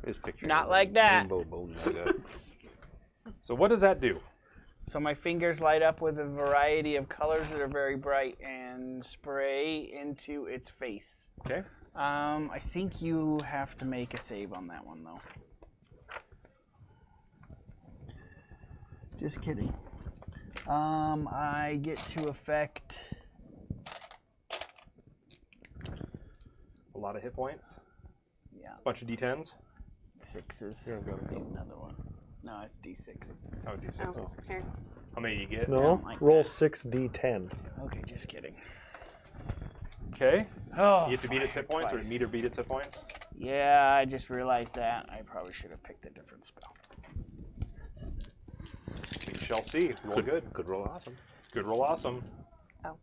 There's pictures. Not of like a that. Rainbow bone nugget. So what does that do? So my fingers light up with a variety of colors that are very bright and spray into its face. Okay. I think you have to make a save on that one though. Just kidding. I get to affect. A lot of hit points. Yeah, Bunch of D10s. 6s. Here, I'm gonna go. Need another one. No, it's D6s. Oh, D6s. Here. How many you get? No, like roll that. 6d10. Okay, just kidding. Okay. Oh, You have to beat its hit points, or twice. meet or beat its hit points? Yeah, I just realized that. I probably should have picked a different spell. We shall see. Roll good. Good roll, awesome. Good roll awesome. Oh.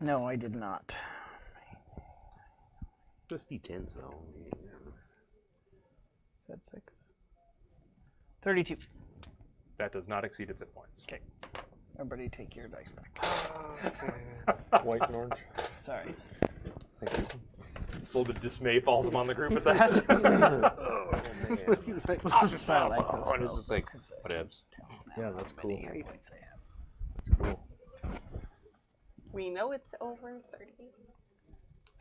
No, I did not. Just D10s though. Is that 6? 32. That does not exceed its hit points. Okay. Everybody take your dice back. White and orange. Sorry. Thank you. A little bit of dismay falls upon the group at that. He's like, That's why I like those oh, and it's spells, just like, though, 'cause whatevs. Yeah, that's how many cool. hit points they have. That's cool. We know it's over 30.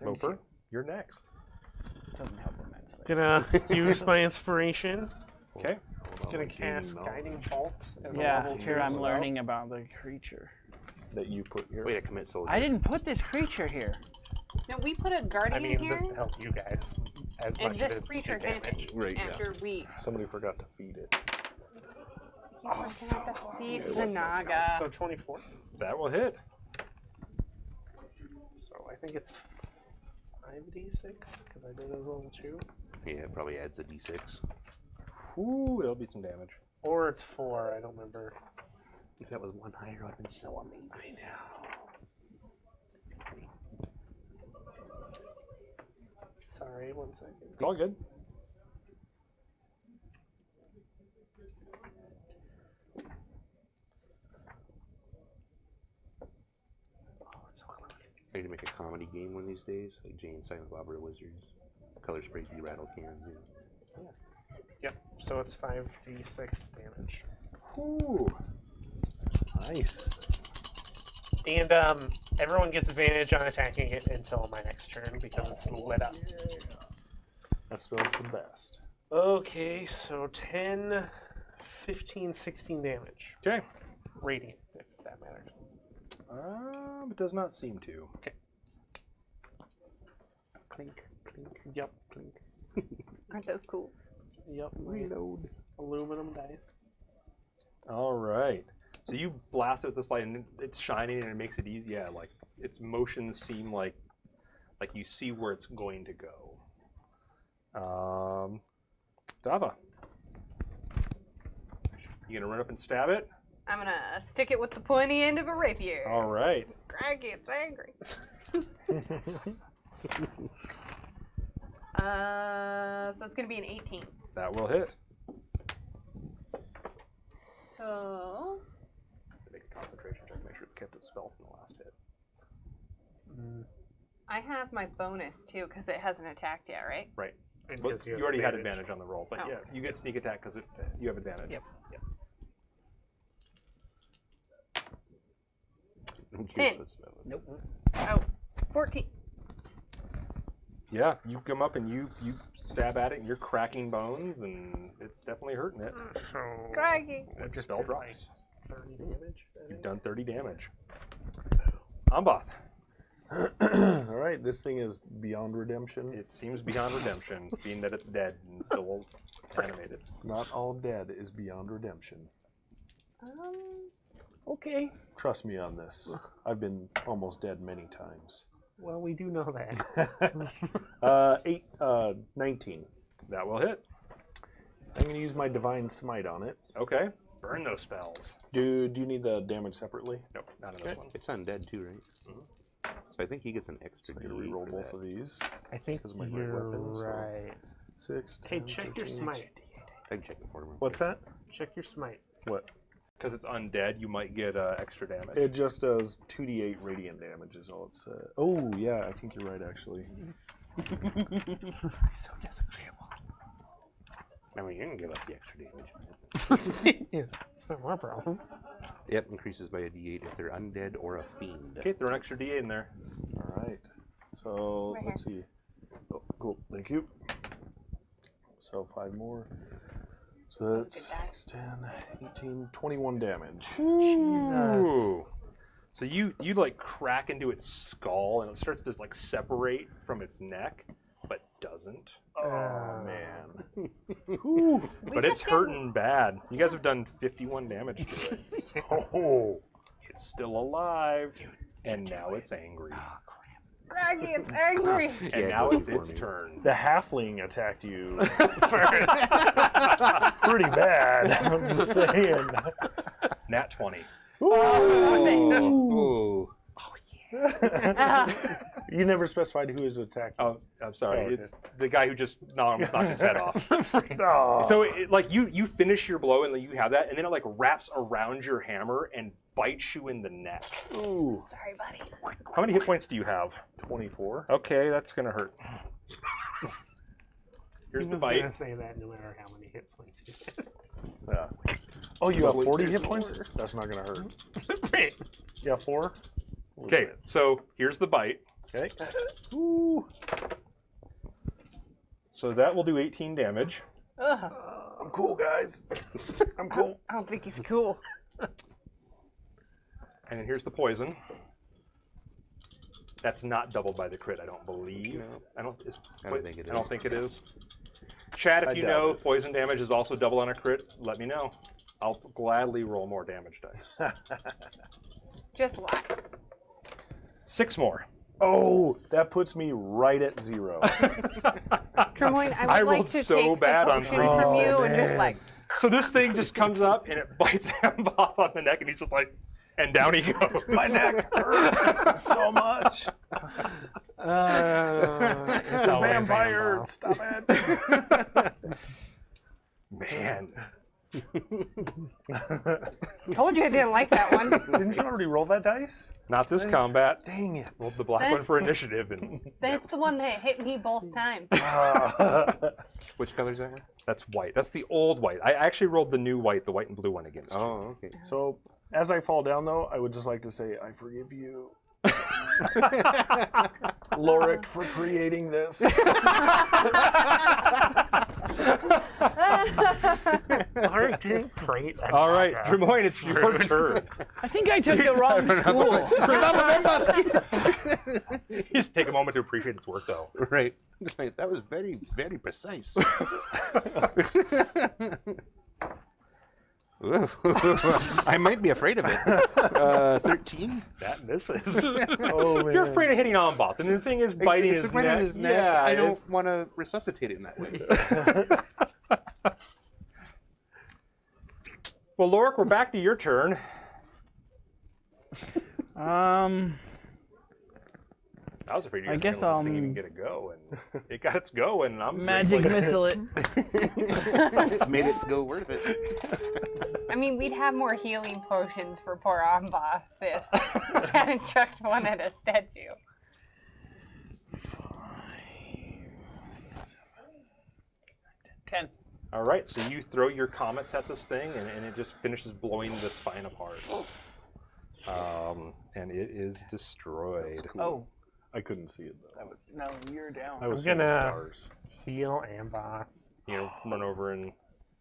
Moper, you're next. Doesn't help immensely. Gonna use my inspiration. Okay. Gonna cast Guiding Bolt as a Yeah, level 2 here I'm spell. learning about the creature. That you put here. Wait, I commit soldier. I didn't put this creature here. No, we put a guardian I mean, here, this to help you guys as and much this as creature do damage. happened after we. Somebody forgot to feed it. Oh, so feed the Naga. So 24. That will hit. So I think it's 5d6 because I did a level 2. Yeah, it probably adds a D6. Ooh, that'll be some damage. Or it's 4, I don't remember. If that was one higher, it would have been so amazing. I know. Sorry, 1 second. It's all good. Oh, it's so close. I need to make a comedy game one of these days, like Jane, Silent Bob, or Wizards. Color spray, rattle cans. Yeah. Yep, so it's 5d6 damage. Ooh. Nice. And everyone gets advantage on attacking it until my next turn because it's lit up. That spell's the best. Okay, so 10, 15, 16 damage. Okay. Radiant, if that matters. It does not seem to. Okay. Clink, clink. Yep, clink. Aren't those cool? Yep, my Reload. aluminum dice. All right. So you blast it with this light, and it's shining, and it makes it easy. Yeah, like its motions seem like you see where it's going to go. Dava, you gonna run up and stab it? I'm gonna stick it with the pointy end of a rapier. All right. Craggy, it's angry. So it's gonna be an 18. That will hit. So Make a concentration check. Make sure it kept its spell from the last hit. I have my bonus too because it hasn't attacked yet, right? Right. And But 'cause you have already had advantage on the roll, but Oh. yeah, you get sneak attack because you have advantage. Yep. 10. Nope. Oh, 14. Yeah, you come up and you stab at it, and you're cracking bones, and it's definitely hurting it. Cracking. And its spell drops. 30 damage. You've done 30 damage. Amboth. All right, this thing is beyond redemption. It seems beyond redemption, being that it's dead and still animated. Not all dead is beyond redemption. Okay. Trust me on this. I've been almost dead many times. Well, we do know that. 19. That will hit. I'm going to use my Divine Smite on it. Okay. Burn those spells. Do you need the damage separately? Nope, not in this one. It's undead too, right? So I think he gets an extra I'm going to D8 reroll for both that. of these. I think Because of my great you're weapon, so- right. 6, Hey, 10, check your 13. smite. I can check it for him. What's that? Check your smite. What? Because it's undead, you might get extra damage. It just does 2d8 radiant damage is all it said. Oh, yeah, I think you're right, actually. So disagreeable. I mean, you can give up the extra damage. Yeah, it's not my problem. Yep, increases by a D8 if they're undead or a fiend. Okay, throw an extra D8 in there. All right. So, Right let's see. Oh, cool. Thank you. So, 5 more. So that's 6, 10, 18, 21 damage. Ooh. So you like crack into its skull and it starts to like separate from its neck, but doesn't. Oh, man. But it's hurting bad. You guys have done 51 damage to it. Oh. It's still alive, and now it's angry. Craggy, it's angry. And Yeah, now go it's for its me. turn. The halfling attacked you first. Pretty bad. I'm just saying. Nat 20. Oh. You never specified who was attacked. Oh, I'm sorry. Oh, okay. It's the guy who just almost knocked his head off. Oh. So, like, you finish your blow and you have that, and then it like wraps around your hammer and bites you in the neck. Ooh, Sorry, buddy. How many hit points do you have? 24. Okay, that's gonna hurt. Here's I the was bite. gonna say that no matter how many hit points you get. Yeah. Oh, you have 40 there's hit points? That's not going to hurt. Wait. Yeah, 4? Okay, so here's the bite. Okay. Ooh. So that will do 18 damage. Ugh. I'm cool, guys. I'm cool. I don't think he's cool. And then here's the poison. That's not doubled by the crit, I don't believe. No. I don't think it is. it is. Chad, if I you doubt know it. poison damage is also double on a crit, let me know. I'll gladly roll more damage dice. Just lie. 6 more. Oh, that puts me right at 0. Tremoyne, I would I like rolled to so take bad the on potion threes. from you Oh, and just man. like, So this thing just comes up and it bites him off on the neck, and he's just like, and down he goes. My neck hurts so much. It's It's a always vampire. Ambo. Stop it. Man. told you I didn't like that one. Didn't you already roll that dice? Not this combat. Dang it. Rolled the black one for initiative, and That's the one that hit me both times. Which color is that one? that's white. That's the old white. I actually rolled the new white, the white and blue one against you. Oh, okay. So, as I fall down, though, I would just like to say, I forgive you. Lorik, for creating this. Alright, did great. All right, Tremoyne, it's your turn. I think I took the wrong school. Just take a moment to appreciate its work, though. Right. That was very, very precise. I might be afraid of it. 13? That misses. Oh, man. You're afraid of hitting Amboth, and the thing is biting It's his right neck. on his neck. Yeah, I it don't is. want to resuscitate it in that way. Well, Lorik, we're back to your turn. I was afraid you were I guess going to let I'll this thing even get a go, and it got its go, and I'm magic like, missile it. Made it go worth it. I mean, we'd have more healing potions for poor Amboss if we hadn't chucked one at a statue. 10. All right, so you throw your comets at this thing, and it just finishes blowing the spine apart. and it is destroyed. Oh, I couldn't see it though. that was no. You're down. I was I'm seeing the gonna- stars. Heal Amboth. Run over and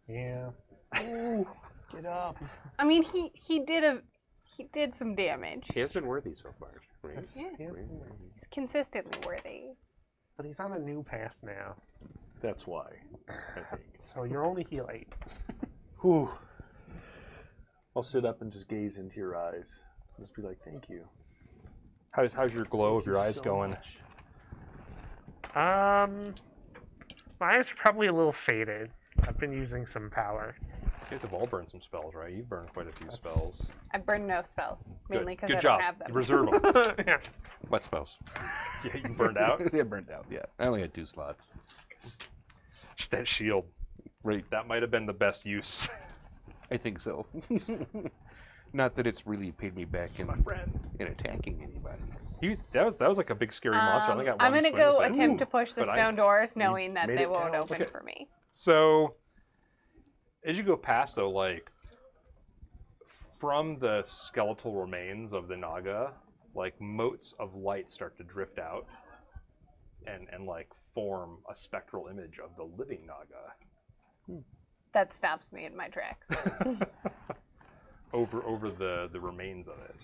Yeah. Get up. I mean, he did some damage. He has been worthy so far. Right? Yeah. He's consistently worthy. But he's on a new path now. That's why, I think. So you're only heal 8. Whew. I'll sit up and just gaze into your eyes. Just be like, thank you. how's your glow of your Thank you eyes so going? much. My eyes are probably a little faded. I've been using some power. You guys have all burned some spells, right? You've burned quite a few spells. I burned no spells, mainly because Good I job. don't have them. You reserve them. Yeah. What spells? Yeah, you burned out. Yeah, burned out. Yeah, I only had 2 slots. Just that shield. Right. That might have been the best use. I think so. Not that it's really paid me back in attacking anybody. That was like a big scary monster. I only got one I'm gonna swing go with it. attempt to push the But stone doors, knowing that made they it won't count. open Okay. for me. So, as you go past, though, like from the skeletal remains of the Naga, like motes of light start to drift out, and like form a spectral image of the living Naga That stops me in my tracks. over the remains of it,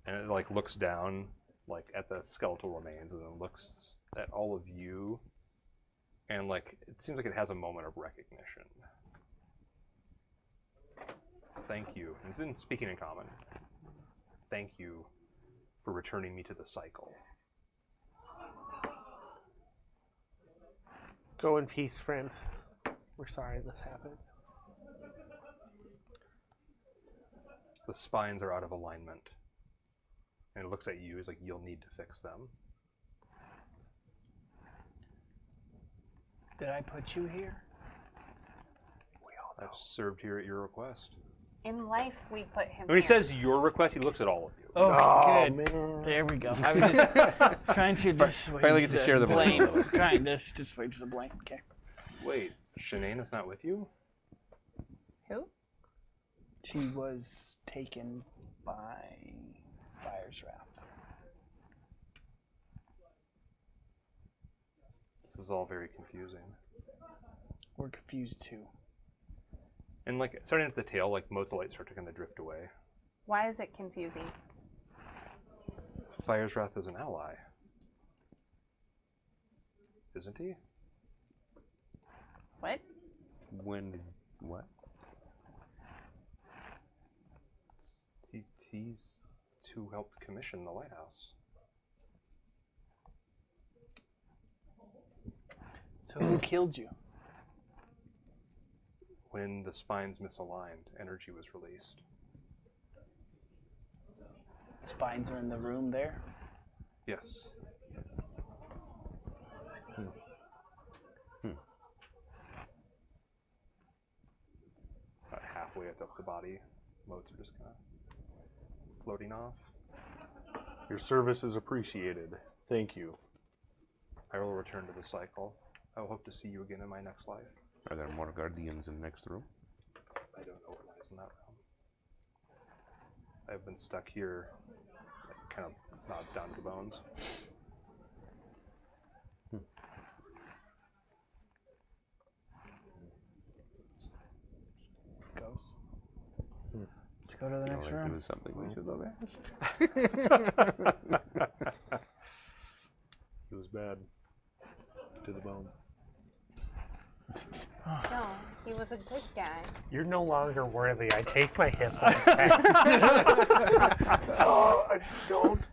and it like looks down like at the skeletal remains, and then looks at all of you, and like it seems like it has a moment of recognition. Thank you. It's in speaking in common. Thank you for returning me to the cycle. Go in peace, friend. We're sorry this happened. The spines are out of alignment. And it looks at you as like you'll need to fix them. Did I put you here? I've served here at your request. In life, we put him When he here. says your request, he looks at all of you. Okay, good. Man. There we go. I was just trying to dissuade Finally get to share the blame. Trying to dissuade the blame. Okay. Wait, Shanae is not with you? Who? She was taken by Fire's Wrath. This is all very confusing. We're confused too. And like starting at the tail, like most lights start to kind of drift away. Why is it confusing? Fire's Wrath is an ally. Isn't he? What? When did what? He's who helped commission the lighthouse. So who killed you? When the spines misaligned, energy was released. Spines are in the room there. Yes. About halfway up the body, motes are just kind of floating off. Your service is appreciated. Thank you. I will return to the cycle. I will hope to see you again in my next life. Are there more guardians in the next room? I don't know what lies in that realm. I've been stuck here. It kind of nods down to the bones. Goes. Let's go to the You know, next like there room. was something we should have asked. It was bad. To the bone. No, he was a good guy. You're no longer worthy. I take my hit points back. Oh, I don't.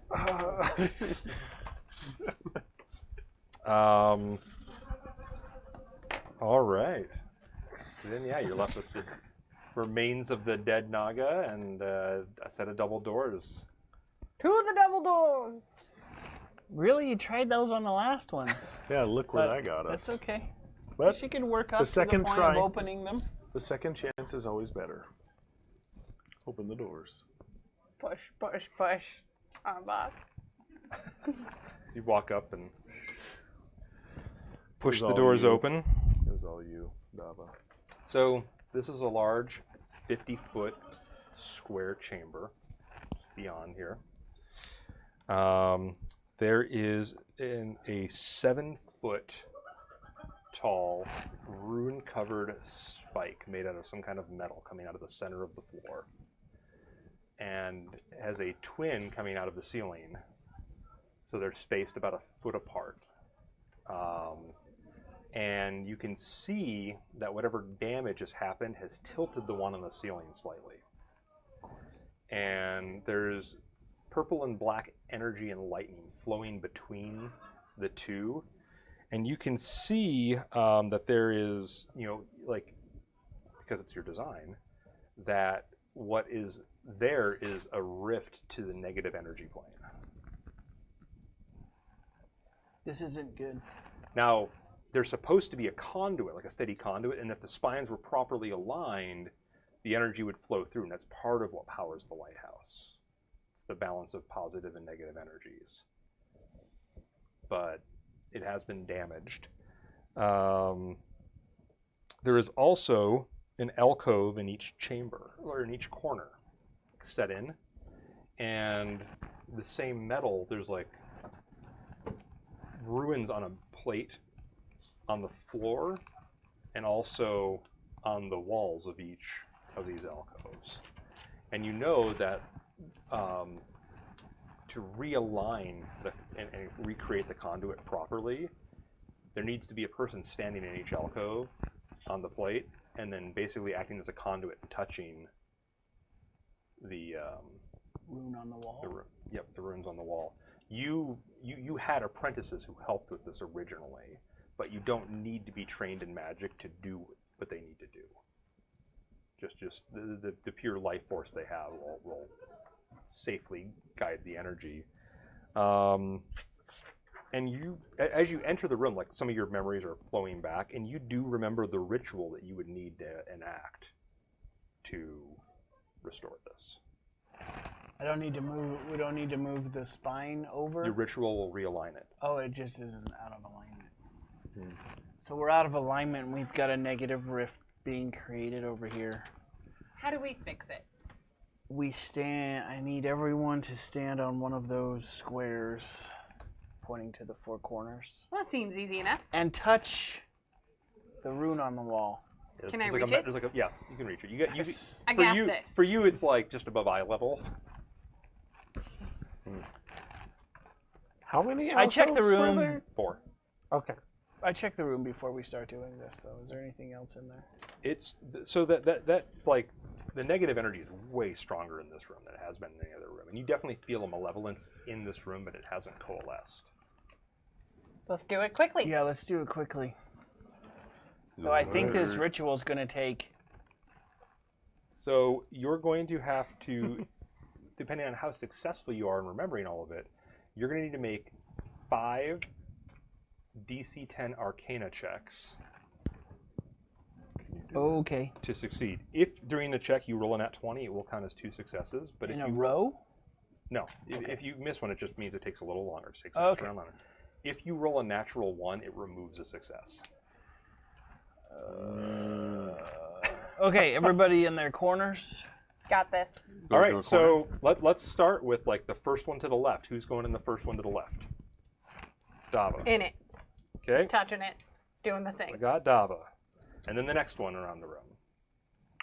All right. So then, yeah, you're left with the remains of the dead Naga and a set of double doors. To the double doors. Really, you tried those on the last one. Yeah, look where But that got us. That's okay. But She can work up the to the second point try- of opening them. the second chance is always better. Open the doors. Push, push, push. Bob. You walk up and push It the was all doors you. open. It was all you, Dava. So this is a large 50-foot square chamber, just beyond here. There is a 7-foot tall, rune-covered spike made out of some kind of metal coming out of the center of the floor, and has a twin coming out of the ceiling. So they're spaced about a foot apart. And you can see that whatever damage has happened has tilted the one on the ceiling slightly. And there's purple and black energy and lightning flowing between the two. And you can see that there is, like, because it's your design, that what is there is a rift to the negative energy plane. This isn't good. Now, there's supposed to be a conduit, like a steady conduit, and if the spines were properly aligned, the energy would flow through, and that's part of what powers the lighthouse. It's the balance of positive and negative energies. But it has been damaged. There is also an alcove in each chamber, or in each corner, set in, and the same metal, there's like ruins on a plate on the floor and also on the walls of each of these alcoves. And you know that to realign and recreate the conduit properly, there needs to be a person standing in each alcove on the plate and then basically acting as a conduit and touching the Rune on the wall. the runes on the wall. You had apprentices who helped with this originally, but you don't need to be trained in magic to do what they need to do. Just the pure life force they have will safely guide the energy. And you, as you enter the room, like some of your memories are flowing back, and you do remember the ritual that you would need to enact to restore this. I don't need to move. We don't need to move the spine over. Your ritual will realign it. Oh, it just isn't out of alignment. So we're out of alignment, and we've got a negative rift being created over here. How do we fix it? We stand. I need everyone to stand on one of those squares, pointing to the four corners, Well, that seems easy enough. and touch the rune on the wall. Can I There's reach like it? There's like a, yeah, you can reach it. You get you. I for got you, this. For you, it's like just above eye level. How many I checked the alcoves were room. there? 4. Okay. I checked the room before we start doing this, though. Is there anything else in there? It's so that like the negative energy is way stronger in this room than it has been in any other room, and you definitely feel a malevolence in this room, but it hasn't coalesced. Let's do it quickly. Yeah, let's do it quickly. So I think this ritual is going to take. So you're going to have to, depending on how successful you are in remembering all of it, you're going to need to make 5 DC 10 Arcana checks Okay. to succeed. If during the check you roll a nat 20, it will count as 2 successes. But In if a you row? No, if you miss one, it just means it takes a little longer. It takes an extra round longer. If you roll a natural 1, it removes a success. Okay, everybody in their corners. Got this. All right, so let's start with like the first one to the left. Who's going in the first one to the left? Dava. In it. Okay, Touching it. Doing the thing. I got Dava. And then the next one around the room.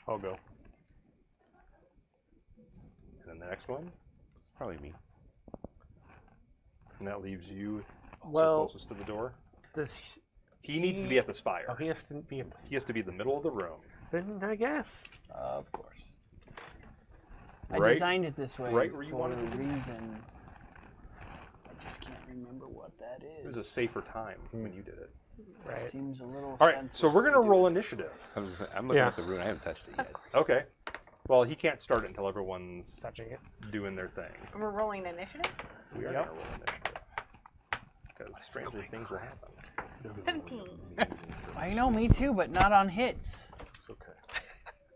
I'll go. And then the next one. Probably me. And that leaves you Well- closest to the door. Does He needs to be at the spire. he has to be in the... He has to be in the middle of the room. Then I guess. Of course. I Right- designed it this way right where you for wanted a it to be. reason. I just can't remember what that is. It was a safer time when you did it. Right. Seems a little. All right, so we're going to roll initiative. I'm looking Yeah. at the rune. I haven't touched it yet. Okay. Well, he can't start it until everyone's Touching it. doing their thing. We're rolling initiative. We are going to roll initiative. Because stranger things will happen. 17. I know, me too, but not on hits. It's okay.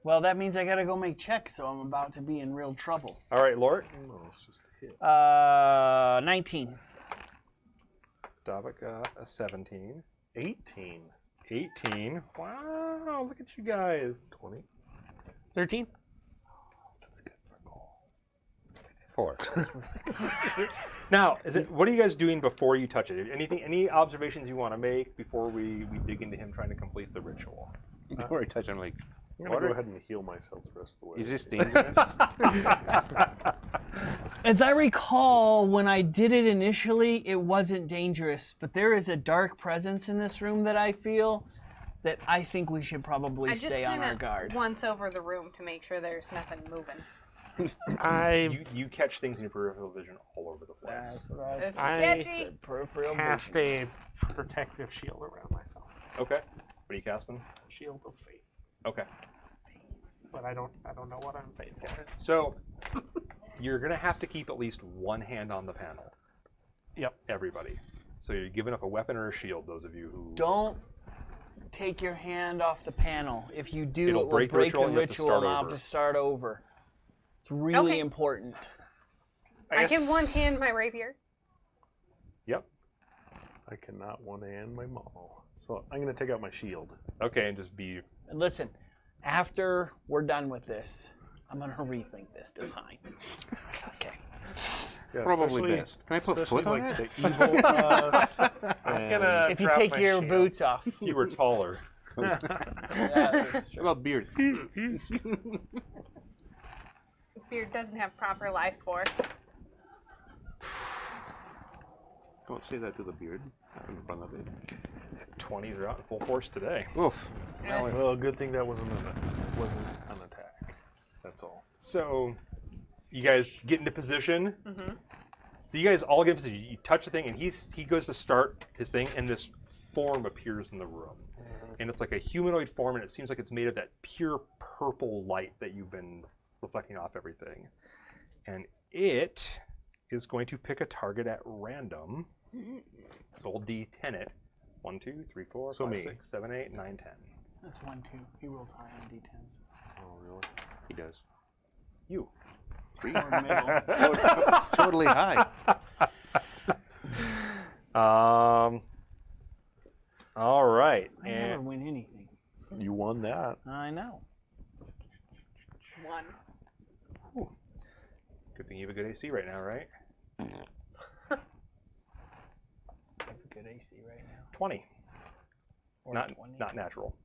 Well, that means I gotta go make checks, so I'm about to be in real trouble. All right, Lord. No, it's just a hit. 19. Dava got a 17. 18. 18. Wow, look at you guys. 20. 13? That's good. course. Now, what are you guys doing before you touch it? Any observations you want to make before we dig into him trying to complete the ritual? Before I touch, I'm like, I'm going to go ahead and heal myself the rest of the way. is this dangerous? As I recall, when I did it initially, it wasn't dangerous, but there is a dark presence in this room that I feel that I think we should probably I just stay on our kinda guard. once over the room to make sure there's nothing moving. You catch things in your peripheral vision all over the place. That's what I was It's I sketchy. peripheral cast vision. a protective shield around myself. Okay. What are you casting? Shield of faith. Okay. But I don't know what I'm faithful in. So you're gonna have to keep at least one hand on the panel. Yep. Everybody. So you're giving up a weapon or a shield. Those of you who Don't take your hand off the panel. If you do, It'll it will break break the ritual the and you have to ritual start and I'll have over. to start over. It's really Okay. important. I can one-hand my rapier. Yep. I cannot one-hand my maul. So I'm going to take out my shield. Okay, and just be. And listen, after we're done with this, I'm going to rethink this design. Okay. Yeah, Probably especially- best. Can I put especially foot on like it? the evil I'm gonna If you drop take my your shield. boots off. You were taller. Yeah, that's true. What about beard? Beard doesn't have proper life force. Don't say that to the beard. Not in front of it. 20s are out in full force today. Oof. Well, good thing that wasn't an attack. That's all. So you guys get into position. So you guys all get in position. You touch the thing, and he goes to start his thing, and this form appears in the room. And it's like a humanoid form, and it seems like it's made of that pure purple light that you've been reflecting off everything. And it is going to pick a target at random. So we'll D10 it. 1, 2, 3, 4, So 5, me. 6, 7, 8, 9, 10. That's 1, 2. He rolls high on D10s. Oh, really? He does. You. Or middle. It's totally high. All right. I never And win anything. You won that. I know. One. good thing you have a good AC right now, right? I have a good AC right now. 20. Or Not 20. not natural.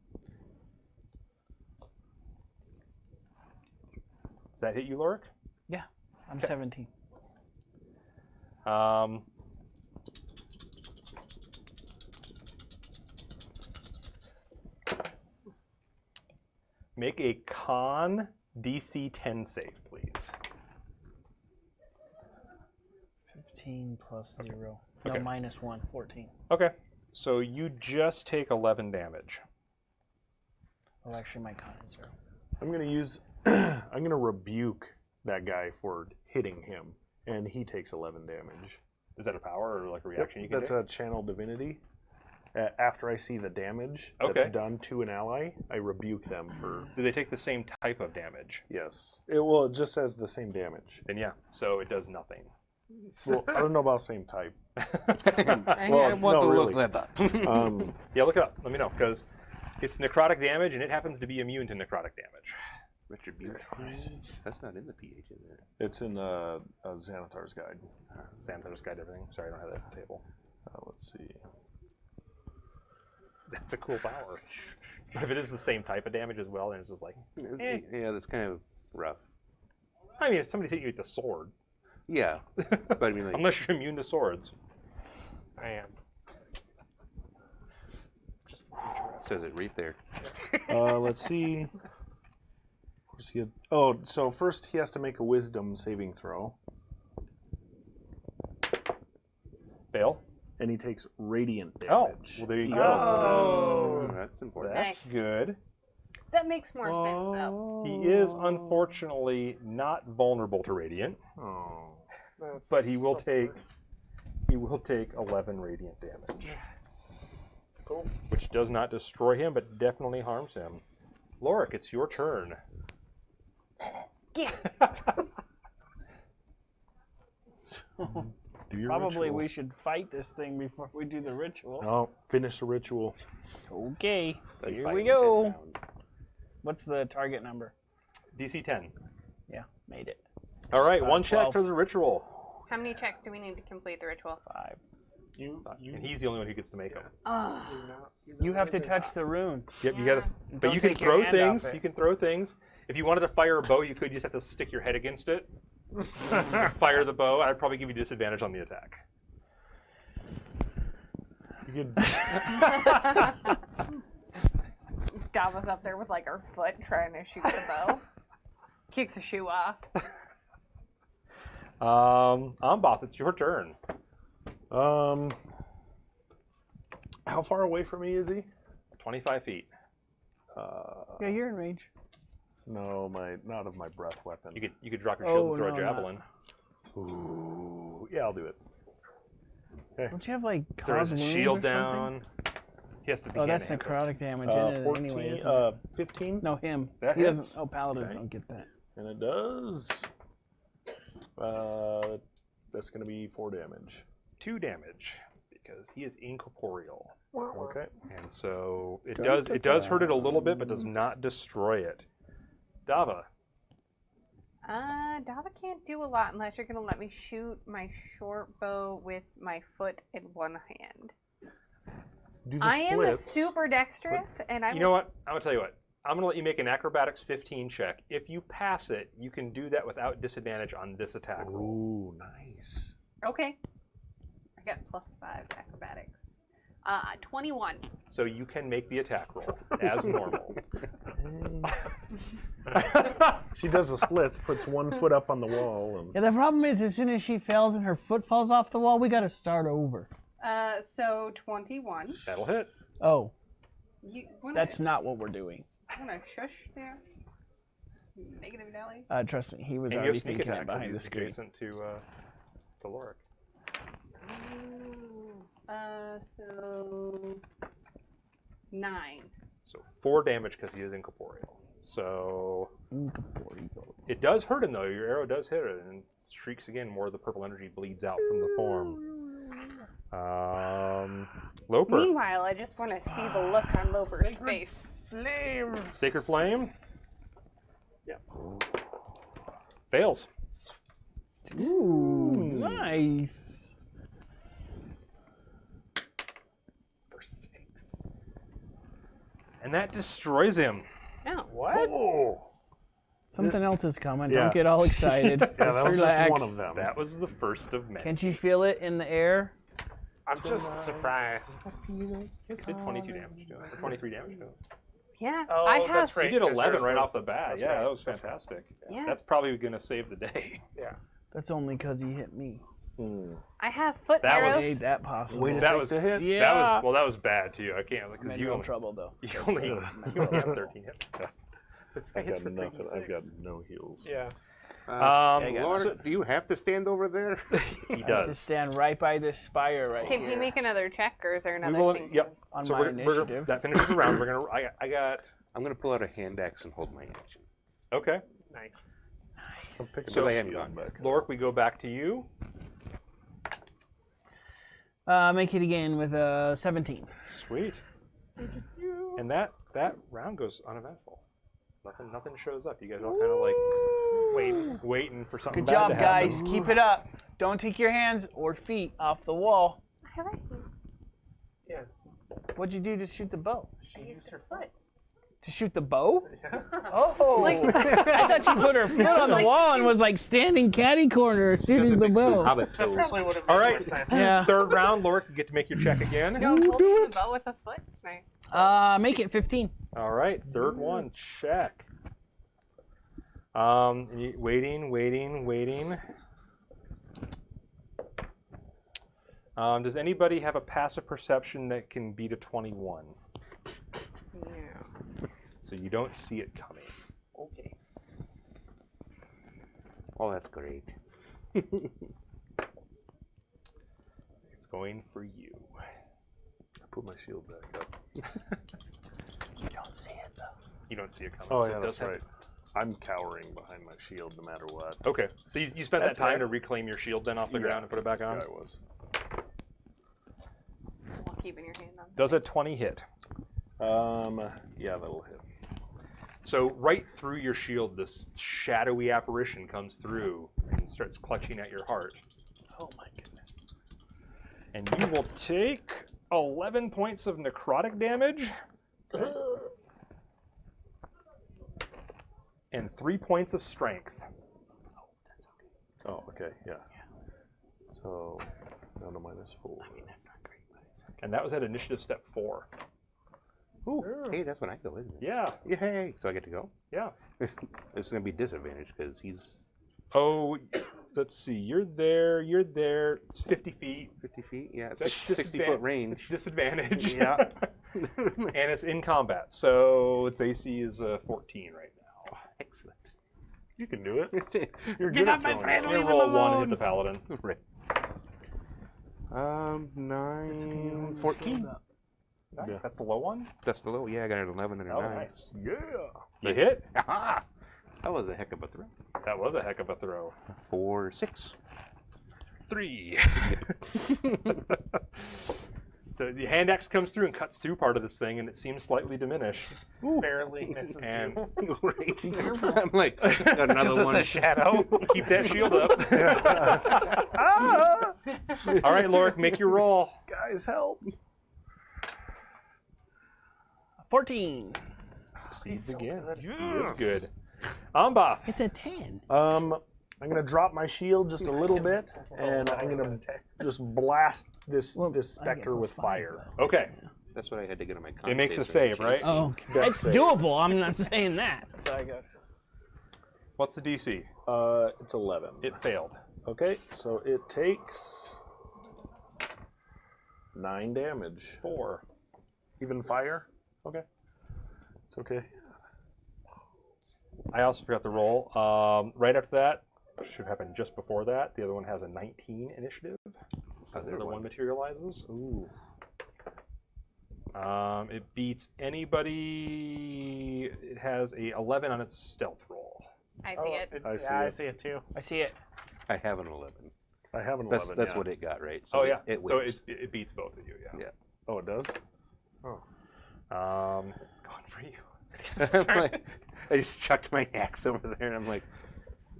Does that hit you, Lorik? Yeah, I'm 17. Make a con DC 10 save, please. 15 plus 0. Okay. No, minus 1. 14. Okay. So you just take 11 damage. Well, actually, my con is 0. I'm going to use. I'm going to rebuke that guy for hitting him, and he takes 11 damage. Is that a power or like a reaction you can That's take? a channel divinity. After I see the damage Okay. that's done to an ally, I rebuke them for. Do they take the same type of damage? Yes. It just says the same damage. Then yeah. So it does nothing. Well, I don't know about same type. I Well, want no, to really. look that up. Yeah, look it up. Let me know because it's necrotic damage and it happens to be immune to necrotic damage. Retribution. That's not in the PH in there. It's in the Xanathar's guide. Xanathar's guide everything. Sorry, I don't have that at the table. Let's see. That's a cool power. But if it is the same type of damage as well, then it's just like, Yeah, that's kind of rough. I mean, if somebody's hitting you with a sword, Yeah, but I mean, like, unless you're immune to swords. I am. it says it right there. Let's see. Where's he? Oh, so first he has to make a wisdom saving throw, Fail. and he takes radiant Oh, damage. well, there you equal go. to Oh, that's important. That's Nice. good. That makes more sense, though. He is unfortunately not vulnerable to radiant, that. Oh. but he will take 11 radiant damage. Cool. Which does not destroy him, but definitely harms him. Lorik, it's your turn. Get Do your Probably ritual. we should fight this thing before we do the ritual. No, finish the ritual. Okay, Like here 5 we and 10 go. rounds. What's the target number? DC 10. Yeah, made it. All right, one check 12. for the ritual. How many checks do we need to complete the ritual? 5. And he's the only one who gets to make them. Oh, You have to touch the rune. Yep, you Yeah. gotta. But Don't you can take your throw hand off things. it. You can throw things. If you wanted to fire a bow, you could. You just have to stick your head against it. Fire the bow. I'd probably give you disadvantage on the attack. You could, Dava's up there with like her foot trying to shoot the bow. Kicks a shoe off. Amboth, it's your turn. how far away from me is he? 25 feet. Yeah, you're in range. No, not of my breath weapon. You could drop your shield Oh, and throw no, a javelin. Ooh, yeah, I'll do it. Don't you have like Throw cause his wounds shield or down. something? He has to be Oh, that's hand-to-hand. necrotic damage in it 14, anyway, isn't it? 15, No, him. That He hits. doesn't. Oh, paladins Okay. don't get that. and it does. That's going to be 4 damage. 2 damage because he is incorporeal, Okay. and so it does hurt it a little bit, but does not destroy it. Dava. Dava can't do a lot unless you're gonna let me shoot my short bow with my foot in one hand. Let's do the I am a splits. super dexterous, and I. You know what? I'm gonna tell you what. I'm gonna let you make an acrobatics 15 check. If you pass it, you can do that without disadvantage on this attack roll. Ooh, nice. Okay. I got +5 acrobatics. 21. So you can make the attack roll as normal. She does the splits, puts one foot up on the wall, and Yeah, the problem is, as soon as she fails and her foot falls off the wall, we got to start over. So 21. That'll hit. Oh, You wanna, that's not what we're doing. wanna shush there? Negative Nelly. Trust me, he was And you already have sneak thinking attack it behind the because he's screen. adjacent to Lorik. So 9. So 4 damage because he is incorporeal. So it does hurt him though. Your arrow does hit it and shrieks again. More of the purple energy bleeds out from the form. Loper. Meanwhile, I just want to see the look on Loper's face. Sacred Flame. Yeah. Fails. Ooh, nice. For 6. And that destroys him. Oh. what? Oh, Something else is coming. Yeah. Don't get all excited. yeah, that was just Relax. one of them. That was the first of many. Can't you feel it in the air? I'm just surprised. He just did 22 damage to him, or 23 damage to him. Yeah. Oh, I have. that's right. He did because 11 yours right was- off the bat. that's Yeah, right, that was that's right. fantastic. Yeah. That's probably going to save the day. Yeah. That's only because he hit me. I have foot That was- arrows. Made that possible. Way to That take was the hit. Yeah. that was bad too. I can't I'm because in you real only, trouble though. you only have 13 hit. I've got nothing. I've got no heals. Yeah. Lord, do you have to stand over there? He To does. stand right by this spire right Can here. he make another check, or is there We another will, thing? yep. On So my we're, initiative. that finishes the round. We're gonna. I got. I'm going to pull out a hand axe and hold my action. Okay. Nice. I'm picking So my I am shield gone. back. Lorik, we go back to you. Make it again with a 17. Sweet. And that round goes uneventful. Nothing shows up. You guys are all kind of like waiting for something Good bad job, to happen. guys. Keep it up. Don't take your hands or feet off the wall. Have I? Yeah. What'd you do to shoot the bow? I used her foot. To shoot the bow? Oh! Like- I thought she put her foot on the like- wall and was like standing catty corner shooting the bow. Hobbit toes. Probably would have All made right. more sense. Yeah. Third round, Lorik, you get to make your check again. No, I'm holding the bow with a foot. Right. Make it 15. All right, third one, check. Waiting. Does anybody have a passive perception that can beat a 21? Yeah. So you don't see it coming. Okay. Oh, that's great. It's going for you. I put my shield back up. You don't see it though. You don't see it coming. Oh so yeah, it that's does have- right. I'm cowering behind my shield no matter what. Okay, so you spent That's that time fair. to reclaim your shield then off the Yeah. ground and put it back on? Yeah, I was. While keeping your hand on. Does a 20 hit? Yeah, that'll hit. So right through your shield, this shadowy apparition comes through and starts clutching at your heart. Oh my goodness. And you will take 11 points of necrotic damage. And 3 points of strength. Oh, okay, yeah. So, down to -4. I mean, that's not great. And that was at initiative step 4. Ooh, hey, that's when I go, isn't it? Yeah, Yay! So I get to go? yeah. It's going to be disadvantaged because he's Oh, let's see. You're there. It's 50 feet. 50 feet. Yeah, it's That's 60-foot range. It's disadvantage. Yeah. And it's in combat. So its AC is 14 right now. Excellent. You can do it. You're Get good off at my throwing friend, it. I'm leave gonna him roll 1 to hit alone. the paladin. Right. 9, 14. Nice. Yeah. That's the low one. That's the low. Yeah, I got an 11 and a Oh, 9. nice. Yeah. You hit. Aha! That was a heck of a throw. That was a heck of a throw. 4, 6. 3. So the hand axe comes through and cuts through part of this thing, and it seems slightly diminished. Barely misses And you. Right. I'm like, got another This one. is a shadow. keep that shield up. All right, Lorik, make your roll. Guys, help. 14. Succeeds so again. good. He is good. Amba. It's a 10. I'm gonna drop my shield just a little bit, and I'm gonna just blast this Well, this I get specter with +5, fire. though. Okay. That's what I had to get on my con It makes a save, save, right? Oh, Dex it's save. doable. I'm not saying that. So I got What's the DC? It's 11. It failed. Okay, so it takes 9 damage. 4. Even fire? Okay. It's okay. I also forgot the roll. Right after that, should have happened just before that. The other one has a 19 initiative. The other one materializes. Ooh. It beats anybody. It has a 11 on its stealth roll. I see it. I see I it. see it too. I see it. I have an 11. I have an That's 11. that's yeah. what it got, right? Oh yeah. It So wins. it beats both of you. Yeah. Yeah. Oh, it does? It's gone for you. I'm like, I just chucked my axe over there, and I'm like,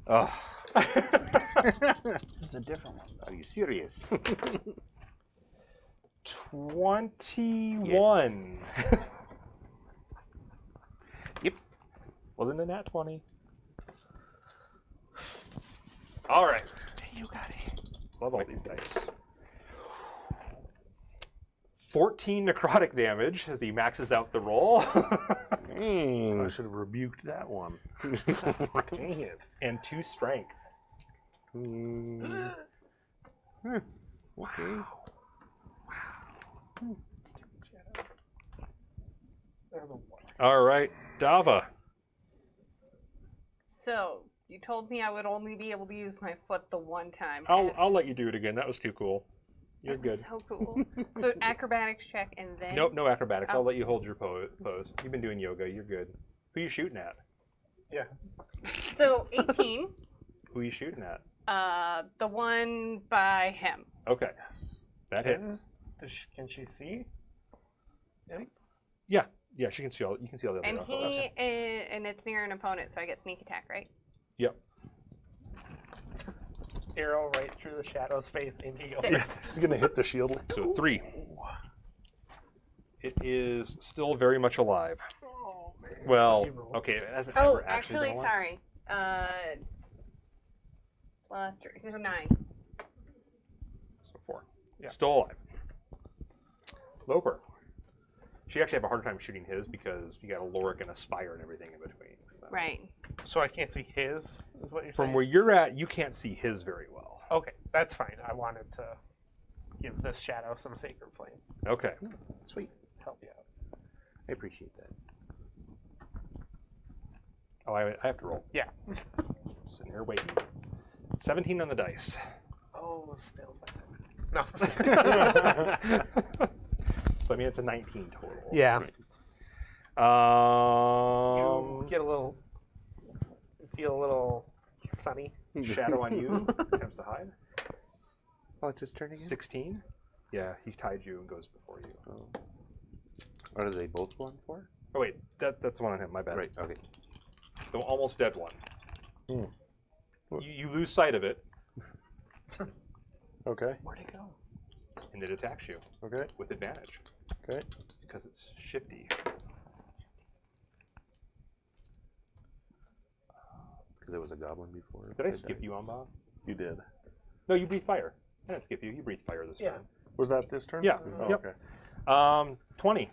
oh, This is a different one. are you serious? 21. Yep. Wasn't a nat 20. All right. You got it. Love all these dice. 14 necrotic damage as he maxes out the roll. I should have rebuked that one. Dang it. And 2 strength. Okay. All right, Dava. So you told me I would only be able to use my foot the one time. I'll let you do it again. That was too cool. You're That was good. So cool. So acrobatics check and then. Nope, no acrobatics. I'll Oh. let you hold your pose. You've been doing yoga. You're good. Who you shooting at? Yeah. So 18. Who you shooting at? The one by him. Okay. That hits. Can she see? Yeah. Yeah, she can see all. You can see all the other. And stuff. and it's near an opponent, so I get sneak attack, right? Yep. Arrow right through the shadow's face into yours. 6. He's going to hit the shield. So 3. It is still very much alive. Well, okay, it hasn't Oh, ever actually actually, been alive. sorry. Plus 3. So 9. So 4. Still alive. Loper. She actually have a harder time shooting his because you got a Lorik and a Spire and everything in between. So. Right. So I can't see his, is what you're From saying? where you're at, you can't see his very well. Okay, that's fine. I wanted to give this shadow some sacred flame. Okay. Sweet. Help you out. I appreciate that. Oh, I have to roll. Yeah. Sitting here waiting. 17 on the dice. Oh, this fails by 7. No. So I mean it's a 19 total. Yeah. Um, Get a little, feel a little sunny. shadow on you attempts to hide. Oh, it's his turn again? 16. Yeah, he tied you and goes before you. Oh. Are they both going for? Oh wait, that's one on him. My bad. Right. Okay. The almost dead one. Hmm. You lose sight of it, Okay. Where'd it go? and it attacks you Okay. with advantage Okay. because it's shifty. Because it was a goblin before. Did I skip you on Bob? You did. No, you breathe fire. I didn't skip you. You breathe fire this turn. Was that this turn? Yeah. Oh, Yep. Okay. 20.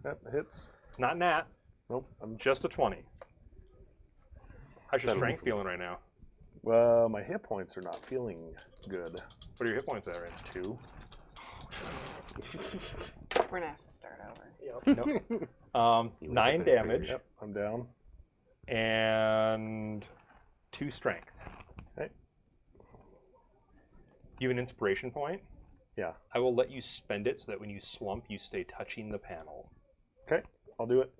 That hits. Not nat. Nope. I'm, Just a 20. How's your That'll strength be- feeling right now? well, my hit points are not feeling good. What are your hit points at right now? 2. We're gonna have to start over. Nope. 9 damage Yep. I'm down. and 2 strength. Okay. You have an inspiration point. Yeah. I will let you spend it so that when you slump, you stay touching the panel. Okay. I'll do it.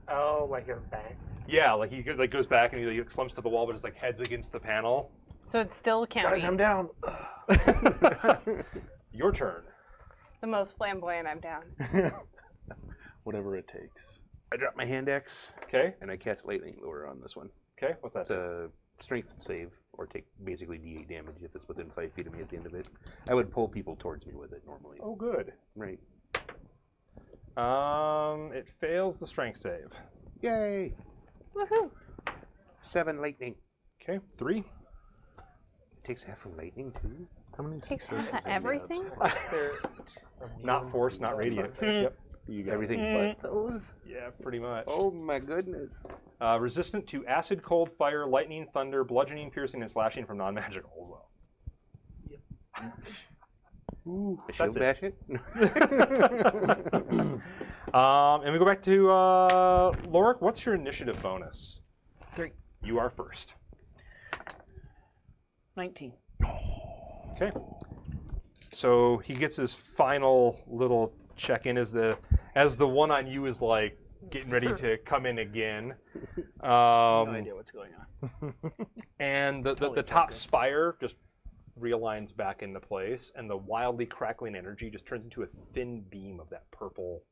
Oh, like a bank. Yeah, like he goes back and he slumps to the wall, but his head's against the panel. So it's still counting. Guys, I'm down. Your turn. The most flamboyant, I'm down. Whatever it takes. I drop my hand axe Okay. and I cast lightning lure on this one. Okay. What's that? It's a strength save, or take basically D8 damage if it's within 5 feet of me at the end of it. I would pull people towards me with it normally. Oh, good. Right. It fails the strength save. Yay! Woohoo! 7 lightning. Okay. 3. It takes half from lightning too. How many Takes successes half of have you had? everything? Not force, not radiant. Yep. You got Everything but those. Yeah, pretty much. Oh my goodness. Resistant to acid, cold, fire, lightning, thunder, bludgeoning, piercing, and slashing from non-magical as well. I shield That's bash it. And we go back to Lorik. What's your initiative bonus? 3. You are first. 19. Okay. So he gets his final little check-in as the one on you is like getting ready to come in again. No idea what's going on. And the Totally top focused. spire just realigns back into place, and the wildly crackling energy just turns into a thin beam of that purple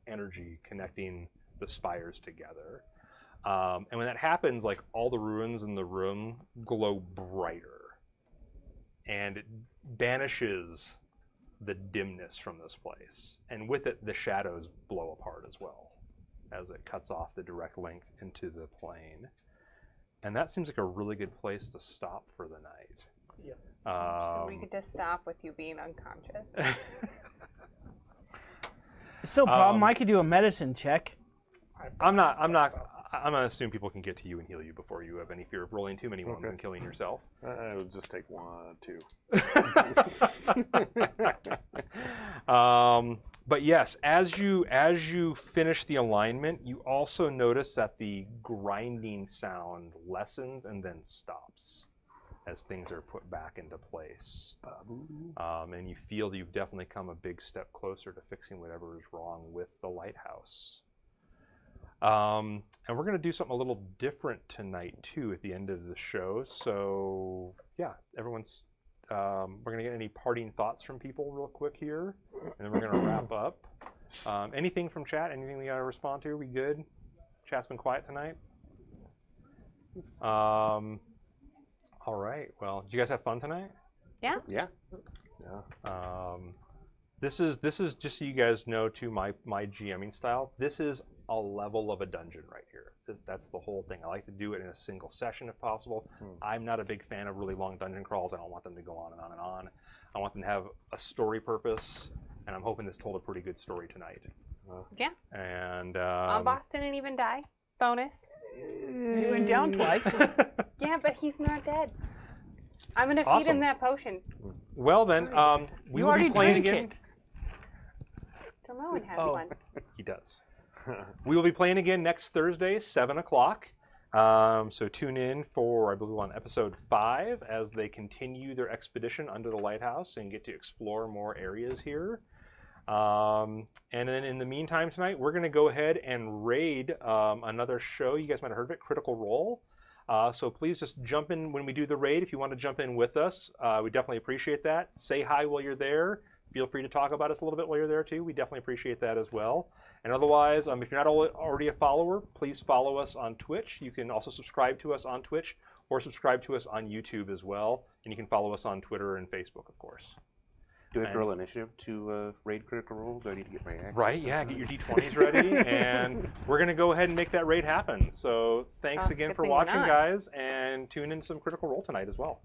energy connecting the spires together. And when that happens, like all the ruins in the room glow brighter, and it banishes the dimness from this place. And with it, the shadows blow apart as well, as it cuts off the direct link into the plane. And that seems like a really good place to stop for the night. We could just stop with you being unconscious. It's still a problem. I could do a medicine check. I'm gonna assume people can get to you and heal you before you have any fear of rolling too many ones Okay. and killing yourself. I would just take 1, 2. But yes, as you finish the alignment, you also notice that the grinding sound lessens and then stops as things are put back into place. And you feel that you've definitely come a big step closer to fixing whatever is wrong with the lighthouse. And we're going to do something a little different tonight too at the end of the show. So yeah, everyone's we're going to get any parting thoughts from people real quick here, and then we're going to wrap up. Anything from chat? Anything we got to respond to? We good? Chat's been quiet tonight. All right. Well, did you guys have fun tonight? Yeah? Yeah. This is just so you guys know too, my GMing style. This is a level of a dungeon right here. That's the whole thing. I like to do it in a single session if possible. I'm not a big fan of really long dungeon crawls. I don't want them to go on and on and on. I want them to have a story purpose, and I'm hoping this told a pretty good story tonight. Yeah. And Boss didn't even die. Bonus. You went down twice. Yeah, but he's not dead. I'm gonna feed Awesome. him that potion. well then, we You will be already playing drank again. it. Dermoen has Oh. one. He does. We will be playing again next Thursday, 7 o'clock. So tune in for, I believe, on episode 5 as they continue their expedition under the lighthouse and get to explore more areas here. And then in the meantime tonight, we're going to go ahead and raid another show. You guys might have heard of it, Critical Role. So please just jump in when we do the raid if you want to jump in with us. We definitely appreciate that. Say hi while you're there. feel free to talk about us a little bit while you're there too. We definitely appreciate that as well. And otherwise, if you're not already a follower, please follow us on Twitch. You can also subscribe to us on Twitch or subscribe to us on YouTube as well. And you can follow us on Twitter and Facebook, of course. Do I have to roll initiative to raid Critical Role? Do I need to get my axe? Right, yeah, get your D20s ready, and we're going to go ahead and make that raid happen. So thanks again good for thing we're watching, not. guys, and tune in some Critical Role tonight as well.